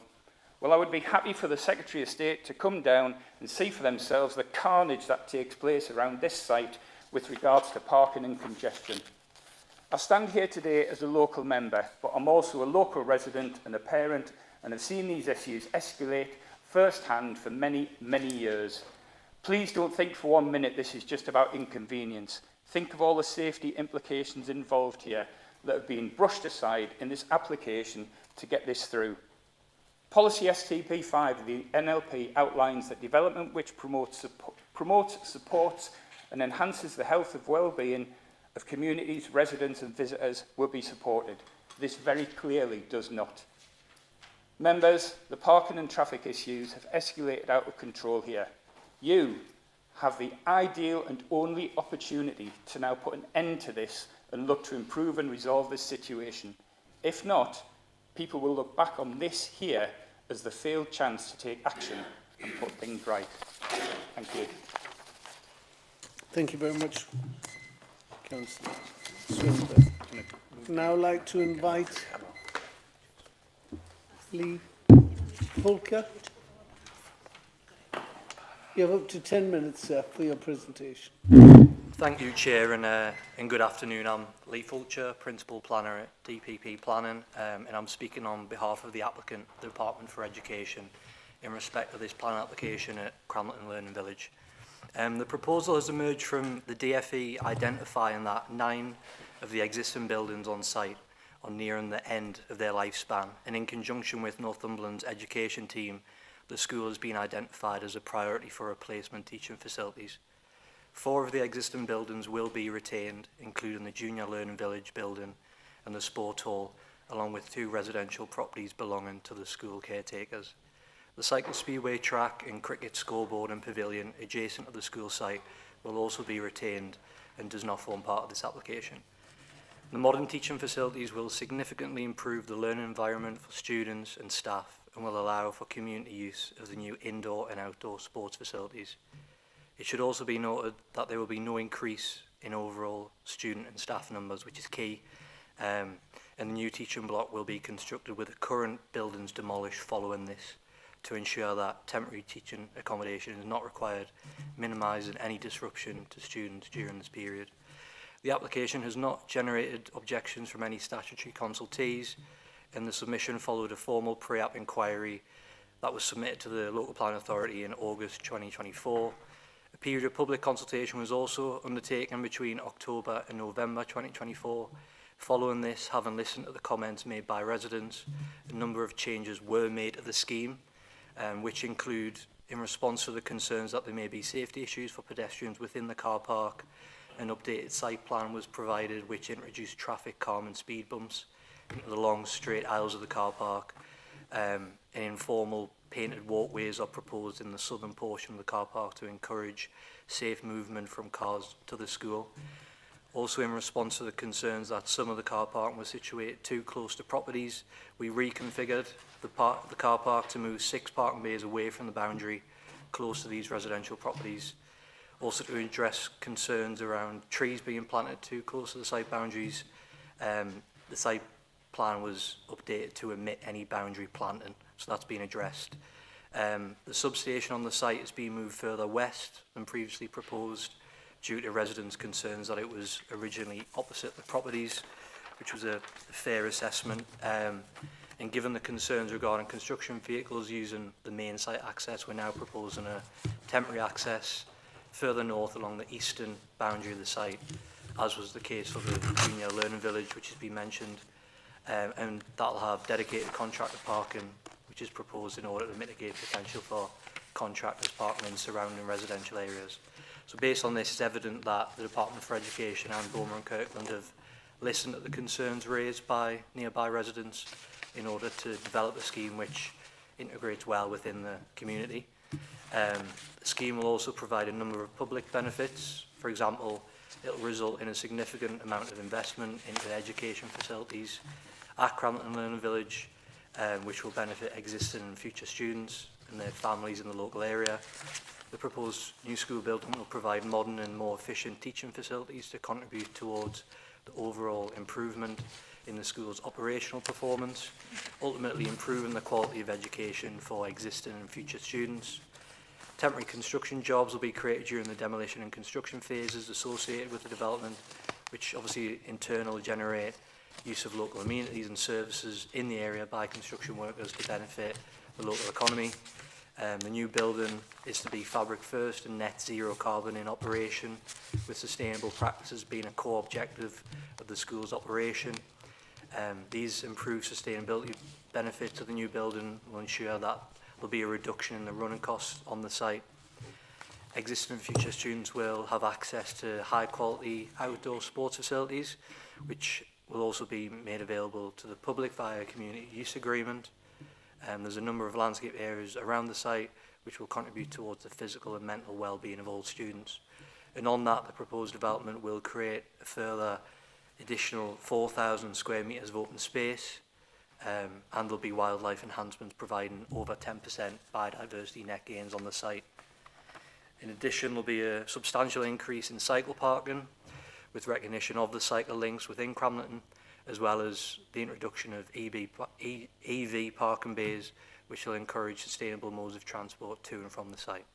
Well, I would be happy for the Secretary of State to come down and see for themselves the carnage that takes place around this site with regards to parking and congestion. I stand here today as a local member, but I'm also a local resident and a parent, and have seen these issues escalate firsthand for many, many years. Please don't think for 1 minute this is just about inconvenience. Think of all the safety implications involved here that have been brushed aside in this application to get this through. Policy STP5 of the NLP outlines that development which promotes, supports and enhances the health and well-being of communities, residents and visitors will be supported. This very clearly does not. Members, the parking and traffic issues have escalated out of control here. You have the ideal and only opportunity to now put an end to this and look to improve and resolve this situation. If not, people will look back on this here as the failed chance to take action and put things right. Thank you. Thank you very much, Councillor Swinburne. Now I'd like to invite Lee Fulker. You have up to 10 minutes, sir, for your presentation. Thank you, Chair, and good afternoon. I'm Lee Fulcher, Principal Planner at DPP Planning, and I'm speaking on behalf of the applicant, the Department for Education, in respect of this plan application at Cramlington Learning Village. The proposal has emerged from the DFE identifying that 9 of the existing buildings on site are nearing the end of their lifespan, and in conjunction with Northumberland's education team, the school has been identified as a priority for replacement teaching facilities. 4 of the existing buildings will be retained, including the Junior Learning Village building and the Sport Hall, along with 2 residential properties belonging to the school caretakers. The cycle speedway track and cricket scoreboard and pavilion adjacent to the school site will also be retained and does not form part of this application. The modern teaching facilities will significantly improve the learning environment for students and staff and will allow for community use of the new indoor and outdoor sports facilities. It should also be noted that there will be no increase in overall student and staff numbers, which is key, and the new teaching block will be constructed with the current buildings demolished following this to ensure that temporary teaching accommodation is not required, minimising any disruption to students during this period. The application has not generated objections from any statutory consultees, and the submission followed a formal pre-app inquiry that was submitted to the Local Planning Authority in August 2024. A period of public consultation was also undertaken between October and November 2024. Following this, having listened to the comments made by residents, a number of changes were made to the scheme, which include, in response to the concerns that there may be safety issues for pedestrians within the car park, an updated site plan was provided which introduced traffic calm and speed bumps into the long straight aisles of the car park. And informal painted walkways are proposed in the southern portion of the car park to encourage safe movement from cars to the school. Also, in response to the concerns that some of the car park was situated too close to properties, we reconfigured the car park to move 6 parking bays away from the boundary close to these residential properties. Also, to address concerns around trees being planted too close to the site boundaries, the site plan was updated to omit any boundary planting, so that's been addressed. The substation on the site has been moved further west than previously proposed due to residents' concerns that it was originally opposite the properties, which was a fair assessment. And given the concerns regarding construction vehicles using the main site access, we're now proposing a temporary access further north along the eastern boundary of the site, as was the case for the Junior Learning Village, which has been mentioned, and that'll have dedicated contractor parking, which is proposed in order to mitigate potential for contractors parking in surrounding residential areas. So based on this, it's evident that the Department for Education and Beaumont and Kirkland have listened to the concerns raised by nearby residents in order to develop a scheme which integrates well within the community. The scheme will also provide a number of public benefits. For example, it will result in a significant amount of investment into education facilities at Cramlington Learning Village, which will benefit existing and future students and their families in the local area. The proposed new school building will provide modern and more efficient teaching facilities to contribute towards the overall improvement in the school's operational performance, ultimately improving the quality of education for existing and future students. Temporary construction jobs will be created during the demolition and construction phases associated with the development, which obviously in turn will generate use of local amenities and services in the area by construction workers to benefit the local economy. The new building is to be fabric first and net zero carbon in operation, with sustainable practices being a core objective of the school's operation. These improved sustainability benefits of the new building will ensure that there'll be a reduction in the running costs on the site. Existing and future students will have access to high quality outdoor sports facilities, which will also be made available to the public via a community use agreement. There's a number of landscape areas around the site which will contribute towards the physical and mental well-being of all students. And on that, the proposed development will create a further additional 4,000 square metres of open space, and there'll be wildlife enhancements providing over 10% biodiversity net gains on the site. In addition, there'll be a substantial increase in cycle parking with recognition of the cycle links within Cramlington, as well as the introduction of EV parking bays, which will encourage sustainable modes of transport to and from the site.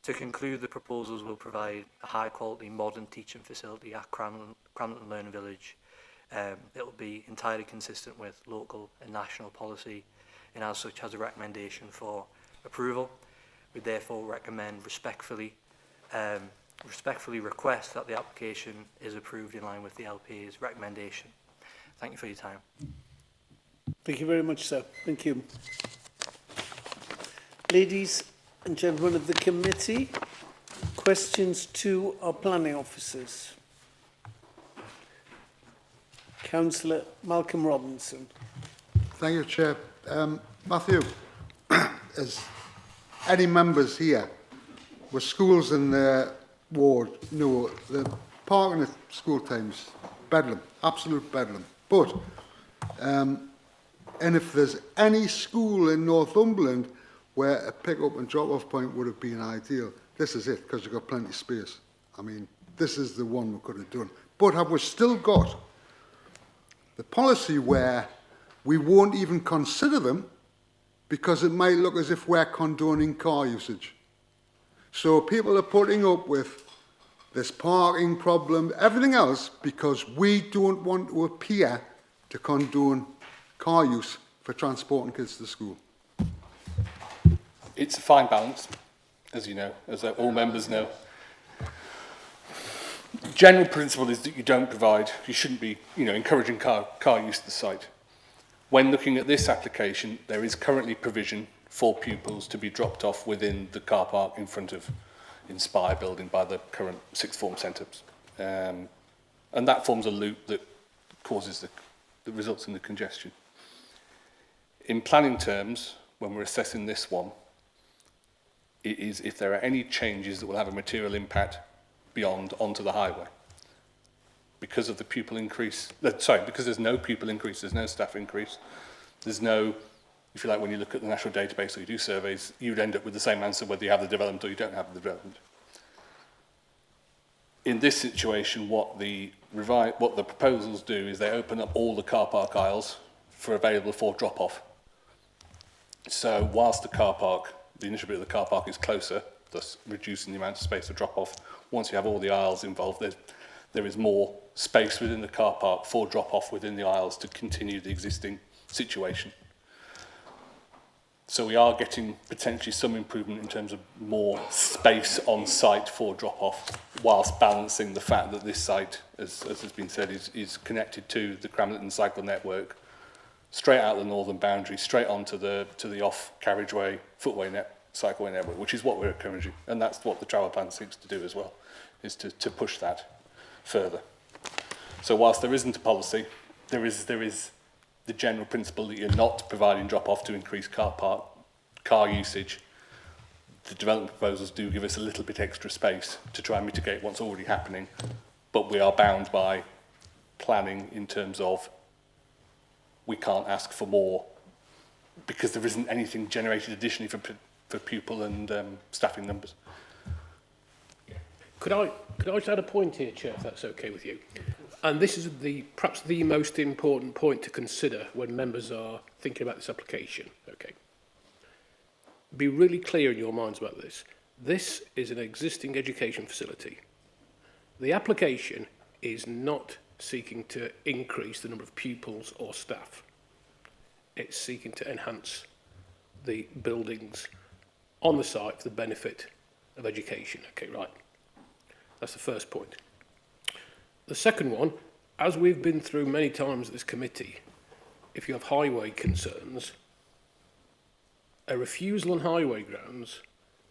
To conclude, the proposals will provide a high-quality modern teaching facility at Cramlington Learning Village. It will be entirely consistent with local and national policy, and as such has a recommendation for approval. We therefore recommend respectfully request that the application is approved in line with the LPA's recommendation. Thank you for your time. Thank you very much, sir. Thank you. Ladies and gentlemen of the committee, questions to our planning officers. Councillor Malcolm Robinson. Thank you, Chair. Matthew, as any members here with schools in their ward know, the parking at school times, bedlam, absolute bedlam. But, and if there's any school in Northumberland where a pick-up and drop-off point would have been ideal, this is it, because you've got plenty of space. I mean, this is the one we could have done. But have we still got the policy where we won't even consider them because it might look as if we're condoning car usage? So people are putting up with this parking problem, everything else, because we don't want to appear to condone car use for transporting kids to school. It's a fine balance, as you know, as all members know. General principle is that you shouldn't be, encouraging car use of the site. When looking at this application, there is currently provision for pupils to be dropped off within the car park in front of Inspire building by the current sixth form centres. And that forms a loop that causes that results in the congestion. In planning terms, when we're assessing this one, it is if there are any changes that will have a material impact beyond onto the highway. Because of the pupil increase, because there's no pupil increase, there's no staff increase, there's no, if you like, when you look at the national database or you do surveys, you would end up with the same answer whether you have the development or you don't have the development. In this situation, what the proposals do is they open up all the car park aisles available for drop-off. So whilst the initial bit of the car park is closer, thus reducing the amount of space for drop-off, once you have all the aisles involved, there is more space within the car park for drop-off within the aisles to continue the existing situation. So we are getting potentially some improvement in terms of more space on site for drop-off, whilst balancing the fact that this site, as has been said, is connected to the Cramlington cycle network, straight out the northern boundary, straight onto the off carriageway, cycleway network, which is what we're encouraging, and that's what the travel plan seeks to do as well, is to push that further. So whilst there isn't a policy, there is the general principle that you're not providing drop-off to increase car usage. The development proposals do give us a little bit extra space to try and mitigate what's already happening, but we are bound by planning in terms of we can't ask for more because there isn't anything generated additionally for pupil and staffing numbers. Could I just add a point here, Chair, if that's okay with you? And this is perhaps the most important point to consider when members are thinking about this application. Okay. Be really clear in your minds about this. This is an existing education facility. The application is not seeking to increase the number of pupils or staff. It's seeking to enhance the buildings on the site for the benefit of education. Okay, right. That's the first point. The second one, as we've been through many times at this committee, if you have highway concerns, a refusal on highway grounds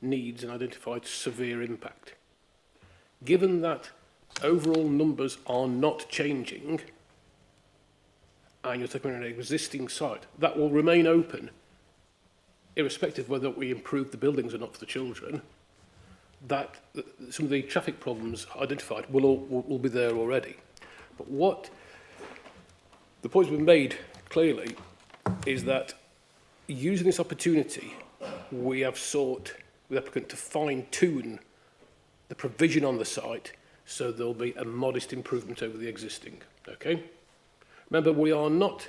needs an identified severe impact. Given that overall numbers are not changing, and you're talking about an existing site, that will remain open, irrespective of whether we improve the buildings or not for the children, that some of the traffic problems identified will be there already. But what the point's been made clearly is that using this opportunity, we have sought with the applicant to fine-tune the provision on the site so there'll be a modest improvement over the existing. Okay? Remember, we are not,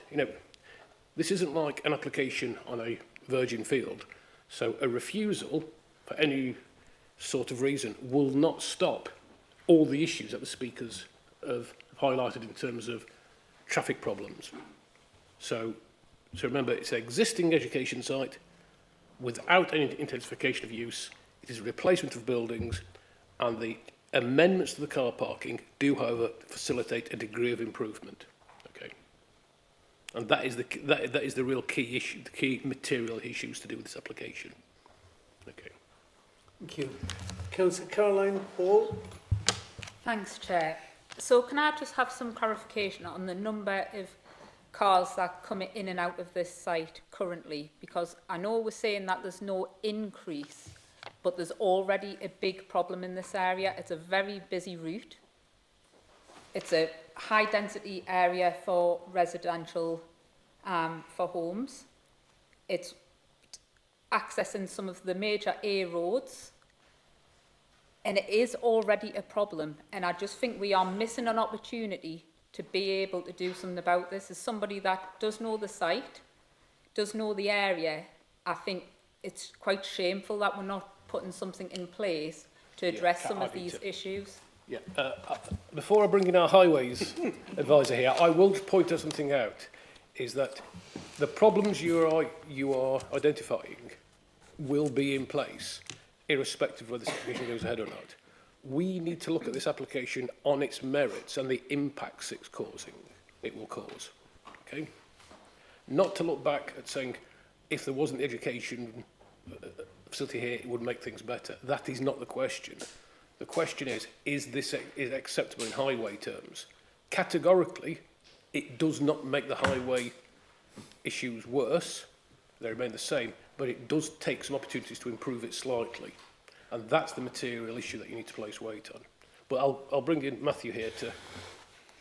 this isn't like an application on a virgin field. So a refusal for any sort of reason will not stop all the issues that the speakers have highlighted in terms of traffic problems. So remember, it's an existing education site without any intensification of use. It is a replacement of buildings, and the amendments to the car parking do, however, facilitate a degree of improvement. Okay, and that is the real key issue, the key material issues to do with this application. Okay. Thank you. Councillor Caroline Hall. Thanks, Chair. So can I just have some clarification on the number of cars that come in and out of this site currently? Because I know we're saying that there's no increase, but there's already a big problem in this area. It's a very busy route. It's a high-density area for residential, for homes. It's accessing some of the major A roads, and it is already a problem. And I just think we are missing an opportunity to be able to do something about this. As somebody that does know the site, does know the area, I think it's quite shameful that we're not putting something in place to address some of these issues. Yeah. Before I bring in our highways advisor here, I will just point something out, is that the problems you are identifying will be in place, irrespective of whether this application goes ahead or not. We need to look at this application on its merits and the impacts it will cause. Okay? Not to look back at saying, if there wasn't the education facility here, it would make things better. That is not the question. The question is this acceptable in highway terms? Categorically, it does not make the highway issues worse. They remain the same, but it does take some opportunities to improve it slightly. And that's the material issue that you need to place weight on. But I'll bring in Matthew here to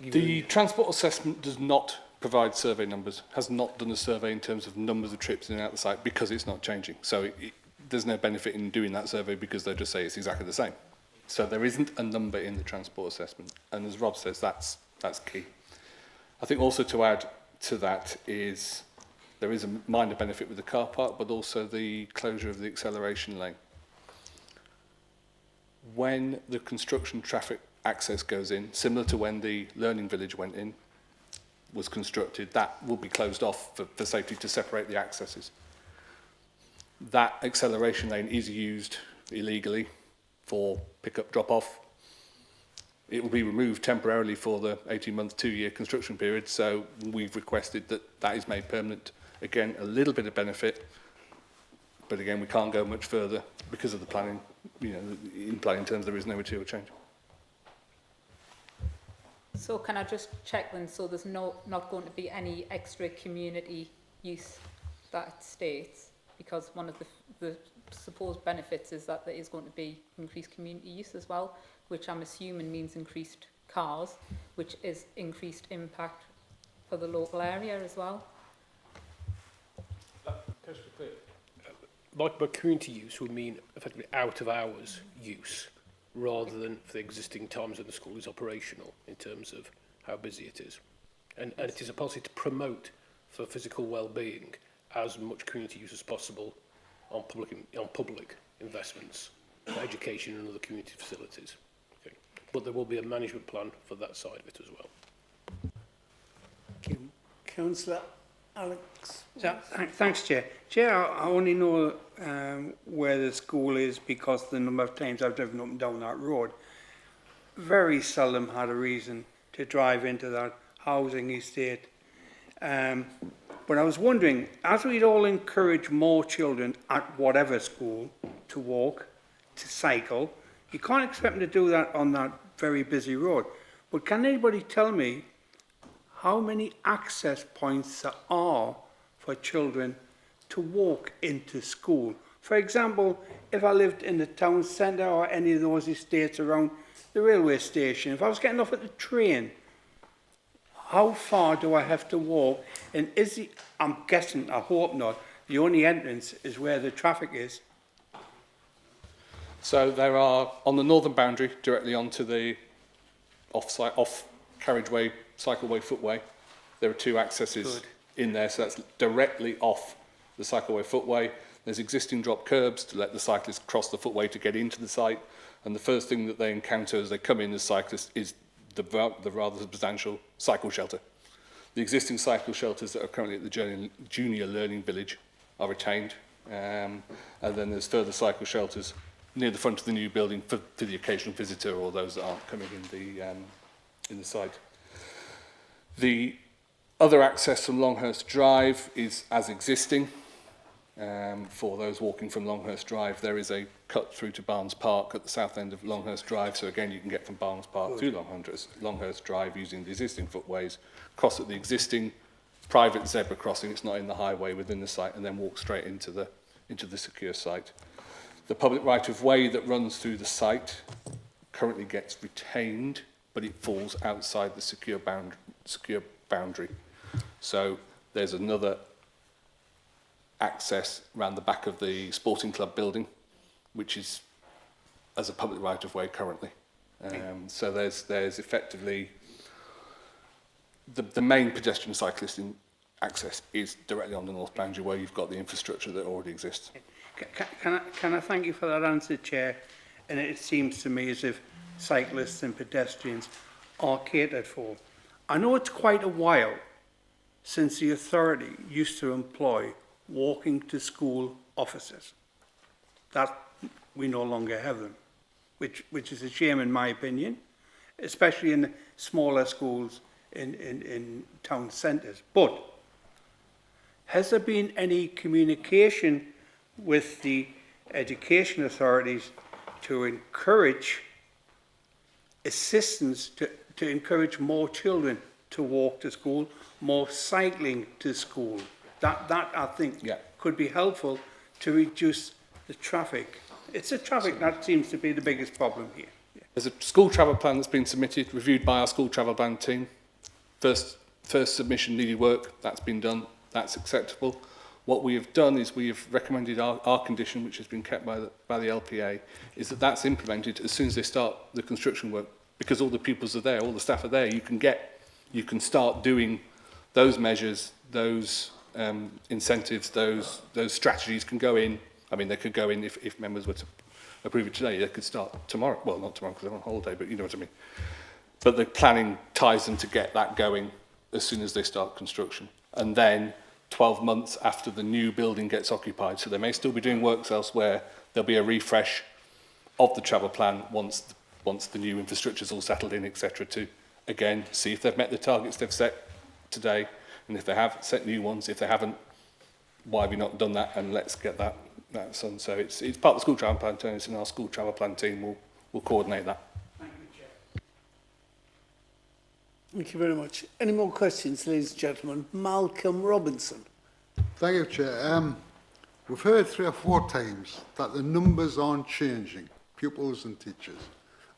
give The transport assessment does not provide survey numbers, has not done a survey in terms of numbers of trips in and out the site because it's not changing. So there's no benefit in doing that survey because they just say it's exactly the same. So there isn't a number in the transport assessment. And as Rob says, that's key. I think also to add to that is there is a minor benefit with the car park, but also the closure of the acceleration lane. When the construction traffic access goes in, similar to when the learning village went in, was constructed, that will be closed off for safety to separate the accesses. that acceleration lane is used illegally for pick-up, drop-off. It will be removed temporarily for the 18-month, 2-year construction period, so we've requested that that is made permanent. Again, a little bit of benefit, but again, we can't go much further because of the planning. You know, in planning terms, there is no material change. So can I just check then, so there's not going to be any extra community use that it states? Because one of the supposed benefits is that there is going to be increased community use as well, which I'm assuming means increased cars, which is increased impact for the local area as well. Just to be clear, like by community use would mean effectively out of hours use, rather than for the existing times when the school is operational in terms of how busy it is. And it is a policy to promote for physical well-being as much community use as possible on public investments, for education and other community facilities. Okay. But there will be a management plan for that side of it as well. Thank you. Councillor Alex. Thanks, Chair. Chair, I only know where the school is because the number of times I've driven up and down that road. Very seldom had a reason to drive into that housing estate. But I was wondering, as we'd all encourage more children at whatever school to walk, to cycle, you can't expect them to do that on that very busy road. But can anybody tell me how many access points there are for children to walk into school? For example, if I lived in the town centre or any of those estates around the railway station, if I was getting off at the train, how far do I have to walk? And is the, I'm guessing, I hope not, the only entrance is where the traffic is? So there are, on the northern boundary, directly onto the off carriageway, cycleway, footway, there are 2 accesses in there, so that's directly off the cycleway, footway. There's existing drop curbs to let the cyclists cross the footway to get into the site, and the first thing that they encounter as they come in as cyclists is the rather substantial cycle shelter. The existing cycle shelters that are currently at the junior learning village are retained, and then there's further cycle shelters near the front of the new building for the occasional visitor or those that aren't coming in the site. The other access from Longhurst Drive is as existing. For those walking from Longhurst Drive, there is a cut through to Barnes Park at the south end of Longhurst Drive. So again, you can get from Barnes Park to Longhurst Drive using the existing footways, cross at the existing private zebra crossing. It's not in the highway within the site, and then walk straight into the secure site. The public right-of-way that runs through the site currently gets retained, but it falls outside the secure boundary. So there's another access around the back of the sporting club building, which is as a public right-of-way currently. So there's effectively the main pedestrian cyclist access is directly on the north boundary where you've got the infrastructure that already exists. Can I thank you for that answer, Chair? And it seems to me as if cyclists and pedestrians are catered for. I know it's quite a while since the authority used to employ walking to school officers. That we no longer have them, which is a shame in my opinion, especially in smaller schools in town centres. But has there been any communication with the education authorities to encourage assistance to encourage more children to walk to school, more cycling to school? That I think could be helpful to reduce the traffic. It's the traffic that seems to be the biggest problem here. There's a school travel plan that's been submitted, reviewed by our school travel plan team. First submission needed work, that's been done, that's acceptable. What we have done is we have recommended our condition, which has been kept by the LPA, is that that's implemented as soon as they start the construction work, because all the pupils are there, all the staff are there. You can start doing those measures, those incentives, those strategies can go in. I mean, they could go in if members were to approve it today. They could start tomorrow. Well, not tomorrow because they're on holiday, but you know what I mean. But the planning ties them to get that going as soon as they start construction. And then 12 months after the new building gets occupied. So they may still be doing works elsewhere. There'll be a refresh of the travel plan once the new infrastructure's all settled in, etc., to, again, see if they've met the targets they've set today. And if they have, set new ones. If they haven't, why have we not done that? And let's get that done. So it's part of the school travel plan, Tony, and our school travel plan team will coordinate that. Thank you very much. Any more questions, ladies and gentlemen? Malcolm Robinson. Thank you, Chair. We've heard 3 or 4 times that the numbers aren't changing, pupils and teachers,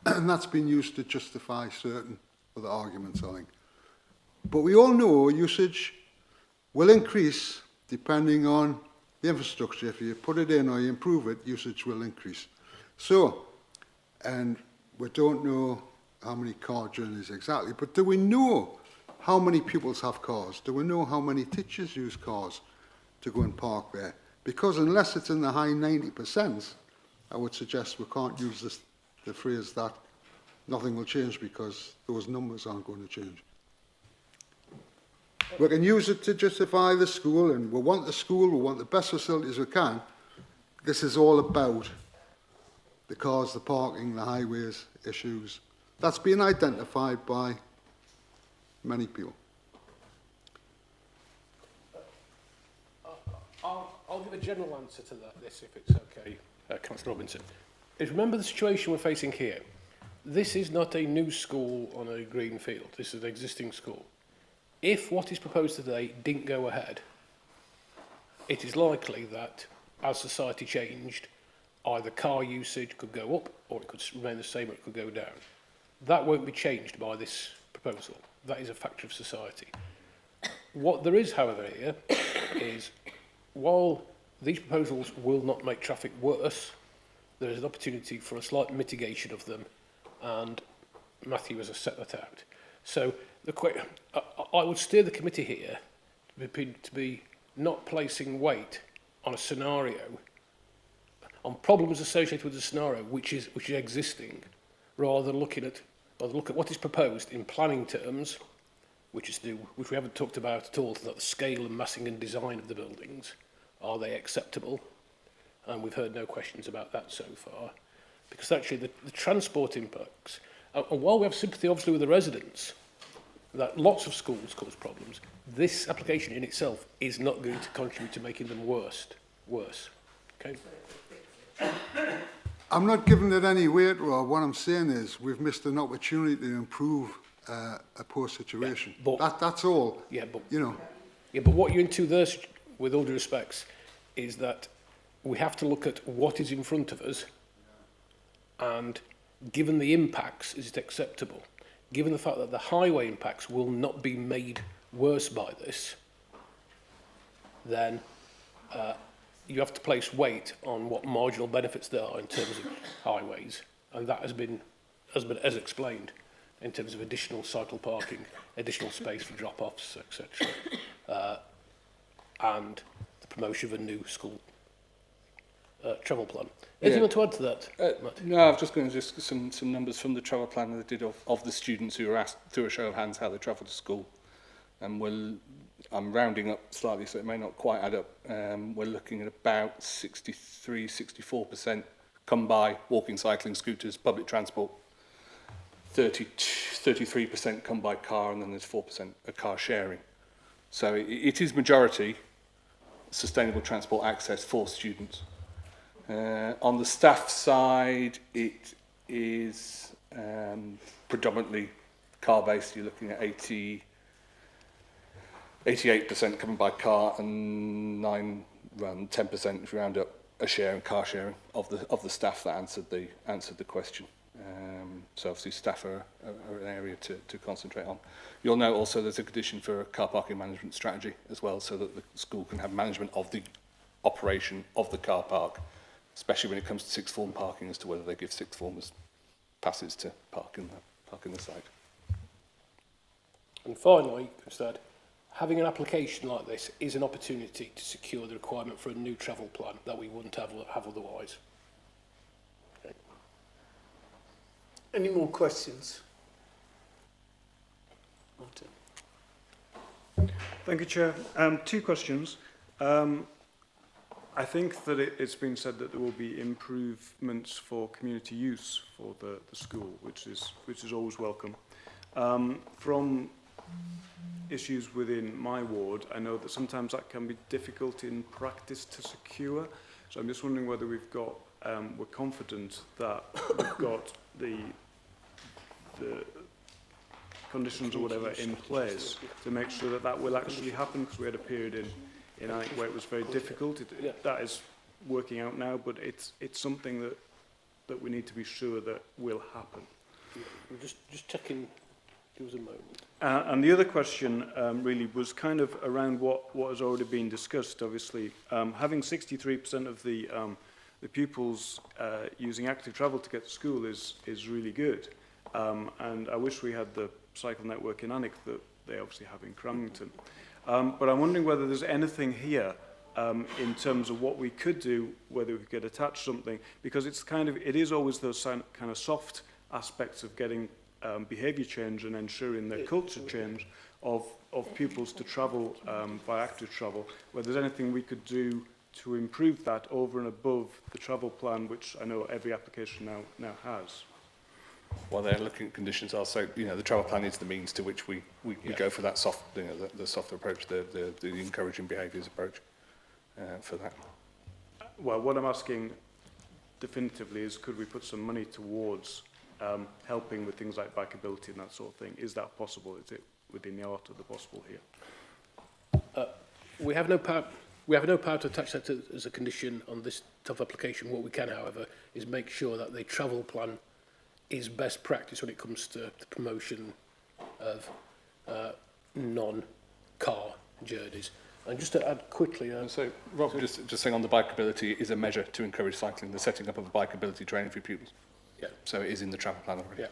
and that's been used to justify certain other arguments, I think. But we all know usage will increase depending on the infrastructure. If you put it in or you improve it, usage will increase. So, and we don't know how many car journeys exactly, but do we know how many pupils have cars? Do we know how many teachers use cars to go and park there? Because unless it's in the high 90%, I would suggest we can't use the phrase that nothing will change because those numbers aren't going to change. We can use it to justify the school, and we want the school, we want the best facilities we can. This is all about the cars, the parking, the highways issues. That's been identified by many people. I'll give a general answer to this, if it's okay, Councillor Robinson. Remember the situation we're facing here. This is not a new school on a green field. This is an existing school. If what is proposed today didn't go ahead, it is likely that as society changed, either car usage could go up or it could remain the same or it could go down. That won't be changed by this proposal. That is a factor of society. What there is, however, here is while these proposals will not make traffic worse, there is an opportunity for a slight mitigation of them, and Matthew has set that out. So I would steer the committee here to be not placing weight on a scenario, on problems associated with the scenario which is existing, rather than look at what is proposed in planning terms, which we haven't talked about at all, that the scale and massing and design of the buildings, are they acceptable? And we've heard no questions about that so far, because actually the transport impacts, and while we have sympathy obviously with the residents, that lots of schools cause problems, this application in itself is not going to contribute to making them worse. Okay? I'm not giving it any weight, Rob. What I'm saying is we've missed an opportunity to improve a poor situation. Yeah, but, that's all. Yeah, but you know. Yeah, but what you're into there, with all due respects, is that we have to look at what is in front of us, and given the impacts, is it acceptable? Given the fact that the highway impacts will not be made worse by this, then you have to place weight on what marginal benefits there are in terms of highways, and that has been as explained in terms of additional cycle parking, additional space for drop-offs, etc., and the promotion of a new school travel plan. Anything you want to add to that, Matt? No, I was just going to just some numbers from the travel plan that they did of the students who were asked through a show of hands how they travel to school. And I'm rounding up slightly, so it may not quite add up. We're looking at about 63-64% come by walking, cycling, scooters, public transport. 33% come by car, and then there's 4% of car sharing. So it is majority sustainable transport access for students. On the staff side, it is predominantly car-based. You're looking at 88% coming by car, and 10% if you round up a car sharing of the staff that answered the question. So obviously staff are an area to concentrate on. You'll note also there's a condition for a car parking management strategy as well, so that the school can have management of the operation of the car park, especially when it comes to sixth form parking, as to whether they give sixth formers passes to park in the site. And finally, instead, having an application like this is an opportunity to secure the requirement for a new travel plan that we wouldn't have otherwise. Okay. Any more questions? Martin. Thank you, Chair. Two questions. I think that it's been said that there will be improvements for community use for the school, which is always welcome. From issues within my ward, I know that sometimes that can be difficult in practice to secure. So I'm just wondering whether we've got, we're confident that we've got the conditions or whatever in place to make sure that that will actually happen, because we had a period in I think where it was very difficult. That is working out now, but it's something that we need to be sure that will happen. We're just checking. Give us a moment. And the other question really was kind of around what has already been discussed. Obviously, having 63% of the pupils using active travel to get to school is really good. And I wish we had the cycle network in Alnwick that they obviously have in Cramlington. But I'm wondering whether there's anything here in terms of what we could do, whether we could attach something, because it is always those kind of soft aspects of getting behaviour change and ensuring the culture change of pupils to travel by active travel, whether there's anything we could do to improve that over and above the travel plan, which I know every application now has. While they're looking at conditions, also, the travel plan is the means to which we go for that soft, the softer approach, the encouraging behaviours approach for that. Well, what I'm asking definitively is, could we put some money towards helping with things like bikeability and that sort of thing? Is that possible? Is it within the art of the possible here? We have no power to attach that as a condition on this tough application. What we can, however, is make sure that the travel plan is best practice when it comes to the promotion of non-car journeys. And just to add quickly... so, Rob, just saying on the bikeability is a measure to encourage cycling, the setting up of a bikeability training for pupils. Yeah. So it is in the travel plan already.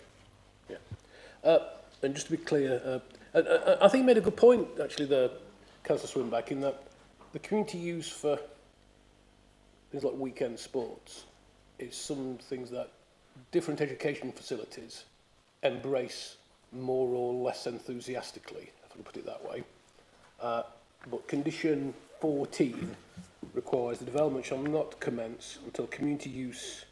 Yeah. And just to be clear, I think you made a good point, actually, Councillor Swinback, in that the community use for things like weekend sports is some things that different education facilities embrace more or less enthusiastically, if I can put it that way. But condition 14 requires the development shall not commence until community use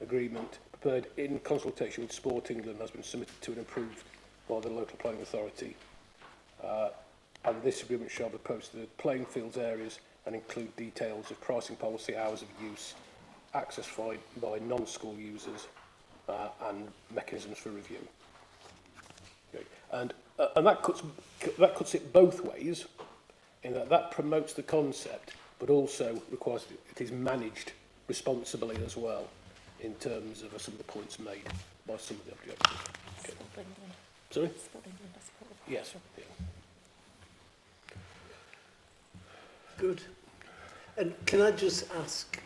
agreement prepared in consultation with Sport England has been submitted to and approved by the local planning authority. And this agreement shall be posted at playing fields areas and include details of pricing policy, hours of use, access by non-school users, and mechanisms for review. Okay. And that cuts it both ways, in that promotes the concept, but also requires it is managed responsibly as well, in terms of some of the points made by some of the objectors. Okay. Sorry? Yes. Yeah. Good. And can I just ask,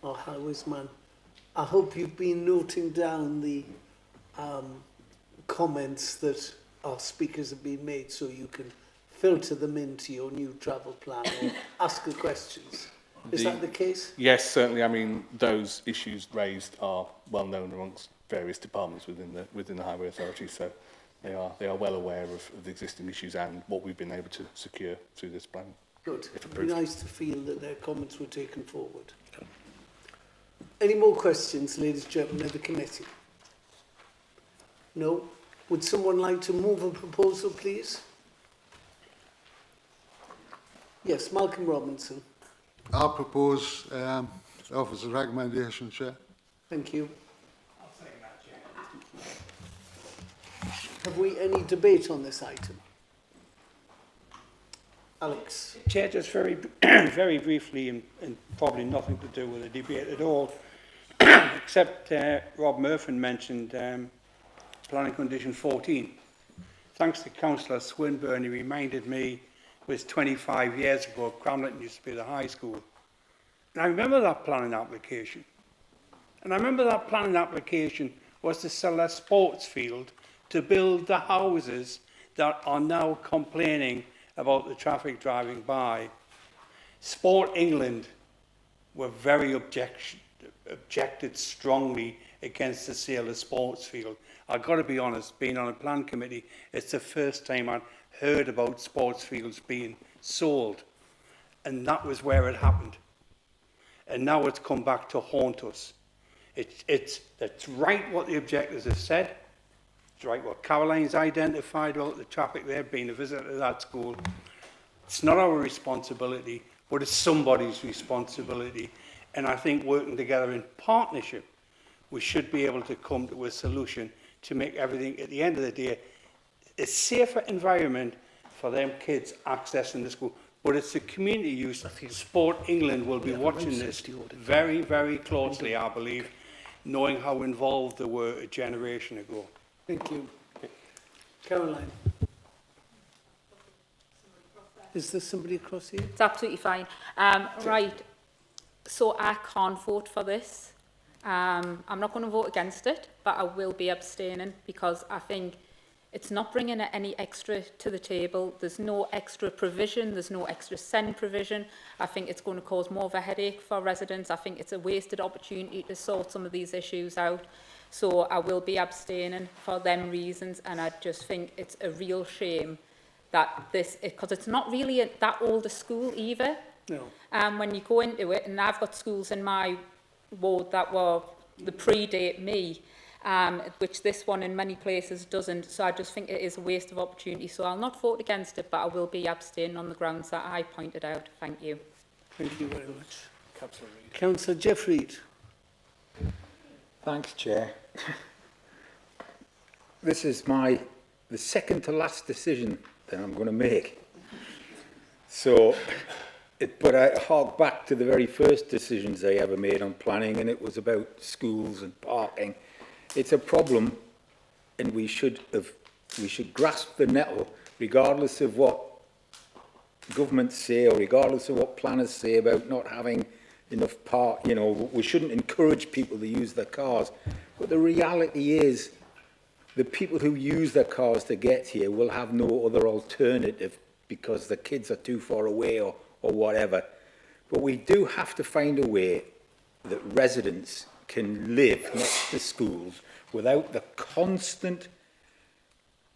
our highways man, I hope you've been noting down the comments that our speakers have been made so you can filter them into your new travel plan or ask the questions. Is that the case? Yes, certainly. I mean, those issues raised are well known amongst various departments within the Highway Authority, so they are well aware of the existing issues and what we've been able to secure through this plan. Good. It'd be nice to feel that their comments were taken forward. Okay. Any more questions, ladies and gentlemen of the committee? No? Would someone like to move a proposal, please? Yes, Malcolm Robinson. I propose office a recommendation, Chair. Thank you. I'll second that, Chair. Have we any debate on this item? Alex. Chair, just very, very briefly, and probably nothing to do with the debate at all, except Rob Murphy mentioned planning condition 14. Thanks to Councillor Swinburne, he reminded me it was 25 years ago, Cramlington used to be the high school. And I remember that planning application. And I remember that planning application was to sell a sports field to build the houses that are now complaining about the traffic driving by. Sport England were very objected strongly against the sale of sports field. I've got to be honest, being on a plan committee, it's the first time I've heard about sports fields being sold, and that was where it happened. And now it's come back to haunt us. It's right what the objectors have said. It's right what Caroline's identified about the traffic there, being a visitor to that school. It's not our responsibility, but it's somebody's responsibility. And I think working together in partnership, we should be able to come to a solution to make everything, at the end of the day, a safer environment for them kids accessing the school. But it's the community use. Sport England will be watching this very, very closely, I believe, knowing how involved they were a generation ago. Thank you. Caroline. Is there somebody across here? It's absolutely fine. Right, so I can't vote for this. I'm not going to vote against it, but I will be abstaining because I think it's not bringing any extra to the table. There's no extra provision. There's no extra SEND provision. I think it's going to cause more of a headache for residents. I think it's a wasted opportunity to sort some of these issues out. So I will be abstaining for them reasons, and I just think it's a real shame that this, because it's not really that old a school either. No. When you go into it, and I've got schools in my ward that were the predate me, which this one in many places doesn't. So I just think it is a waste of opportunity. So I'll not vote against it, but I will be abstaining on the grounds that I pointed out. Thank you. Thank you very much. Councillor Jeff Reid. Thanks, Chair. This is the second to last decision that I'm going to make. So, but I hark back to the very first decisions I ever made on planning, and it was about schools and parking. It's a problem, and we should grasp the nettle, regardless of what governments say or regardless of what planners say about not having enough park. You know, we shouldn't encourage people to use their cars. But the reality is, the people who use their cars to get here will have no other alternative because the kids are too far away or whatever. But we do have to find a way that residents can live next to schools without the constant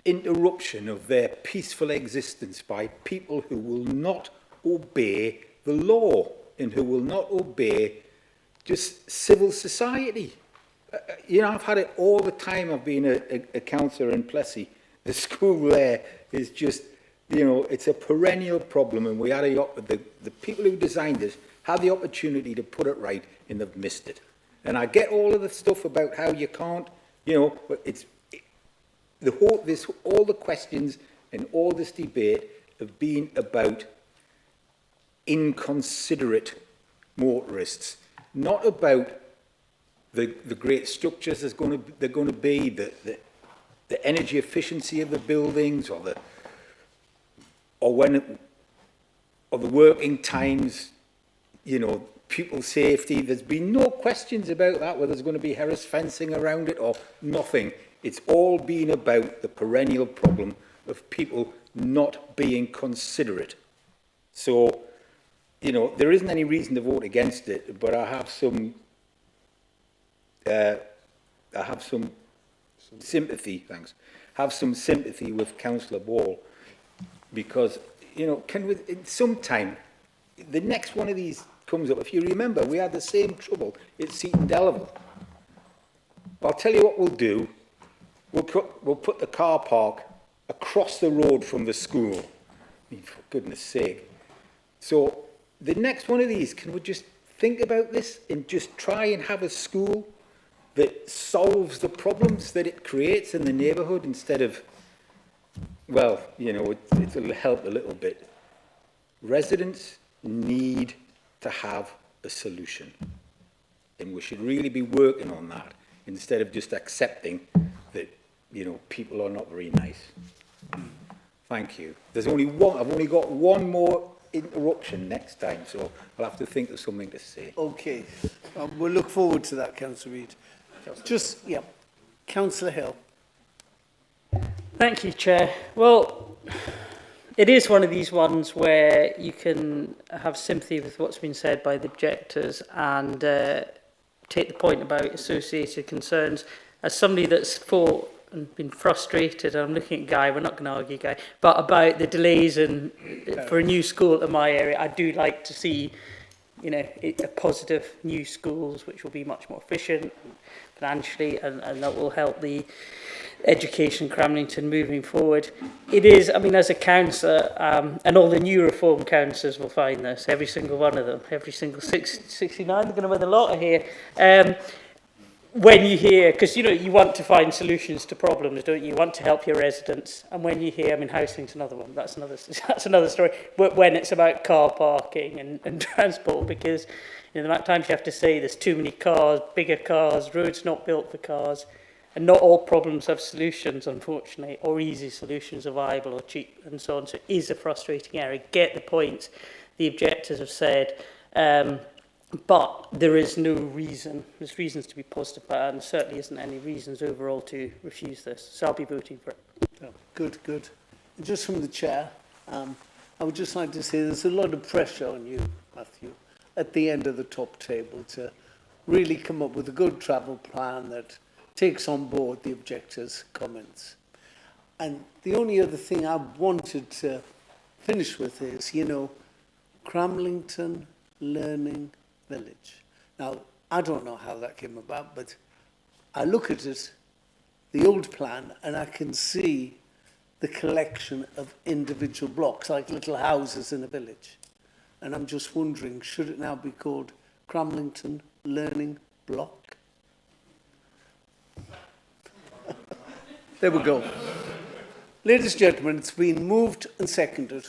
interruption of their peaceful existence by people who will not obey the law and who will not obey just civil society. You know, I've had it all the time. I've been a councillor in Plessy. The school there is just, you know, it's a perennial problem, and we had the people who designed this had the opportunity to put it right, and they've missed it. And I get all of the stuff about how you can't, you know, but all the questions and all this debate have been about inconsiderate motorists, not about the great structures they're going to be, the energy efficiency of the buildings, or the working times, you know, pupil safety. There's been no questions about that, whether there's going to be Harris fencing around it or nothing. It's all been about the perennial problem of people not being considerate. So, you know, there isn't any reason to vote against it, but I have some sympathy, thanks. Have some sympathy with Councillor Ball, because, you know, sometime the next one of these comes up. If you remember, we had the same trouble at Seaton Delaval. I'll tell you what we'll do. We'll put the car park across the road from the school. I mean, for goodness sake. So the next one of these, can we just think about this and just try and have a school that solves the problems that it creates in the neighbourhood, instead of, well, you know, it'll help a little bit. Residents need to have a solution, and we should really be working on that instead of just accepting that, you know, people are not very nice. Thank you. There's only one. I've only got one more interruption next time, so I'll have to think of something to say. Okay, we'll look forward to that, Councillor Reid. Councillor Hill. Thank you, Chair. Well, it is one of these ones where you can have sympathy with what's been said by the objectors and take the point about associated concerns. As somebody that's fought and been frustrated. I'm looking at Guy, we're not going to argue, Guy, but about the delays and for a new school in my area. I do like to see, you know, a positive new schools, which will be much more efficient financially, and that will help the education in Cramlington moving forward. It is, I mean, as a councillor, and all the new reform councillors will find this, every single one of them, every single 69, they're going to win a lot here. When you hear, because you know, you want to find solutions to problems, don't you? You want to help your residents, and when you hear, I mean, housing's another one. That's another story. But when it's about car parking and transport, because you know, the amount of times you have to say there's too many cars, bigger cars, roads not built for cars, and not all problems have solutions, unfortunately, or easy solutions are viable or cheap, and so on. So it is a frustrating area. Get the points the objectors have said. But there is no reason, there's reasons to be positive about it, and there certainly isn't any reasons overall to refuse this. So I'll be voting for it. Oh, good, good. Just from the chair, I would just like to say there's a lot of pressure on you, Matthew, at the end of the top table to really come up with a good travel plan that takes on board the objectors' comments. And the only other thing I wanted to finish with is, you know, Cramlington Learning Village. Now, I don't know how that came about, but I look at it, the old plan, and I can see the collection of individual blocks, like little houses in a village. And I'm just wondering, should it now be called Cramlington Learning Block? There we go. Ladies and gentlemen, it's been moved and seconded.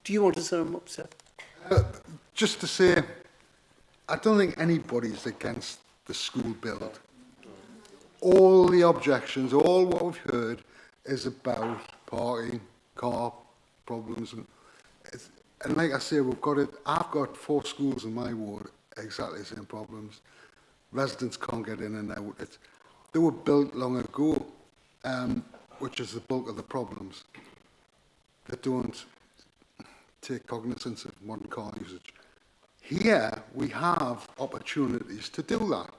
Do you want to sum up, sir? Just to say, I don't think anybody's against the school build. All the objections, all what we've heard is about parking, car problems. And like I say, we've got it. I've got 4 schools in my ward, exactly the same problems. Residents can't get in and out. They were built long ago, which is the bulk of the problems. They don't take cognizance of modern car usage. Here, we have opportunities to do that.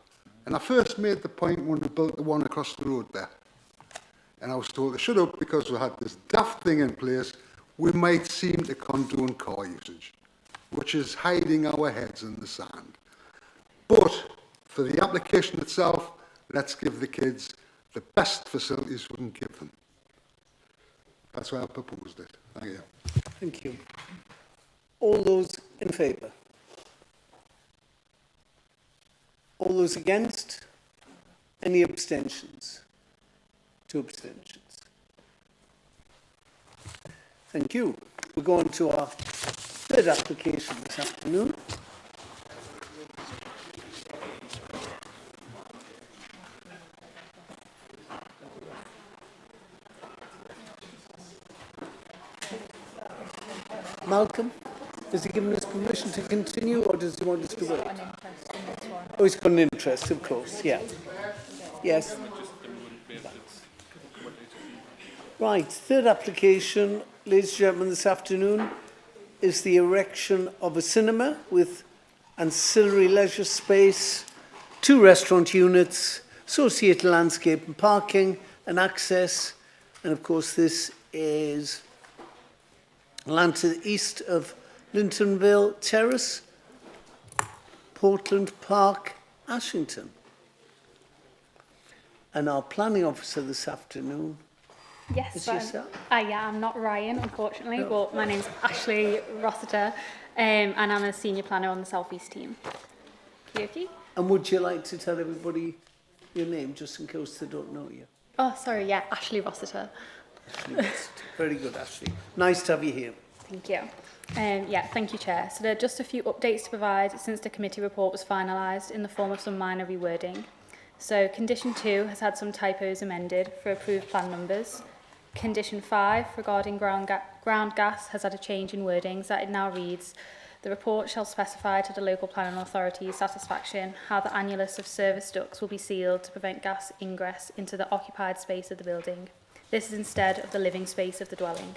And I first made the point when we built the one across the road there. And I was told to shut up because we had this daft thing in place, we might seem to condone car usage, which is hiding our heads in the sand. But for the application itself, let's give the kids the best facilities we can give them. That's why I proposed it. Thank you. Thank you. All those in favour? All those against? Any abstentions? 2 abstentions. Thank you. We're going to our 3rd application this afternoon. Malcolm, has he given us permission to continue, or does he want us to wait? Oh, he's got an interest, of course, yeah. Yes. Right, 3rd application, ladies and gentlemen, this afternoon is the erection of a cinema with ancillary leisure space, 2 restaurant units, associated landscape and parking and access. And of course, this is land to the east of Lintonville Terrace, Portland Park, Ashington. And our planning officer this afternoon is yourself. I'm not Ryan, unfortunately, but my name's Ashley Rossiter, and I'm a senior planner on the South East team. Okay. And would you like to tell everybody your name, just in case they don't know you? Oh, sorry, yeah, Ashley Rossiter. Ashley Rossiter. Very good, Ashley. Nice to have you here. Thank you. Thank you, Chair. So there are just a few updates to provide since the committee report was finalised in the form of some minor rewording. So Condition 2 has had some typos amended for approved plan numbers. Condition 5 regarding ground gas has had a change in wordings that it now reads, the report shall specify to the local planning authority's satisfaction how the annulus of service ducts will be sealed to prevent gas ingress into the occupied space of the building. This is instead of the living space of the dwelling.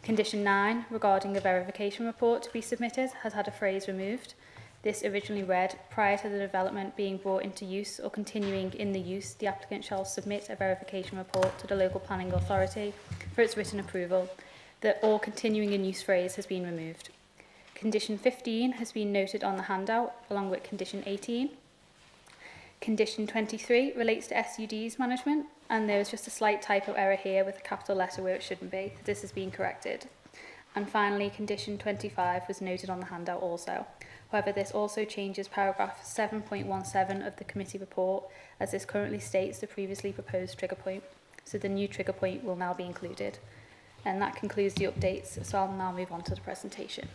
Condition 9 regarding the verification report to be submitted has had a phrase removed. This originally read, prior to the development being brought into use or continuing in the use, the applicant shall submit a verification report to the local planning authority for its written approval. The or continuing in use phrase has been removed. Condition 15 has been noted on the handout, along with condition 18. Condition 23 relates to SUD's management, and there was just a slight typo error here with a capital letter where it shouldn't be. This has been corrected. And finally, condition 25 was noted on the handout also. However, this also changes paragraph 7.17 of the committee report, as this currently states the previously proposed trigger point. So the new trigger point will now be included. And that concludes the updates, so I'll now move on to the presentation.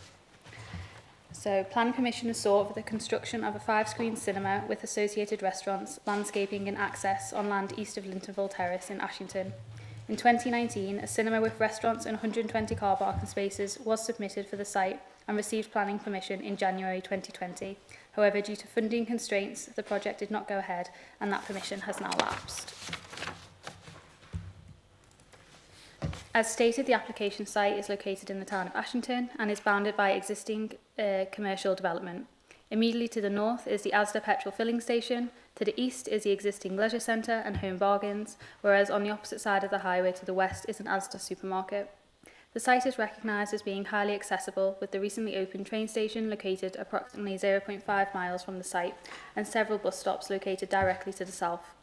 So, planning permission is sought for the construction of a 5-screen cinema with associated restaurants, landscaping and access on land east of Lintonville Terrace in Ashington. In 2019, a cinema with restaurants and 120 car parking spaces was submitted for the site and received planning permission in January 2020. However, due to funding constraints, the project did not go ahead and that permission has now lapsed. As stated, the application site is located in the town of Ashington and is bounded by existing commercial development. Immediately to the north is the Asda petrol filling station, to the east is the existing leisure centre and home bargains, whereas on the opposite side of the highway to the west is an Asda supermarket. The site is recognised as being highly accessible, with the recently opened train station located approximately 0.5 miles from the site and several bus stops located directly to the south.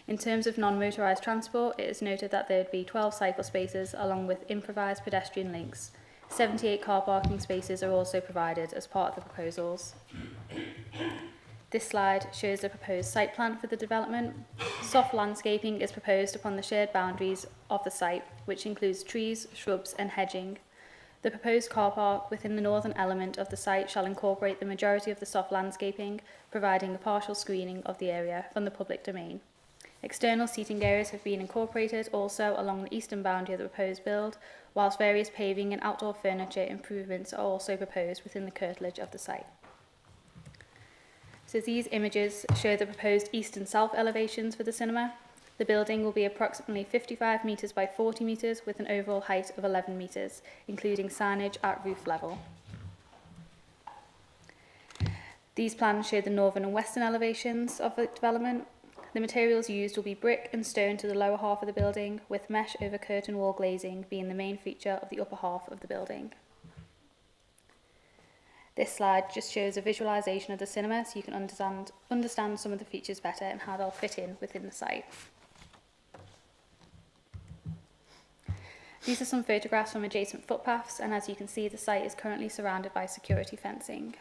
In terms of non-motorised transport, it is noted that there would be 12 cycle spaces along with improvised pedestrian links. 78 car parking spaces are also provided as part of the proposals. This slide shows the proposed site plan for the development. Soft landscaping is proposed upon the shared boundaries of the site, which includes trees, shrubs and hedging. The proposed car park within the northern element of the site shall incorporate the majority of the soft landscaping, providing a partial screening of the area from the public domain. External seating areas have been incorporated also along the eastern boundary of the proposed build, whilst various paving and outdoor furniture improvements are also proposed within the curtilage of the site. So these images show the proposed east and south elevations for the cinema. The building will be approximately 55 metres by 40 metres with an overall height of 11 metres, including signage at roof level. These plans show the northern and western elevations of the development. The materials used will be brick and stone to the lower half of the building, with mesh over curtain wall glazing being the main feature of the upper half of the building. This slide just shows a visualisation of the cinema so you can understand some of the features better and how they'll fit in within the site. These are some photographs from adjacent footpaths, and as you can see, the site is currently surrounded by security fencing.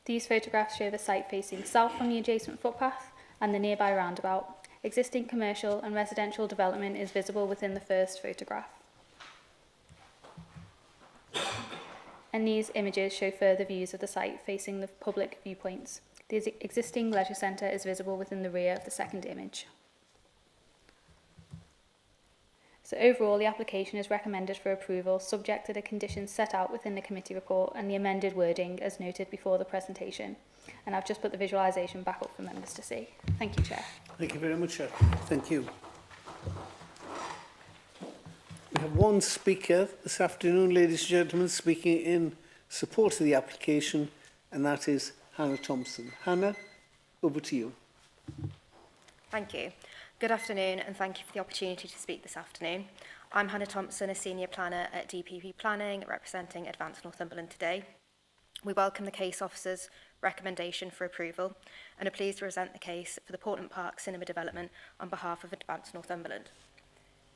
These photographs show the site facing south from the adjacent footpath and the nearby roundabout. Existing commercial and residential development is visible within the first photograph. And these images show further views of the site facing the public viewpoints. The existing leisure centre is visible within the rear of the second image. So overall, the application is recommended for approval, subject to the conditions set out within the committee report and the amended wording as noted before the presentation. And I've just put the visualisation back up for members to see. Thank you, Chair. Thank you very much, Chair. Thank you. We have one speaker this afternoon, ladies and gentlemen, speaking in support of the application, and that is Hannah Thompson. Hannah, over to you. Thank you. Good afternoon, and thank you for the opportunity to speak this afternoon. I'm Hannah Thompson, a Senior Planner at DPP Planning, representing Advanced Northumberland today. We welcome the case officer's recommendation for approval and are pleased to present the case for the Portland Park Cinema development on behalf of Advanced Northumberland.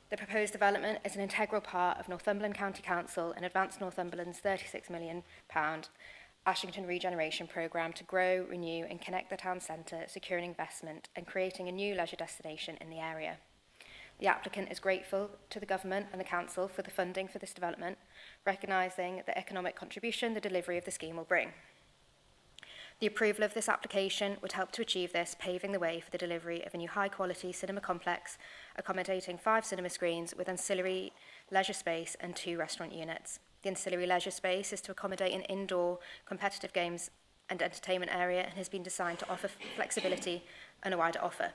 The proposed development is an integral part of Northumberland County Council and Advanced Northumberland's £36 million Ashington Regeneration Programme to grow, renew and connect the town centre, securing investment and creating a new leisure destination in the area. The applicant is grateful to the government and the council for the funding for this development, recognising the economic contribution the delivery of the scheme will bring. The approval of this application would help to achieve this, paving the way for the delivery of a new high-quality cinema complex, accommodating 5 cinema screens with ancillary leisure space and 2 restaurant units. The ancillary leisure space is to accommodate an indoor competitive games and entertainment area and has been designed to offer flexibility and a wider offer.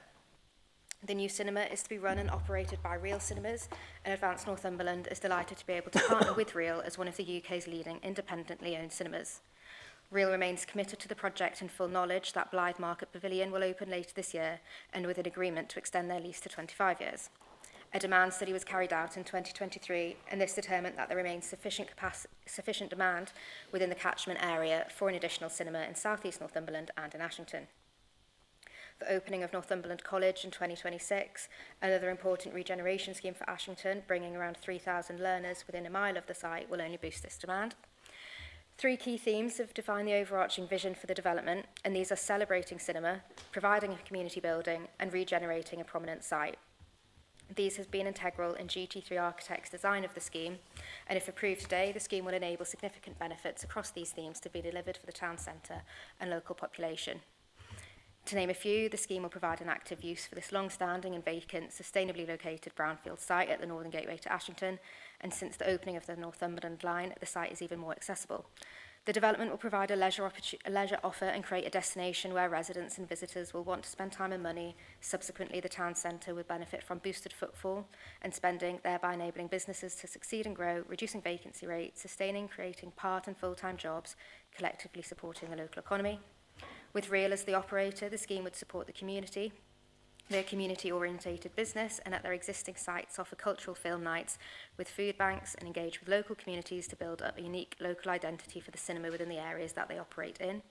The new cinema is to be run and operated by Real Cinemas, and Advance Northumberland is delighted to be able to partner with Real as one of the UK's leading independently owned cinemas. Real remains committed to the project in full knowledge that Blythe Market Pavilion will open later this year, and with an agreement to extend their lease to 25 years. A demand study was carried out in 2023, and this determined that there remains sufficient demand within the catchment area for an additional cinema in South East Northumberland and in Ashington. The opening of Northumberland College in 2026, another important regeneration scheme for Ashington, bringing around 3,000 learners within a mile of the site, will only boost this demand. 3 key themes have defined the overarching vision for the development, and these are celebrating cinema, providing a community building, and regenerating a prominent site. These have been integral in GT3 Architect's design of the scheme, and if approved today, the scheme will enable significant benefits across these themes to be delivered for the town centre and local population. To name a few, the scheme will provide an active use for this long-standing and vacant, sustainably located brownfield site at the Northern Gateway to Ashington, and since the opening of the Northumberland line, the site is even more accessible. The development will provide a leisure offer and create a destination where residents and visitors will want to spend time and money. Subsequently, the town centre will benefit from boosted footfall and spending, thereby enabling businesses to succeed and grow, reducing vacancy rates, sustaining, creating part and full-time jobs, collectively supporting the local economy. With Real as the operator, the scheme would support the community, their community-orientated business, and at their existing sites offer cultural film nights with food banks and engage with local communities to build up a unique local identity for the cinema within the areas that they operate in.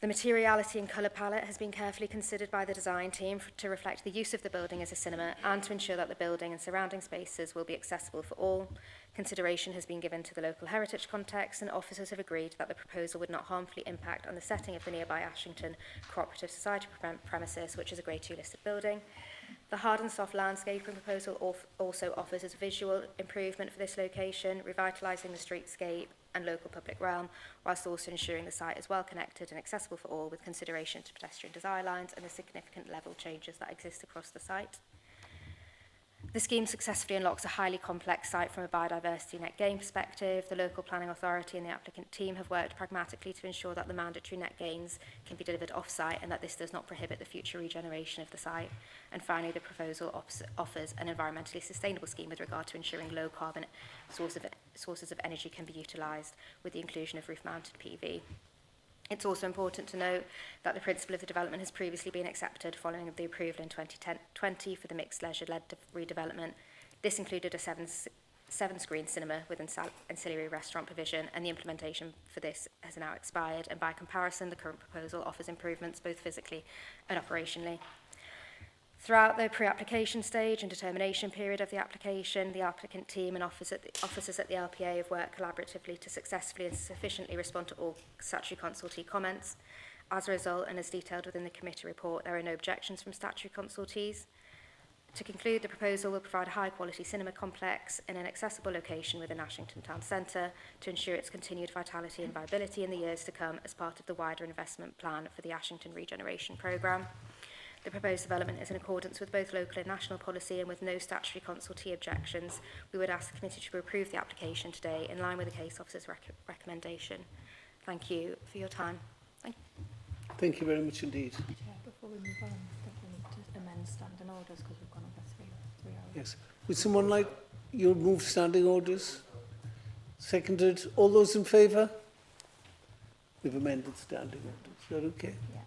The materiality and colour palette has been carefully considered by the design team to reflect the use of the building as a cinema and to ensure that the building and surrounding spaces will be accessible for all. Consideration has been given to the local heritage context, and officers have agreed that the proposal would not harmfully impact on the setting of the nearby Ashington Cooperative Society premises, which is a Grade 2 listed building. The hard and soft landscaping proposal also offers a visual improvement for this location, revitalising the streetscape and local public realm, whilst also ensuring the site is well connected and accessible for all, with consideration to pedestrian design lines and the significant level changes that exist across the site. The scheme successfully unlocks a highly complex site from a biodiversity net gain perspective. The local planning authority and the applicant team have worked pragmatically to ensure that the mandatory net gains can be delivered off-site and that this does not prohibit the future regeneration of the site. And finally, the proposal offers an environmentally sustainable scheme with regard to ensuring low carbon sources of energy can be utilised with the inclusion of roof-mounted PV. It's also important to note that the principle of the development has previously been accepted following the approval in 2020 for the mixed leisure-led redevelopment. This included a seven-screen cinema with ancillary restaurant provision, and the implementation for this has now expired, and by comparison, the current proposal offers improvements both physically and operationally. Throughout the pre-application stage and determination period of the application, the applicant team and officers at the LPA have worked collaboratively to successfully and sufficiently respond to all statutory consultee comments. As a result, and as detailed within the committee report, there are no objections from statutory consultees. To conclude, the proposal will provide a high-quality cinema complex in an accessible location within Ashington Town Centre to ensure its continued vitality and viability in the years to come as part of the wider investment plan for the Ashington Regeneration Programme. The proposed development is in accordance with both local and national policy, and with no statutory consultee objections, we would ask the committee to approve the application today in line with the case officer's recommendation. Thank you for your time. Thank you very much indeed. Chair, before we move on, I think we need to amend standing orders because we've gone over three hours. Yes. Would someone like you move standing orders? Seconded. All those in favour? We've amended standing orders. Is that okay? Yeah.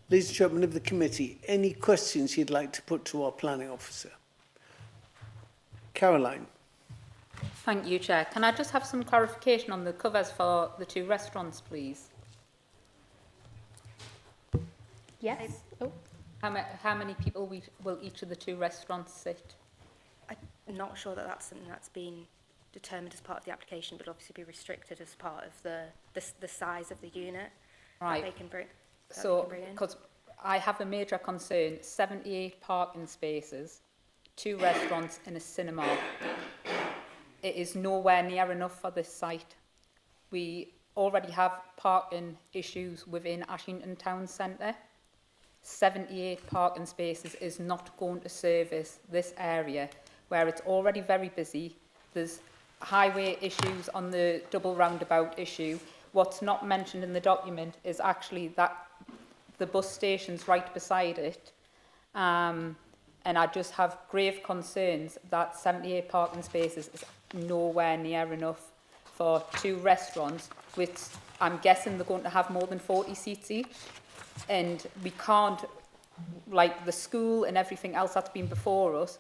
Ladies and gentlemen of the committee, any questions you'd like to put to our planning officer? Caroline. Thank you, Chair. Can I just have some clarification on the covers for the 2 restaurants, please? Yes. Oh. How many people will each of the 2 restaurants sit? I'm not sure that that's something that's been determined as part of the application, but obviously be restricted as part of the size of the unit Right. that they can bring. So, because I have a major concern, 78 parking spaces, 2 restaurants and a cinema. It is nowhere near enough for this site. We already have parking issues within Ashington Town Centre. 78 parking spaces is not going to service this area where it's already very busy. There's highway issues on the double roundabout issue. What's not mentioned in the document is actually that the bus station's right beside it. And I just have grave concerns that 78 parking spaces is nowhere near enough for 2 restaurants, which I'm guessing they're going to have more than 40 seats each. And we can't, like the school and everything else that's been before us,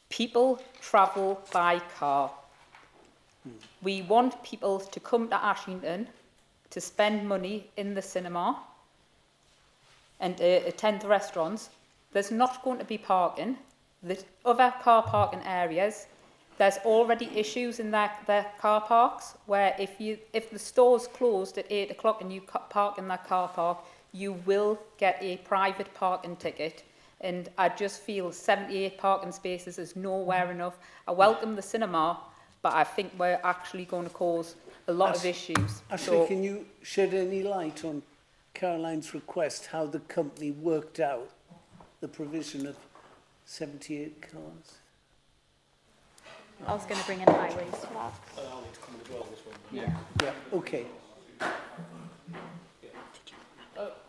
people travel by car. We want people to come to Ashington to spend money in the cinema and attend the restaurants. There's not going to be parking. The other car parking areas, there's already issues in their car parks where if the store's closed at 8 o'clock and you park in that car park, you will get a private parking ticket. And I just feel 78 parking spaces is nowhere enough. I welcome the cinema, but I think we're actually going to cause a lot of issues. Ashley, can you shed any light on Caroline's request, how the company worked out the provision of 78 cars? I was going to bring in highways for that. I'll need to comment as well on this one. Yeah, okay.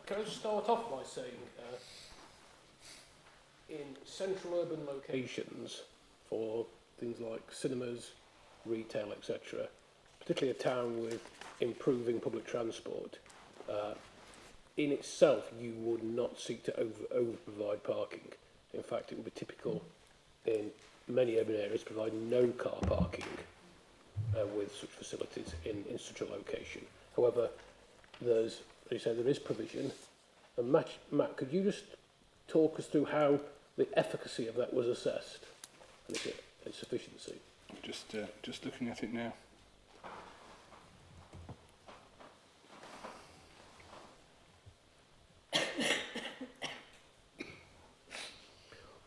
Can I just start off by saying, in central urban locations for things like cinemas, retail, etc., particularly a town with improving public transport, in itself you would not seek to over-provide parking. In fact, it would be typical in many urban areas to provide no car parking with such facilities in such a location. However, there's, as you say, there is provision. And Matt, could you just talk us through how the efficacy of that was assessed and its sufficiency? Just looking at it now.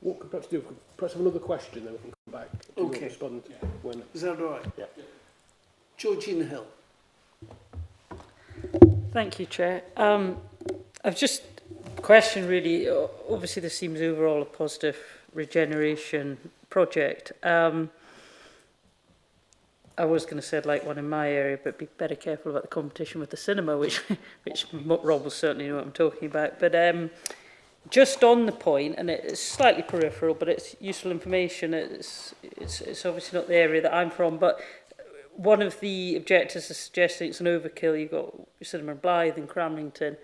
What could perhaps do? Perhaps have another question, then we can come back. Okay. Respond when. Is that all right? Yeah. Georgina Hill. Thank you, Chair. I've just questioned really, obviously this seems overall a positive regeneration project. I was going to say I'd like one in my area, but be better careful about the competition with the cinema, which Rob will certainly know what I'm talking about. But just on the point, and it's slightly peripheral, but it's useful information. It's obviously not the area that I'm from, but one of the objectors is suggesting it's an overkill. You've got cinema in Blythe and Cramlington.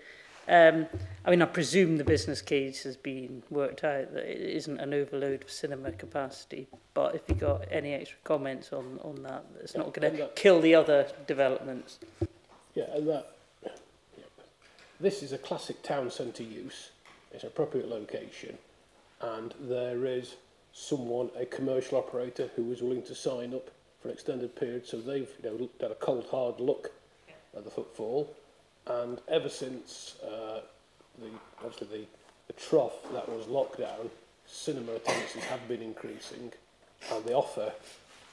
I mean, I presume the business case has been worked out that it isn't an overload of cinema capacity. But if you've got any extra comments on that, it's not going to kill the other developments. Yeah, and that. Yeah. This is a classic town centre use. It's an appropriate location, and there is someone, a commercial operator, who is willing to sign up for an extended period. So they've had a cold hard look at the footfall. And ever since the trough that was lockdown, cinema attendances have been increasing, and the offer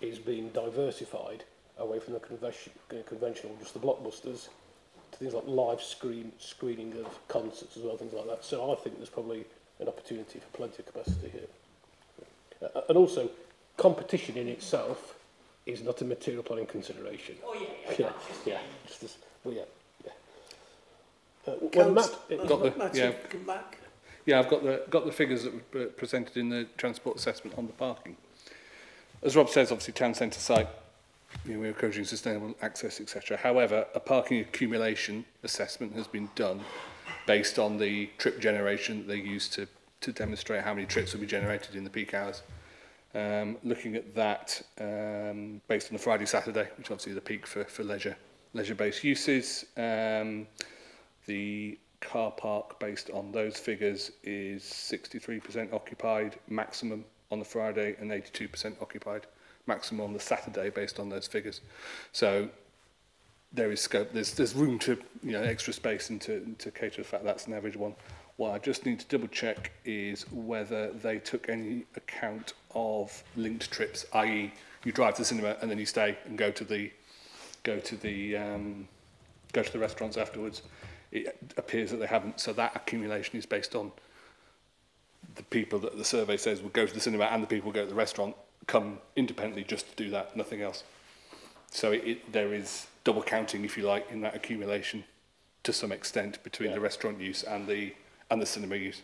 is being diversified away from the conventional, just the blockbusters, to things like live screening of concerts as well, things like that. So I think there's probably an opportunity for plenty of capacity here. And also, competition in itself is not a material planning consideration. Oh yeah, yeah. Just this, well, yeah. Well, Matt, come back. Yeah, I've got the figures that were presented in the transport assessment on the parking. As Rob says, obviously town centre site, we're encouraging sustainable access, etc. However, a parking accumulation assessment has been done based on the trip generation that they use to demonstrate how many trips will be generated in the peak hours. Looking at that based on the Friday, Saturday, which obviously is the peak for leisure-based uses. The car park based on those figures is 63% occupied maximum on the Friday and 82% occupied maximum on the Saturday based on those figures. So there is scope, there's room to, extra space and to cater to the fact that's an average one. What I just need to double check is whether they took any account of linked trips, i.e. you drive to the cinema and then you stay and go to the restaurants afterwards. It appears that they haven't, so that accumulation is based on the people that the survey says will go to the cinema and the people who go to the restaurant come independently just to do that, nothing else. So there is double counting, if you like, in that accumulation to some extent between the restaurant use and the cinema use.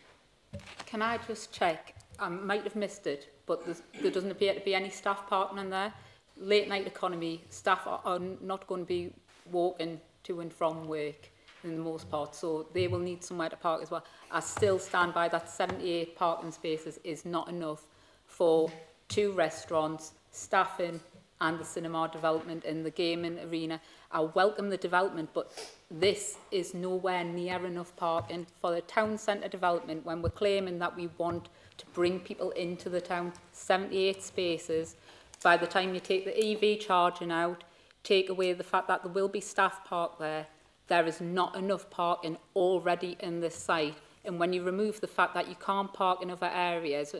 Can I just check? I might have missed it, but there doesn't appear to be any staff parking in there. Late night economy, staff are not going to be walking to and from work in the most part, so they will need somewhere to park as well. I still stand by that 78 parking spaces is not enough for 2 restaurants, staffing and the cinema development and the gaming arena. I welcome the development, but this is nowhere near enough parking for the town centre development when we're claiming that we want to bring people into the town. 78 spaces. By the time you take the EV charging out, take away the fact that there will be staff parked there, there is not enough parking already in this site. And when you remove the fact that you can't park in other areas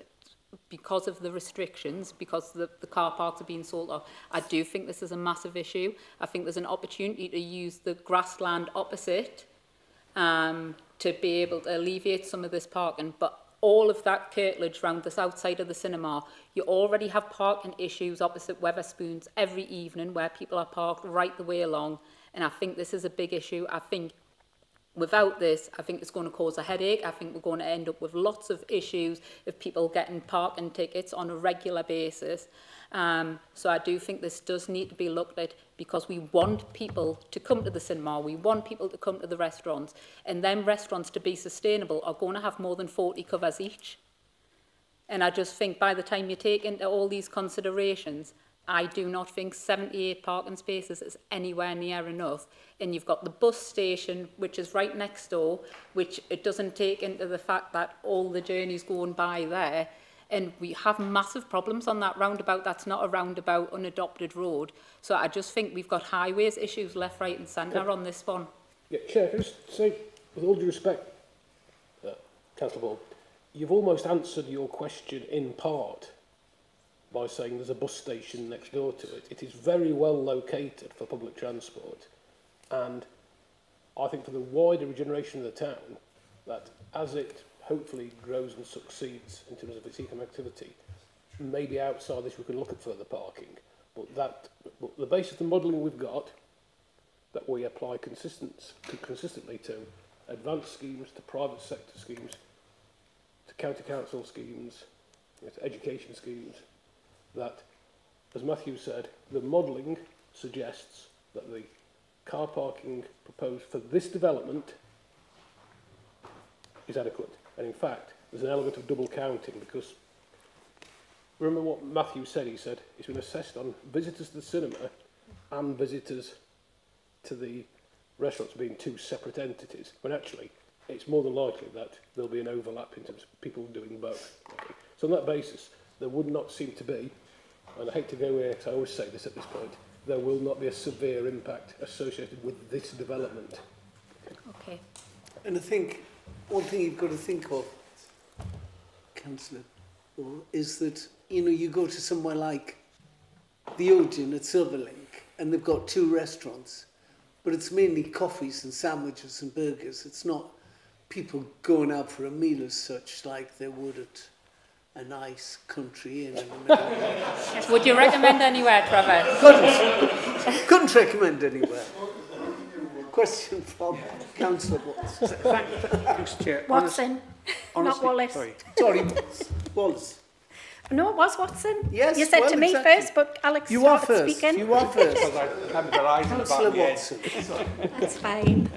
because of the restrictions, because the car parks are being sold off, I do think this is a massive issue. I think there's an opportunity to use the grassland opposite to be able to alleviate some of this parking. But all of that curtilage around the south side of the cinema, you already have parking issues opposite Weatherspoons every evening where people are parked right the way along. And I think this is a big issue. I think without this, I think it's going to cause a headache. I think we're going to end up with lots of issues of people getting parking tickets on a regular basis. So I do think this does need to be looked at, because we want people to come to the cinema, we want people to come to the restaurants, and then restaurants, to be sustainable, are going to have more than 40 covers each. And I just think by the time you take into all these considerations, I do not think 78 parking spaces is anywhere near enough. And you've got the bus station, which is right next door, which it doesn't take into the fact that all the journeys going by there. And we have massive problems on that roundabout. That's not a roundabout, unadopted road. So I just think we've got highways issues left, right and centre on this one. Yeah, Chair, can I just say, with all due respect, Councillor Ball, you've almost answered your question in part by saying there's a bus station next door to it. It is very well located for public transport, and I think for the wider regeneration of the town, that as it hopefully grows and succeeds in terms of its economic activity, maybe outside this we can look at further parking, but the basis of the modelling we've got, that we apply consistently to advanced schemes, to private sector schemes, to county council schemes, to education schemes, that, as Matthew said, the modelling suggests that the car parking proposed for this development is adequate. And in fact, there's an element of double counting, because remember what Matthew said? He said it's been assessed on visitors to the cinema and visitors to the restaurants being 2 separate entities, when actually it's more than likely that there'll be an overlap in terms of people doing both. Okay. So on that basis, there would not seem to be, and I hate to go here because I always say this at this point, there will not be a severe impact associated with this development. Okay. And I think one thing you've got to think of, Councillor, is that, you know, you go to somewhere like the Odeon at Silverlink and they've got 2 restaurants, but it's mainly coffees and sandwiches and burgers. It's not people going out for a meal as such like they would at a nice country inn in the middle of Would you recommend anywhere, Trevor? Couldn't recommend anywhere. Question from Councillor Watts. Thanks, Chair. Watson, not Wallace. Sorry, Wallace. No, it was Watson. Yes, you said well, to me exactly. first, but Alex You are started first. speaking. You are first. Councillor Watson. That's fine.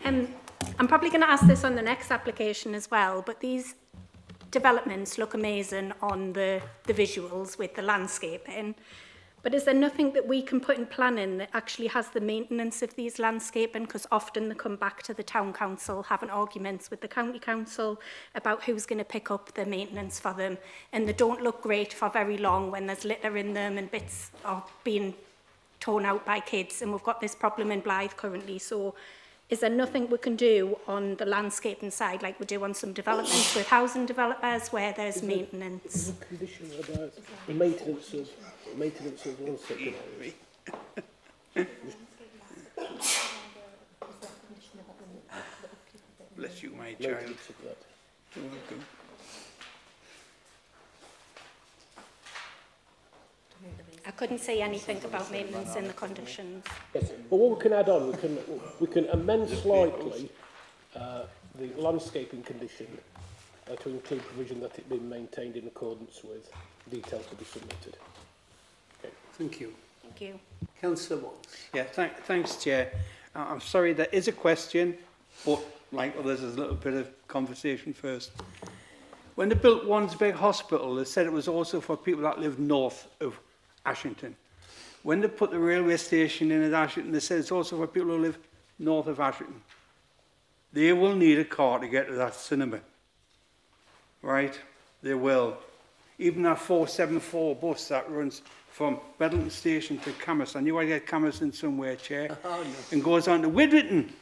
I'm probably going to ask this on the next application as well, but these developments look amazing on the visuals with the landscaping. But is there nothing that we can put in planning that actually has the maintenance of these landscaping? Because often they come back to the town council, having arguments with the county council about who's going to pick up the maintenance for them. And they don't look great for very long when there's litter in them and bits are being torn out by kids. And we've got this problem in Blythe currently. So is there nothing we can do on the landscaping side, like we do on some developments with housing developers, where there's maintenance? Is there a condition about the maintenance of landscaping areas? Bless you, my child. couldn't see anything about maintenance in the conditions. Yes, but what we can add on, we can amend slightly the landscaping condition to include provision that it be maintained in accordance with details to be submitted. Okay. Thank you. Thank you. Councillor Watts. Yeah, thanks, Chair. I'm sorry, there is a question, but like others, there's a little bit of conversation first. When they built Wansbeck Hospital, they said it was also for people that live north of Ashington. When they put the railway station in at Ashington, they said it's also for people who live north of Ashington. They will need a car to get to that cinema. Right? They will. Even that 474 bus that runs from Bedlington Station to Camas, I knew I'd get Camas in somewhere, Chair, and goes on to Whittington.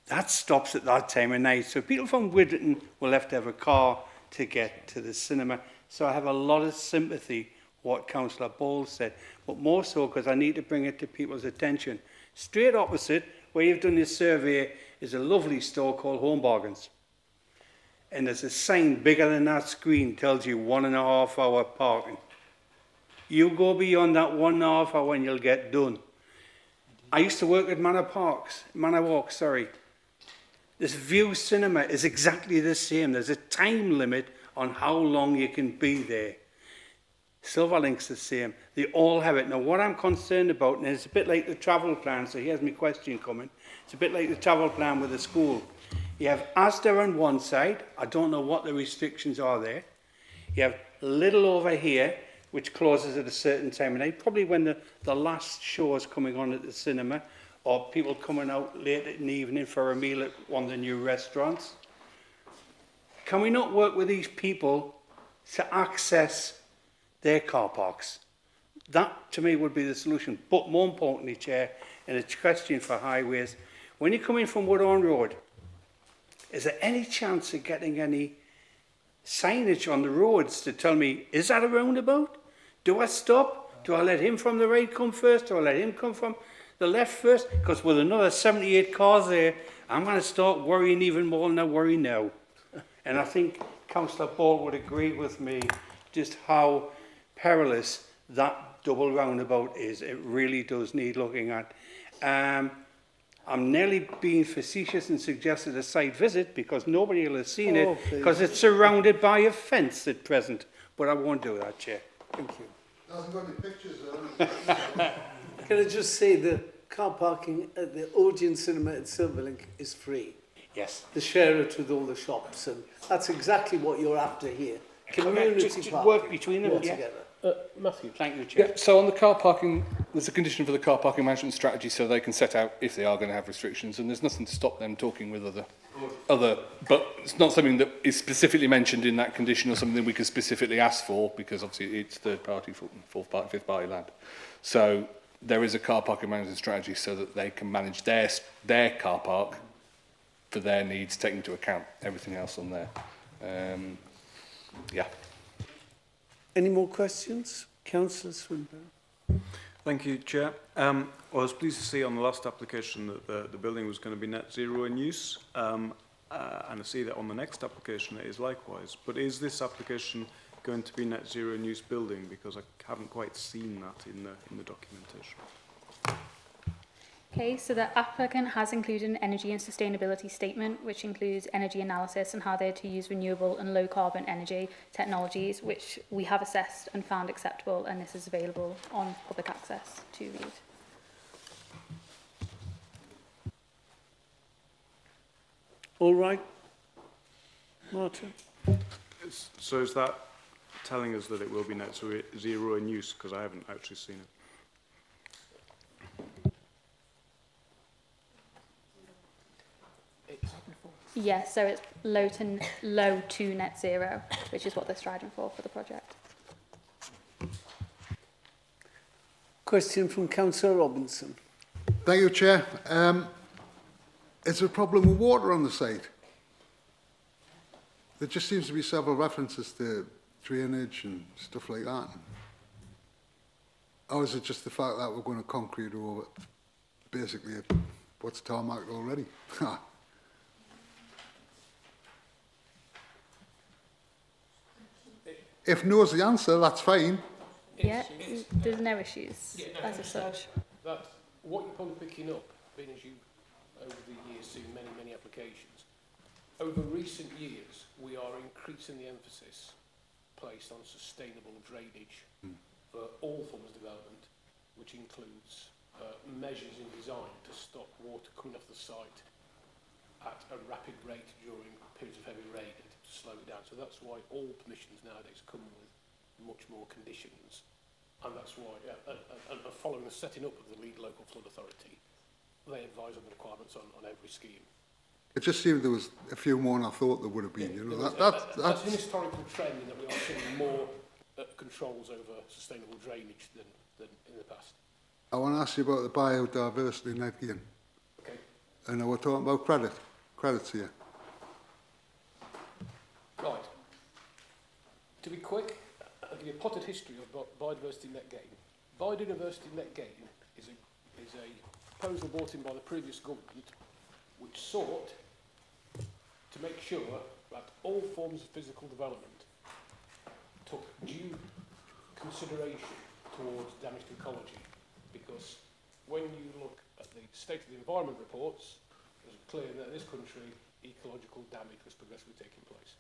That stops at that time of night. So people from Whittington will have to have a car to get to the cinema. So I have a lot of sympathy what Councillor Bowles said, but more so because I need to bring it to people's attention. Straight opposite, where you've done your survey, is a lovely store called Home Bargains. And there's a sign bigger than that screen tells you 1.5 hour parking. You go beyond that 1.5 hour and you'll get done. I used to work at Manor Walk, sorry. This View Cinema is exactly the same. There's a time limit on how long you can be there. Silverlink's the same. They all have it. Now, what I'm concerned about, and it's a bit like the travel plan, so here's my question coming. It's a bit like the travel plan with the school. You have Asda on one side. I don't know what the restrictions are there. You have Lidl over here, which closes at a certain time of night, probably when the last show is coming on at the cinema, or people coming out late in the evening for a meal at one of the new restaurants. Can we not work with these people to access their car parks? That, to me, would be the solution. But more importantly, Chair, and it's a question for highways, when you come in from Woodhorn Road, is there any chance of getting any signage on the roads to tell me, is that a roundabout? Do I stop? Do I let him from the right come first? Do I let him come from the left first? Because with another 78 cars there, I'm going to start worrying even more than I worry now. And I think Councillor Ball would agree with me just how perilous that double roundabout is. It really does need looking at. I'm nearly being facetious and suggested a site visit because nobody will have seen it because it's surrounded by a fence at present. But I won't do that, Chair. Thank you. Hasn't got any pictures though. Can I just say the car parking at the Odeon Cinema at Silverlink is free? Yes. The share it with all the shops, and that's exactly what you're after here. Community Just parking. work between them, yeah. Together. Matthew. Thank you, Chair. Yeah, so on the car parking, there's a condition for the car parking management strategy so they can set out if they are going to have restrictions, and there's nothing to stop them talking with other, but it's not something that is specifically mentioned in that condition or something we can specifically ask for because obviously it's third party, fourth party, fifth party land. So there is a car parking management strategy so that they can manage their car park for their needs, taking into account everything else on there. Yeah. Any more questions? Councillor Swinburne. Thank you, Chair. I was pleased to see on the last application that the building was going to be net zero in use, and I see that on the next application it is likewise. But is this application going to be net zero in use building? Because I haven't quite seen that in the documentation. Okay, so the applicant has included an energy and sustainability statement, which includes energy analysis and how they're to use renewable and low carbon energy technologies, which we have assessed and found acceptable, and this is available on public access to read. All right. Martin. So is that telling us that it will be net zero in use? Because I haven't actually seen it. Yes, so it's low to net zero, which is what they're striving for the project. Question from Councillor Robinson. Thank you, Chair. Is there a problem with water on the site? There just seems to be several references to drainage and stuff like that. Or is it just the fact that we're going to concrete over basically what's tarmacked already? If no is the answer, that's fine. Yeah, there's no issues as of such. That what you're probably picking up, being as you over the years seen many applications, over recent years we are increasing the emphasis placed on sustainable drainage for all forms of development, which includes measures in design to stop water coming off the site at a rapid rate during periods of heavy rain and to slow it down. So that's why all permissions nowadays come with much more conditions, and that's why, and following the setting up of the lead local flood authority, they advise on the requirements on every scheme. It just seemed there was a few more than I thought there would have been. You know, That's an historical trend in that we are seeing more controls over sustainable drainage than in the past. I want to ask you about the biodiversity net gain. Okay. And we're talking about credits here. Right. To be quick, I'll give you a potted history of biodiversity net gain. Biodiversity net gain is a proposal brought in by the previous government which sought to make sure that all forms of physical development took due consideration towards damage to ecology, because when you look at the state of the environment reports, it's clear that in this country ecological damage was progressively taking place.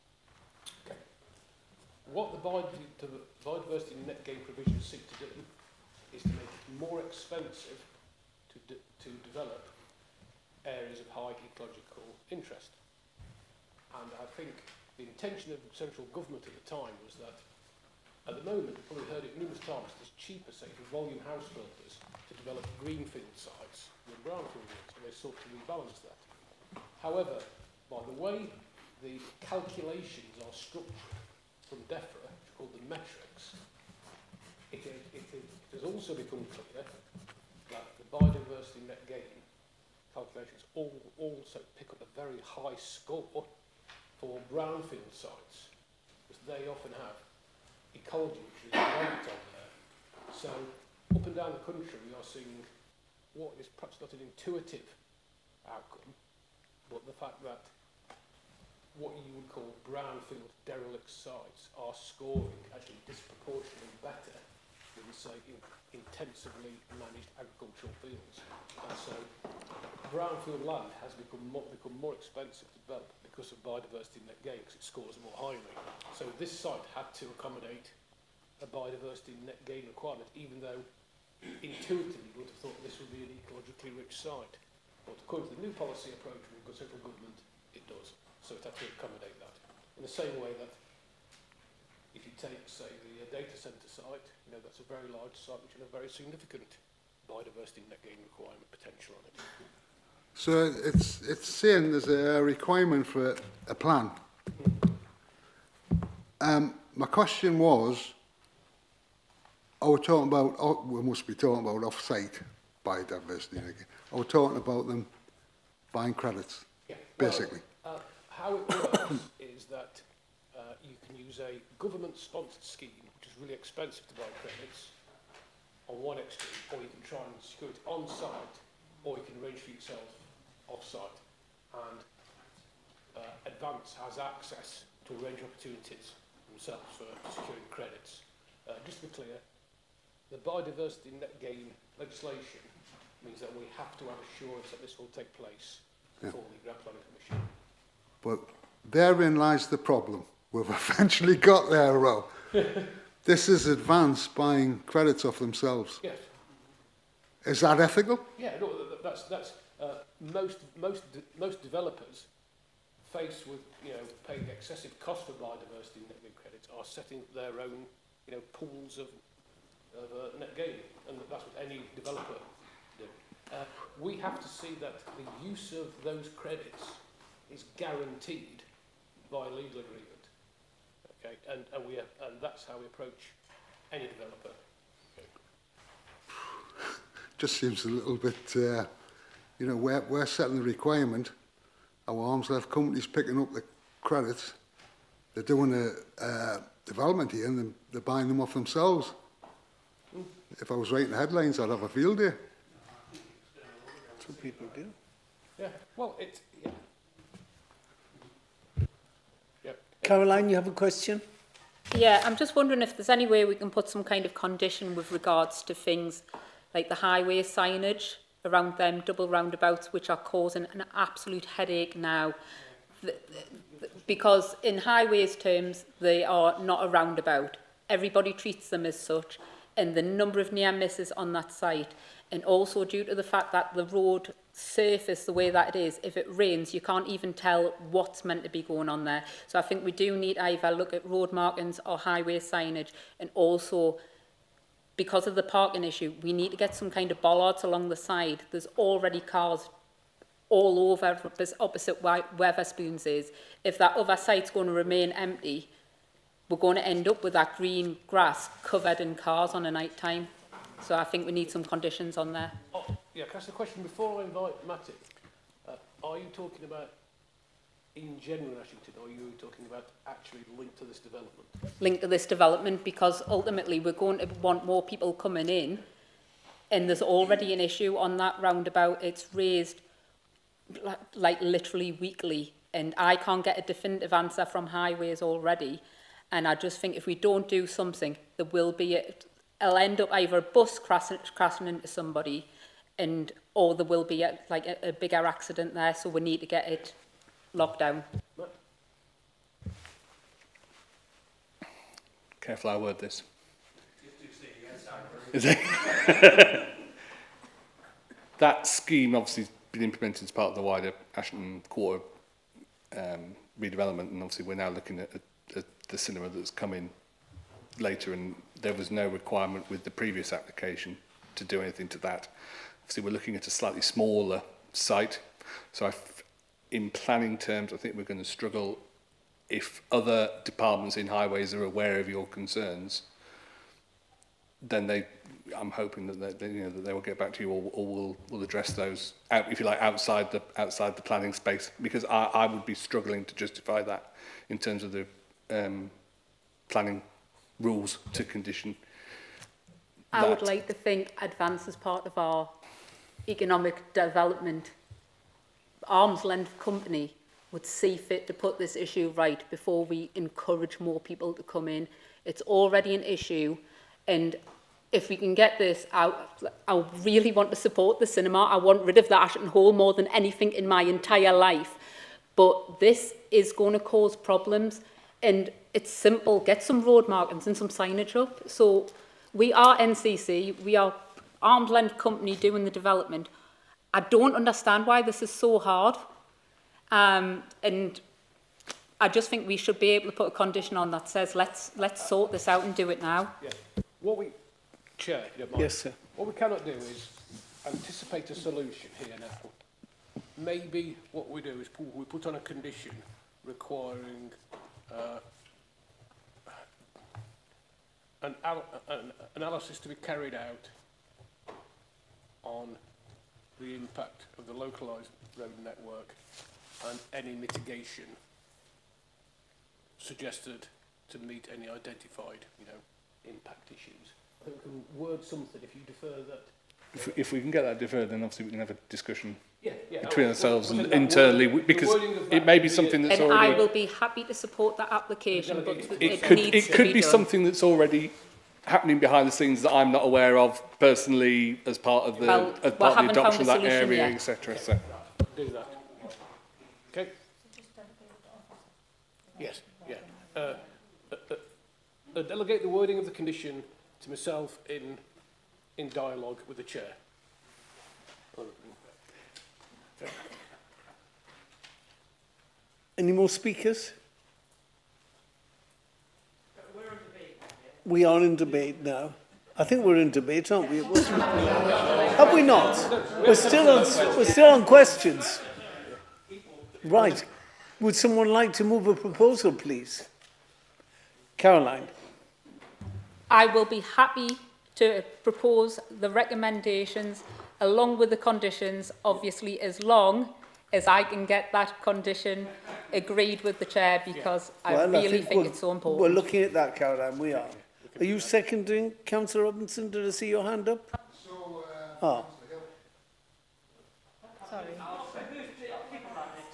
Okay. What the biodiversity net gain provisions seek to do is to make it more expensive to develop areas of high ecological interest. And I think the intention of the central government at the time was that, at the moment, you've probably heard it numerous times, it's cheaper, say, for volume house builders to develop greenfield sites than brownfield ones, and they sought to rebalance that. However, by the way the calculations are structured from DEFRA, which are called the metrics, it has also become clear that the biodiversity net gain calculations also pick up a very high score for brownfield sites, because they often have ecology which is ranked on there. So up and down the country we are seeing what is perhaps not an intuitive outcome, but the fact that what you would call brownfield derelict sites are scoring actually disproportionately better than, say, intensively managed agricultural fields. And so brownfield land has become more expensive to develop because of biodiversity net gain, because it scores more highly. So this site had to accommodate a biodiversity net gain requirement, even though intuitively you would have thought this would be an ecologically rich site. But according to the new policy approach from the central government, it does. So it had to accommodate that. In the same way that if you take, say, the data centre site, you know, that's a very large site which has a very significant biodiversity net gain requirement potential on it. So it's saying there's a requirement for a plan. My question was, are we talking about, we must be talking about off-site biodiversity again. Are we talking about them buying credits, basically? Well, how it works is that you can use a government-sponsored scheme, which is really expensive to buy credits, on one extreme, or you can try and secure it on-site, or you can arrange for yourself off-site. And Advance has access to a range of opportunities themselves for securing credits. Just to be clear, the biodiversity net gain legislation means that we have to have assurance that this will take place before the Grant Planning Commission. But therein lies the problem. We've eventually got there, Ro. This is Advance buying credits off themselves. Yes. Is that ethical? Yeah, no, that's most developers faced with, you know, paying excessive cost for biodiversity net gain credits are setting up their own, you know, pools of net gain, and that's what any developer do. We have to see that the use of those credits is guaranteed by legal agreement. Okay, and that's how we approach any developer. Okay. Just seems a little bit, you know, we're setting the requirement, our arms length companies picking up the credits, they're doing a development here and they're buying them off themselves. If I was writing the headlines, I'd have a field day. That's what people do. Yeah, well, it's... Yeah. Caroline, you have a question? Yeah, I'm just wondering if there's any way we can put some kind of condition with regards to things like the highway signage around them double roundabouts, which are causing an absolute headache now. Because in highways terms, they are not a roundabout. Everybody treats them as such, and the number of near misses on that site, and also due to the fact that the road surface the way that it is, if it rains, you can't even tell what's meant to be going on there. So I think we do need to either look at road markings or highway signage, and also, because of the parking issue, we need to get some kind of bollards along the side. There's already cars all over this opposite where Wetherspoons is. If that other site's going to remain empty, we're going to end up with that green grass covered in cars on a night time. So I think we need some conditions on there. Oh, yeah, can I ask a question before I invite Matty? Are you talking about in general in Ashington, or are you talking about actually linked to this development? Linked to this development, because ultimately we're going to want more people coming in, and there's already an issue on that roundabout. It's raised like literally weekly, and I can't get a definitive answer from highways already. And I just think if we don't do something, there will be it'll end up either a bus crashing into somebody, or there will be a bigger accident there. So we need to get it locked down. Careful how I word this. Is it? That scheme obviously has been implemented as part of the wider Ashton Quarter redevelopment, and obviously we're now looking at the cinema that's come in later, and there was no requirement with the previous application to do anything to that. Obviously we're looking at a slightly smaller site, so in planning terms I think we're going to struggle if other departments in highways are aware of your concerns. Then I'm hoping that they will get back to you, or will address those if you like outside the planning space, because I would be struggling to justify that in terms of the planning rules to condition. I would like to think advance as part of our economic development arm's length company would see fit to put this issue right before we encourage more people to come in. It's already an issue, and if we can get this out, I really want to support the cinema. I want rid of the Ashton Hall more than anything in my entire life. But this is going to cause problems, and it's simple. Get some road markings and some signage up. So we are NCC, we are arm's length company doing the development. I don't understand why this is so hard. And I just think we should be able to put a condition on that says, let's sort this out and do it now. Yeah. Chair, if you don't mind. Yes, sir. What we cannot do is anticipate a solution here now. Maybe what we do is we put on a condition requiring an analysis to be carried out on the impact of the localised road network and any mitigation suggested to meet any identified, impact issues. I think we can word something if you defer that. If we can get that deferred, then obviously we can have a discussion yeah, between ourselves and internally, because it may be something that's and already... I will be happy to support that application, but it could be something that's already happening behind the scenes that I'm not aware of personally as part of the adoption of that area, etc. So. Do that. Okay. Yes. Yeah. Delegate the wording of the condition to myself in dialogue with the chair. Any more speakers? We are in debate now. I think we're in debate, aren't we? Have we not? We're still on questions. Right. Would someone like to move a proposal, please? Caroline. I will be happy to propose the recommendations along with the conditions, obviously as long as I can get that condition agreed with the chair, because I really think it's so important. We're looking at that, Caroline, we are. Are you seconding, Councillor Robinson? Did I see your hand up? Sorry.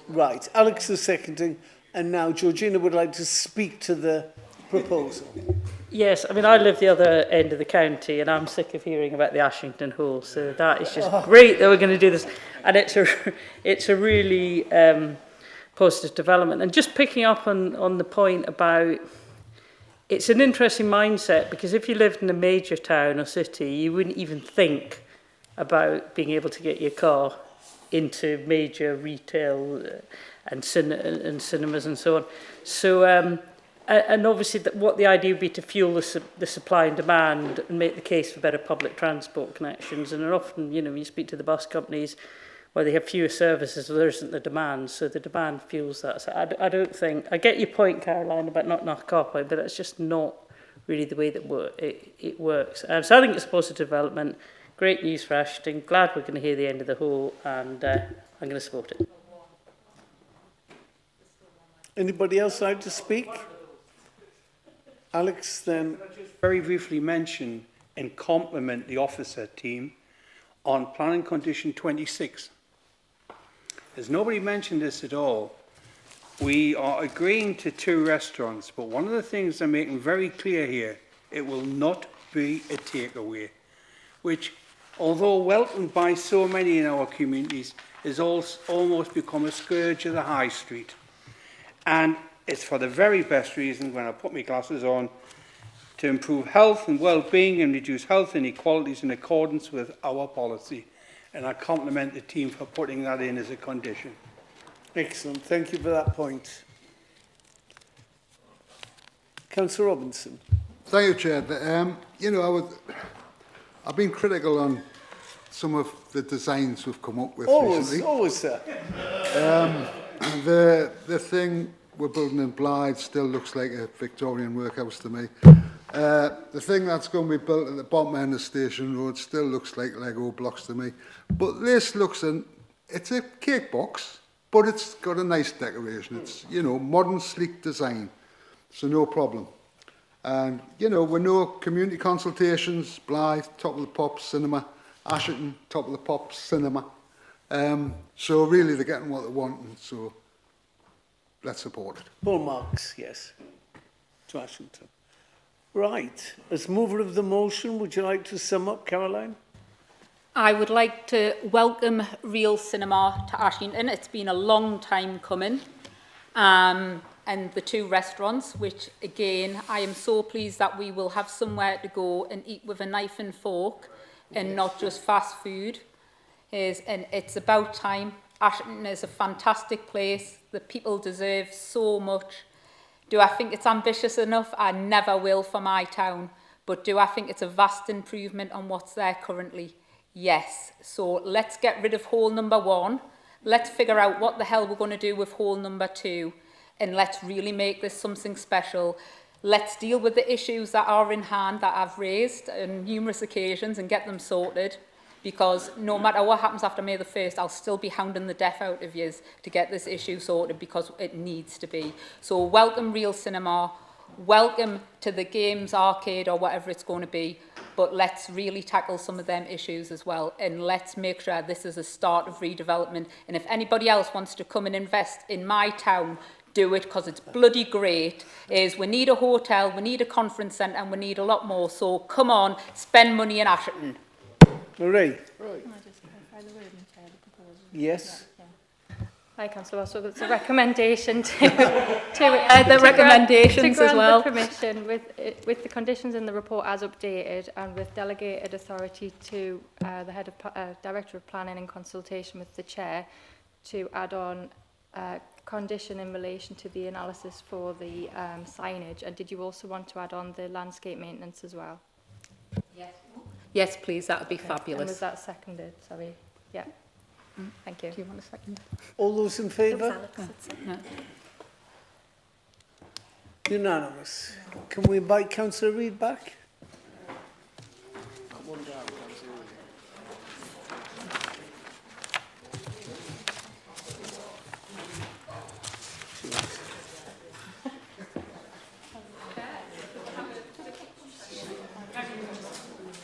Right, Alex is seconding, and now Georgina would like to speak to the proposal? Yes, I mean, I live the other end of the county and I'm sick of hearing about the Ashington Hall, so that is just great that we're going to do this. And it's a really positive development. And just picking up on the point about, it's an interesting mindset, because if you lived in a major town or city, you wouldn't even think about being able to get your car into major retail and cinemas and so on. So, and obviously what the idea would be to fuel the supply and demand and make the case for better public transport connections. And often, you know, when you speak to the bus companies, where they have fewer services, there isn't the demand, so the demand fuels that. So I don't think, I get your point, Caroline, about not enough car parking, but that's just not really the way that it works. So I think it's a positive development. Great news for Ashton. Glad we're going to hear the end of the Hall, and I'm going to support it. Anybody else like to speak? Alex, then. Can I just very briefly mention and compliment the officer team on planning condition 26. There's nobody mentioned this at all. We are agreeing to 2 restaurants, but one of the things they're making very clear here, it will not be a takeaway, which, although welcomed by so many in our communities, has almost become a scourge of the high street. And it's for the very best reason, when I put my glasses on, to improve health and well-being and reduce health inequalities in accordance with our policy. And I compliment the team for putting that in as a condition. Excellent. Thank you for that point. Councillor Robinson. Thank you, Chair. You know, I've been critical on some of the designs we've come up with recently. Always, sir. The thing we're building in Blythe still looks like a Victorian workhouse to me. The thing that's going to be built at the bottom end of Station Road still looks like Lego blocks to me. But this looks, it's a cake box, but it's got a nice decoration. It's, you know, modern, sleek design, so no problem. And, you know, we know community consultations, Blythe, top of the pops, cinema, Ashington, top of the pops, cinema. So really they're getting what they want, and so let's support it. Paul Marks, yes. To Ashington. Right. As mover of the motion, would you like to sum up, Caroline? I would like to welcome Real Cinema to Ashington. It's been a long time coming. And the 2 restaurants, which again, I am so pleased that we will have somewhere to go and eat with a knife and fork and not just fast food. And it's about time. Ashington is a fantastic place. The people deserve so much. Do I think it's ambitious enough? I never will for my town. But do I think it's a vast improvement on what's there currently? Yes. So let's get rid of hole number 1. Let's figure out what the hell we're going to do with hole number 2. And let's really make this something special. Let's deal with the issues that are in hand that I've raised on numerous occasions and get them sorted. Because no matter what happens after May the 1st, I'll still be hounding the death out of yous to get this issue sorted, because it needs to be. So welcome Real Cinema, welcome to the Games Arcade or whatever it's going to be, but let's really tackle some of them issues as well, and let's make sure this is a start of redevelopment. And if anybody else wants to come and invest in my town, do it, because it's bloody great. We need a hotel, we need a conference centre, and we need a lot more. So come on, spend money in Ashington. Hooray. Right. Can I just clarify the wording, Chair, the proposal? Yes. Hi, Councillor Ross. So it's a recommendation to the recommendations to grant as well. The permission with the conditions in the report as updated, and with delegated authority to the head of Director of Planning in consultation with the Chair to add on condition in relation to the analysis for the signage. And did you also want to add on the landscape maintenance as well? Yes. Yes, please. That would be Okay. fabulous. And was that seconded? Sorry. Yeah. Thank you. Do you want a second? All those in favour? No. Unanimous. Can we invite Councillor Reid back?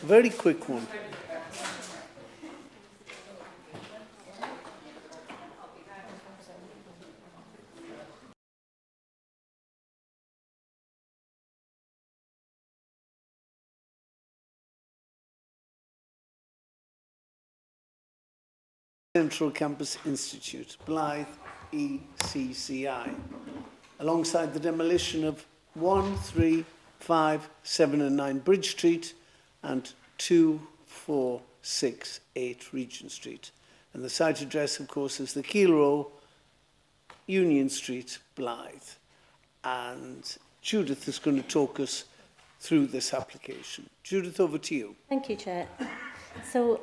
Very quick one. Central Campus Institute, Blythe ECCI, alongside the demolition of 1, 3, 5, 7 and 9 Bridge Street and 2, 4, 6, 8 Regent Street. And the site address, of course, is the Keel Row, Union Street, Blythe. And Judith is going to talk us through this application. Judith, over to you. Thank you, Chair. So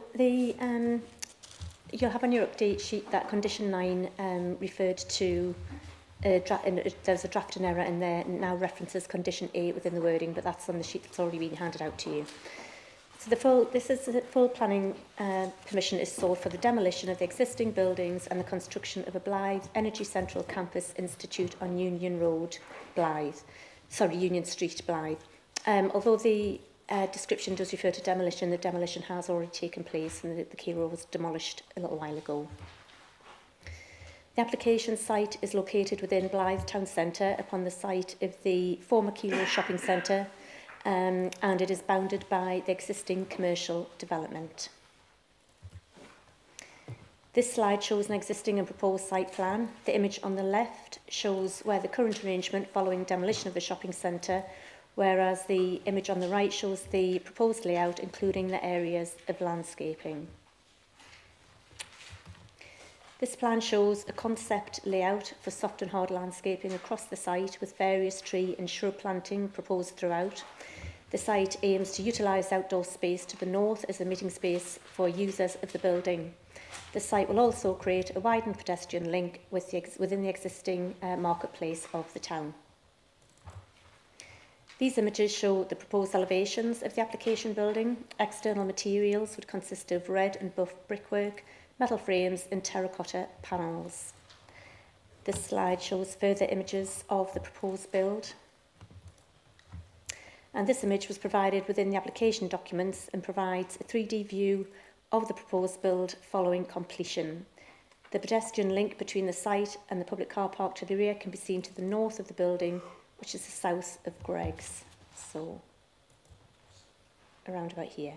you'll have on your update sheet that condition 9 referred to, there's a draft in error in there, now references condition 8 within the wording, but that's on the sheet that's already been handed out to you. So the full planning permission is sought for the demolition of the existing buildings and the construction of a Blythe Energy Central Campus Institute on Union Street, Blythe. Although the description does refer to demolition, the demolition has already taken place and the Keel Row was demolished a little while ago. The application site is located within Blythe Town Centre upon the site of the former Keel Row Shopping Centre, and it is bounded by the existing commercial development. This slide shows an existing and proposed site plan. The image on the left shows where the current arrangement following demolition of the shopping centre, whereas the image on the right shows the proposed layout, including the areas of landscaping. This plan shows a concept layout for soft and hard landscaping across the site with various tree and shrub planting proposed throughout. The site aims to utilise outdoor space to the north as a meeting space for users of the building. The site will also create a widened pedestrian link within the existing marketplace of the town. These images show the proposed elevations of the application building. External materials would consist of red and buff brickwork, metal frames and terracotta panels. This slide shows further images of the proposed build. And this image was provided within the application documents and provides a 3D view of the proposed build following completion. The pedestrian link between the site and the public car park to the rear can be seen to the north of the building, which is the south of Greg's, so around about here.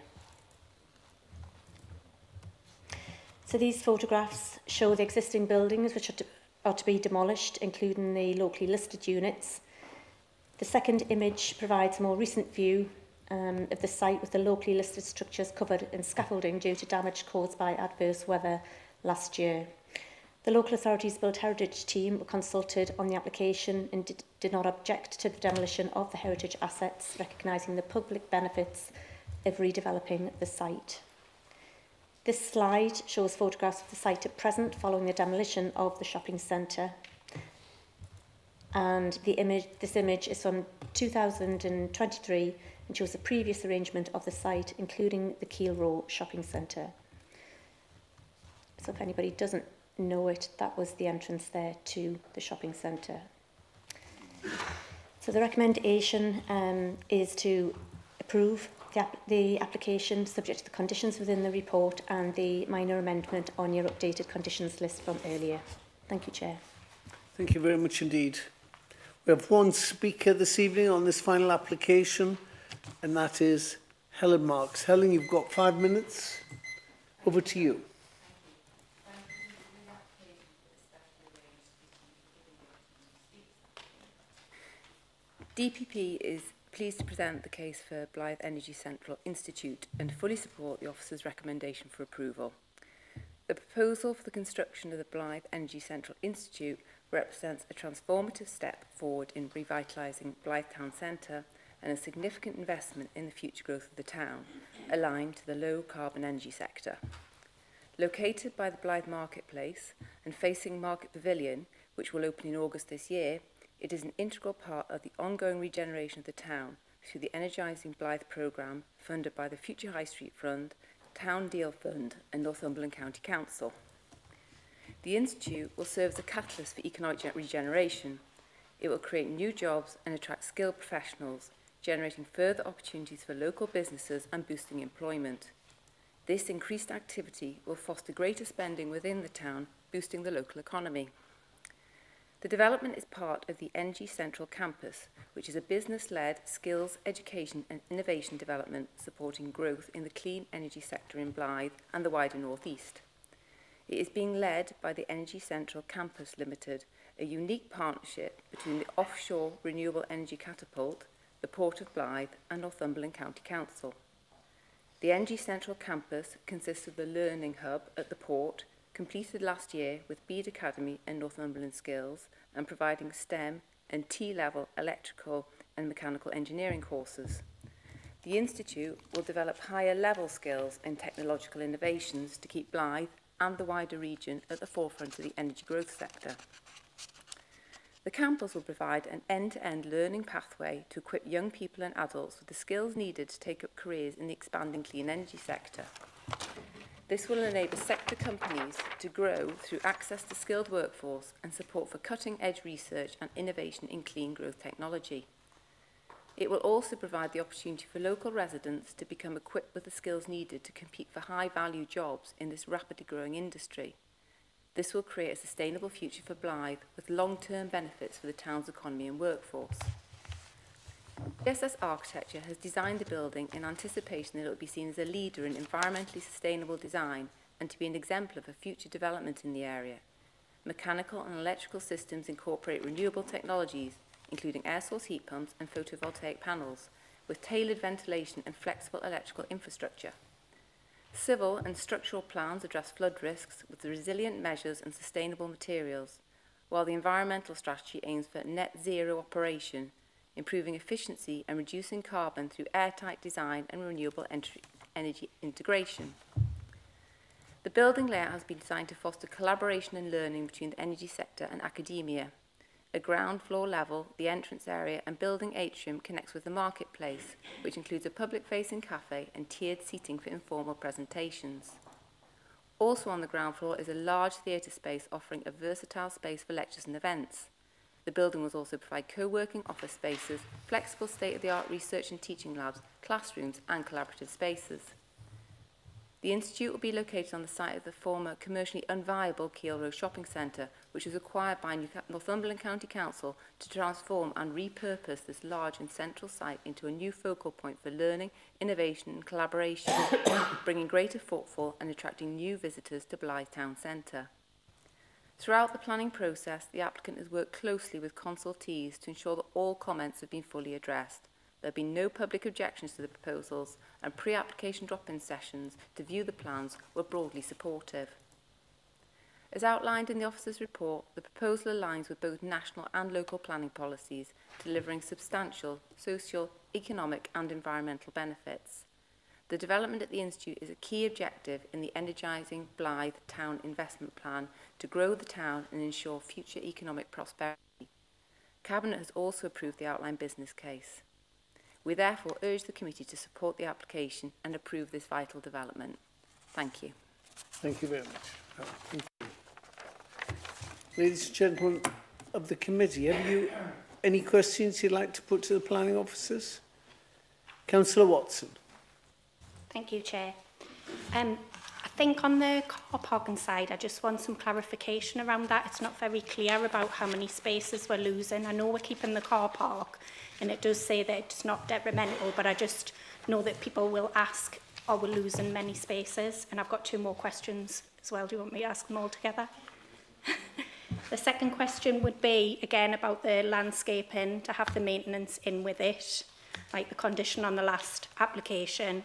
So these photographs show the existing buildings which are to be demolished, including the locally listed units. The second image provides a more recent view of the site with the locally listed structures covered in scaffolding due to damage caused by adverse weather last year. The local authorities' Built Heritage team were consulted on the application and did not object to the demolition of the heritage assets, recognising the public benefits of redeveloping the site. This slide shows photographs of the site at present following the demolition of the shopping centre. And this image is from 2023 and shows the previous arrangement of the site, including the Keel Row shopping centre. So if anybody doesn't know it, that was the entrance there to the shopping centre. So the recommendation is to approve the application subject to the conditions within the report and the minor amendment on your updated conditions list from earlier. Thank you, Chair. Thank you very much indeed. We have one speaker this evening on this final application, and that is Helen Marks. Helen, you've got 5 minutes. Over to you. DPP is pleased to present the case for Blythe Energy Central Institute and fully support the officer's recommendation for approval. The proposal for the construction of the Blythe Energy Central Institute represents a transformative step forward in revitalising Blythe Town Centre and a significant investment in the future growth of the town, aligned to the low-carbon energy sector. Located by the Blythe Marketplace and facing Market Pavilion, which will open in August this year, it is an integral part of the ongoing regeneration of the town through the Energising Blythe programme funded by the Future High Street Fund, Town Deal Fund and Northumberland County Council. The Institute will serve as a catalyst for economic regeneration. It will create new jobs and attract skilled professionals, generating further opportunities for local businesses and boosting employment. This increased activity will foster greater spending within the town, boosting the local economy. The development is part of the Energy Central Campus, which is a business-led skills, education and innovation development supporting growth in the clean energy sector in Blythe and the wider North East. It is being led by the Energy Central Campus Limited, a unique partnership between the offshore renewable energy catapult, the Port of Blyth and Northumberland County Council. The Energy Central Campus consists of the Learning Hub at the port, completed last year with Bede Academy and Northumberland Skills, and providing STEM and T-level electrical and mechanical engineering courses. The Institute will develop higher level skills and technological innovations to keep Blyth and the wider region at the forefront of the energy growth sector. The campus will provide an end-to-end learning pathway to equip young people and adults with the skills needed to take up careers in the expanding clean energy sector. This will enable sector companies to grow through access to skilled workforce and support for cutting-edge research and innovation in clean growth technology. It will also provide the opportunity for local residents to become equipped with the skills needed to compete for high-value jobs in this rapidly growing industry. This will create a sustainable future for Blyth with long-term benefits for the town's economy and workforce. GSS Architecture has designed the building in anticipation that it will be seen as a leader in environmentally sustainable design and to be an exemplar for future development in the area. Mechanical and electrical systems incorporate renewable technologies, including air source heat pumps and photovoltaic panels, with tailored ventilation and flexible electrical infrastructure. Civil and structural plans address flood risks with resilient measures and sustainable materials, while the environmental strategy aims for net zero operation, improving efficiency and reducing carbon through airtight design and renewable energy integration. The building layout has been designed to foster collaboration and learning between the energy sector and academia. A ground floor level, the entrance area and building atrium connects with the marketplace, which includes a public-facing cafe and tiered seating for informal presentations. Also on the ground floor is a large theatre space offering a versatile space for lectures and events. The building will also provide co-working office spaces, flexible state-of-the-art research and teaching labs, classrooms and collaborative spaces. The Institute will be located on the site of the former commercially unviable Keel Road Shopping Centre, which was acquired by Northumberland County Council to transform and repurpose this large and central site into a new focal point for learning, innovation and collaboration, bringing greater footfall and attracting new visitors to Blyth Town Centre. Throughout the planning process, the applicant has worked closely with consultees to ensure that all comments have been fully addressed. There have been no public objections to the proposals, and pre-application drop-in sessions to view the plans were broadly supportive. As outlined in the officer's report, the proposal aligns with both national and local planning policies, delivering substantial social, economic and environmental benefits. The development at the Institute is a key objective in the Energising Blyth Town Investment Plan to grow the town and ensure future economic prosperity. Cabinet has also approved the outlined business case. We therefore urge the committee to support the application and approve this vital development. Thank you. Thank you very much. Thank you. Ladies and gentlemen of the committee, have you any questions you'd like to put to the planning officers? Councillor Watson. Thank you, Chair. I think on the car parking side, I just want some clarification around that. It's not very clear about how many spaces we're losing. I know we're keeping the car park, and it does say that it's not detrimental, but I just know that people will ask, are we losing many spaces? And I've got two more questions as well. Do you want me to ask them all together? The second question would be, again, about the landscaping, to have the maintenance in with it, like the condition on the last application.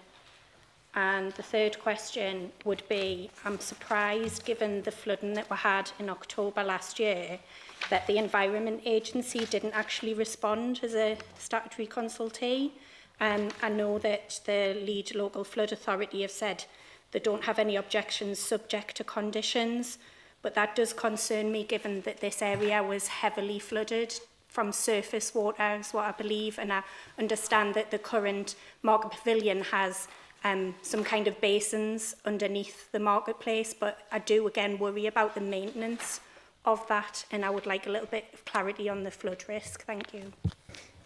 And the third question would be, I'm surprised, given the flooding that we had in October last year, that the Environment Agency didn't actually respond as a statutory consultee. I know that the lead local flood authority have said they don't have any objections subject to conditions, but that does concern me given that this area was heavily flooded from surface water, is what I believe, and I understand that the current Market Pavilion has some kind of basins underneath the marketplace, but I do again worry about the maintenance of that, and I would like a little bit of clarity on the flood risk. Thank you.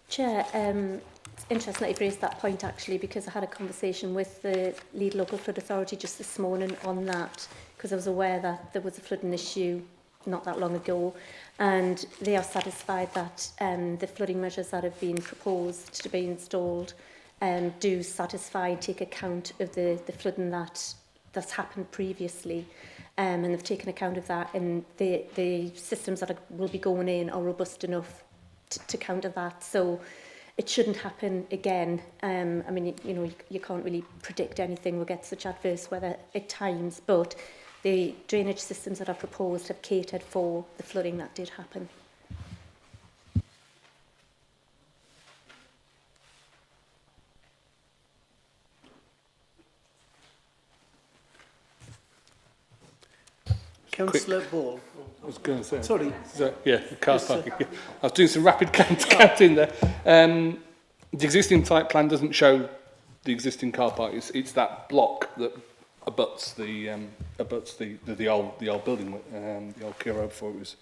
Chair, it's interesting that you've raised that point actually, because I had a conversation with the lead local flood authority just this morning on that, because I was aware that there was a flooding issue not that long ago, and they are satisfied that the flooding measures that have been proposed to be installed do satisfy and take account of the flooding that's happened previously. and they've taken account of that, and the systems that will be going in are robust enough to counter that. So it shouldn't happen again. I mean, you can't really predict anything will get such adverse weather at times, but the drainage systems that are proposed have catered for the flooding that did happen. Councillor Ball. I was going to say. Sorry. Yeah, the car parking. I was doing some rapid counting there. The existing site plan doesn't show the existing car park. It's that block that abuts the old building, the old Kia Road before it was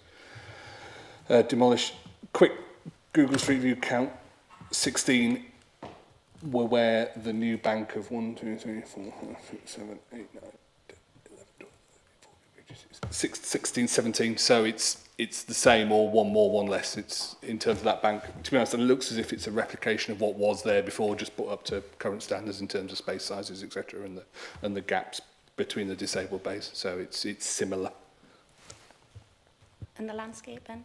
demolished. Quick Google Street View count: 16 were where the new bank of 1, 2, 3, 4, 5, 6, 7, 8, 9, 10, 11, 12, 13, 16, 17. So it's the same, or one more, one less. It's in terms of that bank. To be honest, it looks as if it's a replication of what was there before, just put up to current standards in terms of space sizes, etc., and the gaps between the disabled bays. So it's similar. And the landscaping?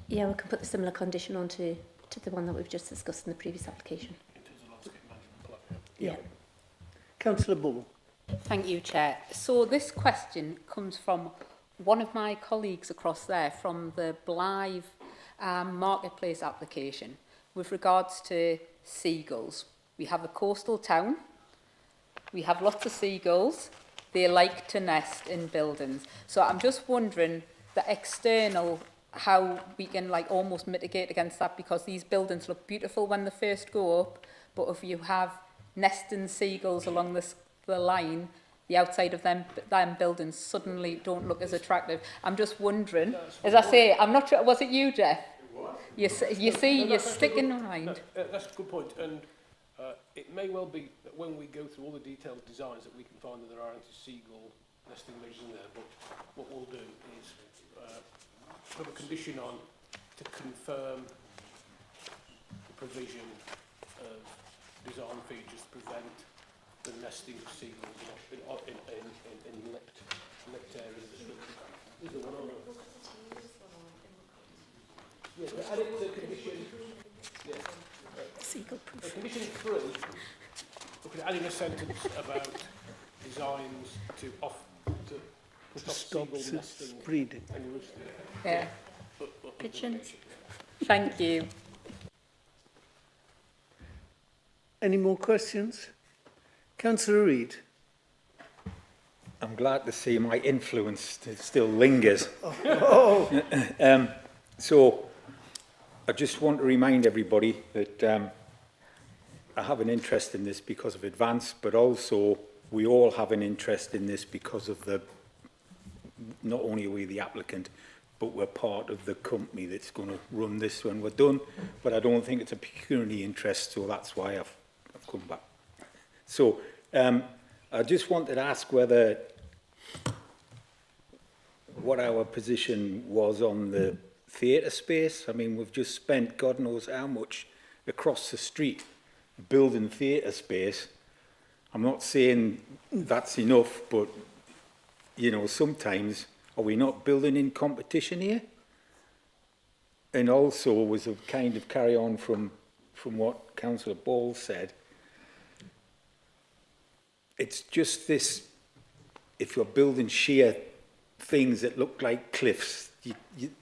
Yeah, we can put the similar condition onto the one that we've just discussed in the previous application. Yeah. Councillor Bull. Thank you, Chair. So this question comes from one of my colleagues across there from the Blythe marketplace application with regards to seagulls. We have a coastal town. We have lots of seagulls. They like to nest in buildings. So I'm just wondering the external, how we can like almost mitigate against that, because these buildings look beautiful when they first go up, but if you have nesting seagulls along the line, the outside of them buildings suddenly don't look as attractive. I'm just wondering, as I say, I'm not sure, was it you, Jeff? You see, you're sticking around. That's a good point, and it may well be that when we go through all the detailed designs that we can find that there are anti-seagull nesting measures in there, but what we'll do is put a condition on to confirm the provision of design features to prevent the nesting of seagulls in lipped areas of the street. Is there one on there? Yes, yeah, add it to condition. Yeah. Seagull proof. Condition 3, we could add in a sentence about designs to put off seagull nesting breeding and roosting. Yeah. Pigeons. Thank you. Any more questions? Councillor Reid. I'm glad to see my influence still lingers. So I just want to remind everybody that I have an interest in this because of Advance, but also we all have an interest in this because of not only are we the applicant, but we're part of the company that's going to run this when we're done. But I don't think it's a pecuniary interest, so that's why I've come back. So I just wanted to ask what our position was on the theatre space. I mean, we've just spent God knows how much across the street building theatre space. I'm not saying that's enough, but, sometimes are we not building in competition here? And also, was a kind of carry on from what Councillor Ball said, it's just this, if you're building sheer things that look like cliffs,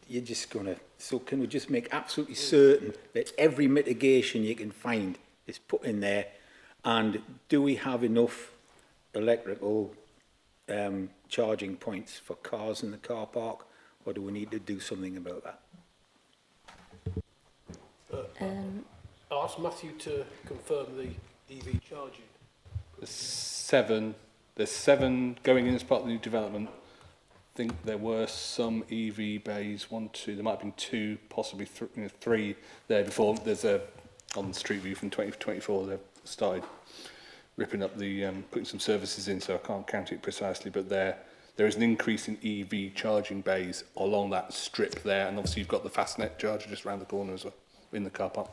you're just going to... So can we just make absolutely certain that every mitigation you can find is put in there? And do we have enough electrical charging points for cars in the car park, or do we need to do something about that? I'll ask Matthew to confirm the EV charging. There's 7 going in as part of the new development. I think there were some EV bays, 1, 2, there might have been 2, possibly 3 there before. There's on the street view from 2024, they've started ripping up putting some services in, so I can't count it precisely, but there is an increase in EV charging bays along that strip there, and obviously you've got the Fastnet charger just around the corner as well, in the car park.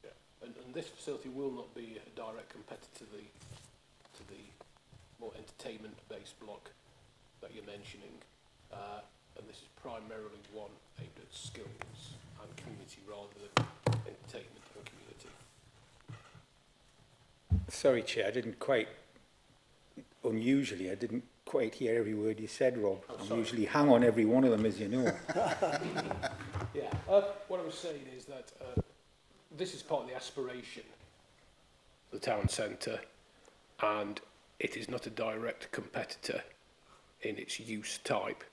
Yeah. And this facility will not be a direct competitor to the entertainment-based block that you're mentioning, and this is primarily one aimed at skills and community rather than entertainment and community. Sorry, Chair, I didn't quite hear every word you said, Rob. I usually hang on every one of them, as you know. Yeah, what I was saying is that this is part of the aspiration, the town centre, and it is not a direct competitor in its use type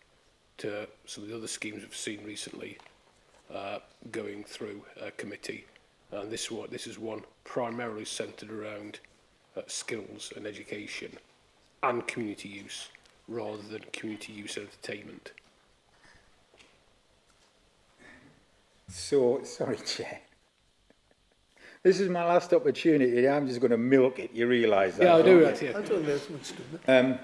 to some of the other schemes we've seen recently going through committee. And this is one primarily centred around skills and education and community use rather than community use and entertainment. So, sorry, Chair. This is my last opportunity. I'm just going to milk it. You realise that? Yeah, I do. Yeah. I don't think there's much to it.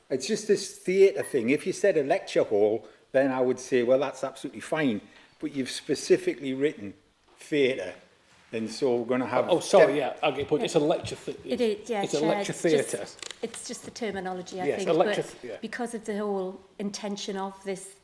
It's just this theatre thing. If you said a lecture hall, then I would say, well, that's absolutely fine. But you've specifically written theatre, and so we're going to have... Oh, sorry, yeah, I get your point. It's a lecture theatre. It is, yeah, It's a Chair, lecture theatre. It's just the terminology, I Yes, think. a lecture, but yeah. because of the whole intention of this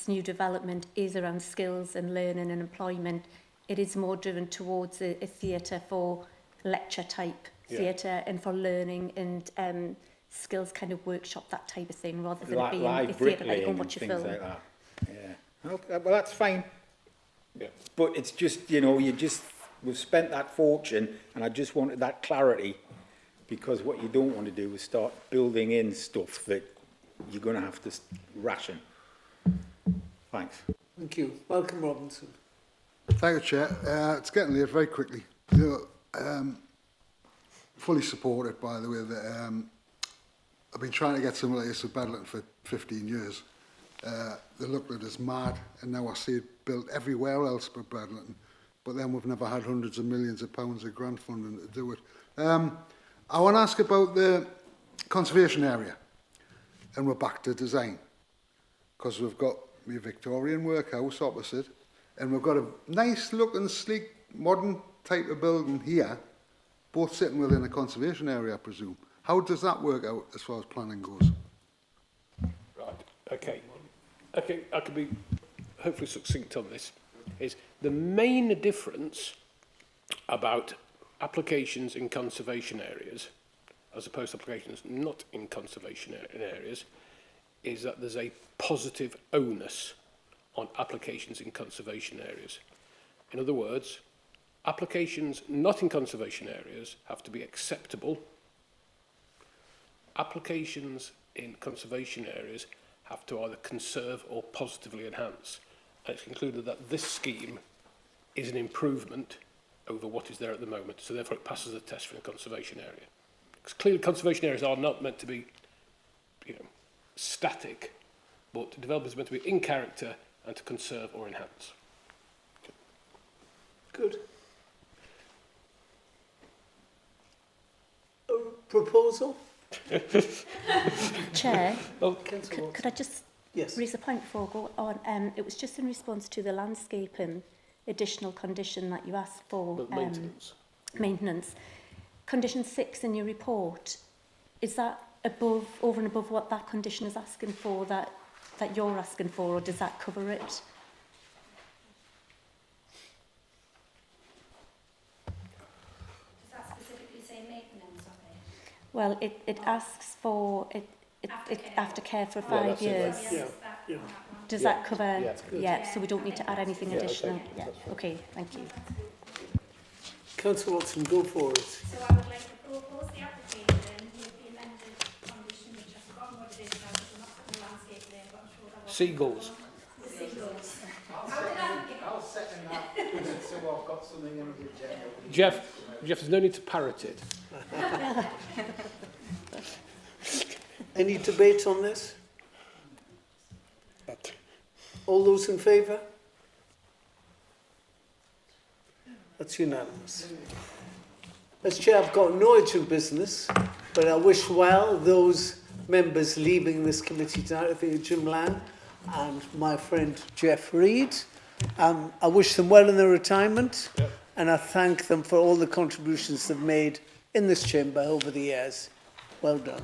new development is around skills and learning and employment, it is more driven towards a theatre for lecture type theatre and for learning and skills kind of workshop, that type of thing, rather than it being a theatre like go and watch a film. Like that. Yeah. Okay, well, that's fine. Yeah. But it's just, you know, we've spent that fortune, and I just wanted that clarity, because what you don't want to do is start building in stuff that you're going to have to ration. Thanks. Thank you. Welcome, Robinson. Thank you, Chair. It's getting late very quickly. You know, fully supported, by the way, that I've been trying to get something like this with Bedlington for 15 years. They looked at it as mad, and now I see it built everywhere else but Bedlington. But then we've never had hundreds of millions of pounds of grant funding to do it. I want to ask about the conservation area, and we're back to design, because we've got the Victorian workhouse opposite, and we've got a nice looking, sleek, modern type of building here, both sitting within a conservation area, I presume. How does that work out as far as planning goes? Right, okay. Okay, I can be hopefully succinct on this. Is the main difference about applications in conservation areas as opposed to applications not in conservation areas is that there's a positive onus on applications in conservation areas. In other words, applications not in conservation areas have to be acceptable. Applications in conservation areas have to either conserve or positively enhance. And it's concluded that this scheme is an improvement over what is there at the moment, so therefore it passes the test for a conservation area. Because clearly conservation areas are not meant to be, you know, static, but developers are meant to be in character and to conserve or enhance. Good. A proposal? Chair, Oh, could I just raise a point before I go on? It was just in response to the landscaping additional condition that you asked for. Maintenance. Maintenance. Condition 6 in your report, is that above, over and above what that condition is asking for, that you're asking for, or does that cover it? Does that specifically say maintenance of it? Well, it asks for aftercare for 5 years. Yeah. Does that cover? Yeah. So we don't need to add anything additional. okay. Okay, thank you. Councillor Watson, go for it. So I would like to propose the application with the amended condition, which I've forgotten what it is now, because we're not putting the landscape there, but I'm sure that was... Seagulls. The seagulls. How did I get? I'll second that, so I've got something in the agenda. Jeff, there's no need to parrot it. Any debate on this? All those in favour? That's unanimous. As Chair, I've got no urgent business, but I wish well those members leaving this committee tonight. I think Jim Lang and my friend Jeff Reid. I wish them well in their retirement, and I thank them for all the contributions they've made in this chamber over the years. Well done.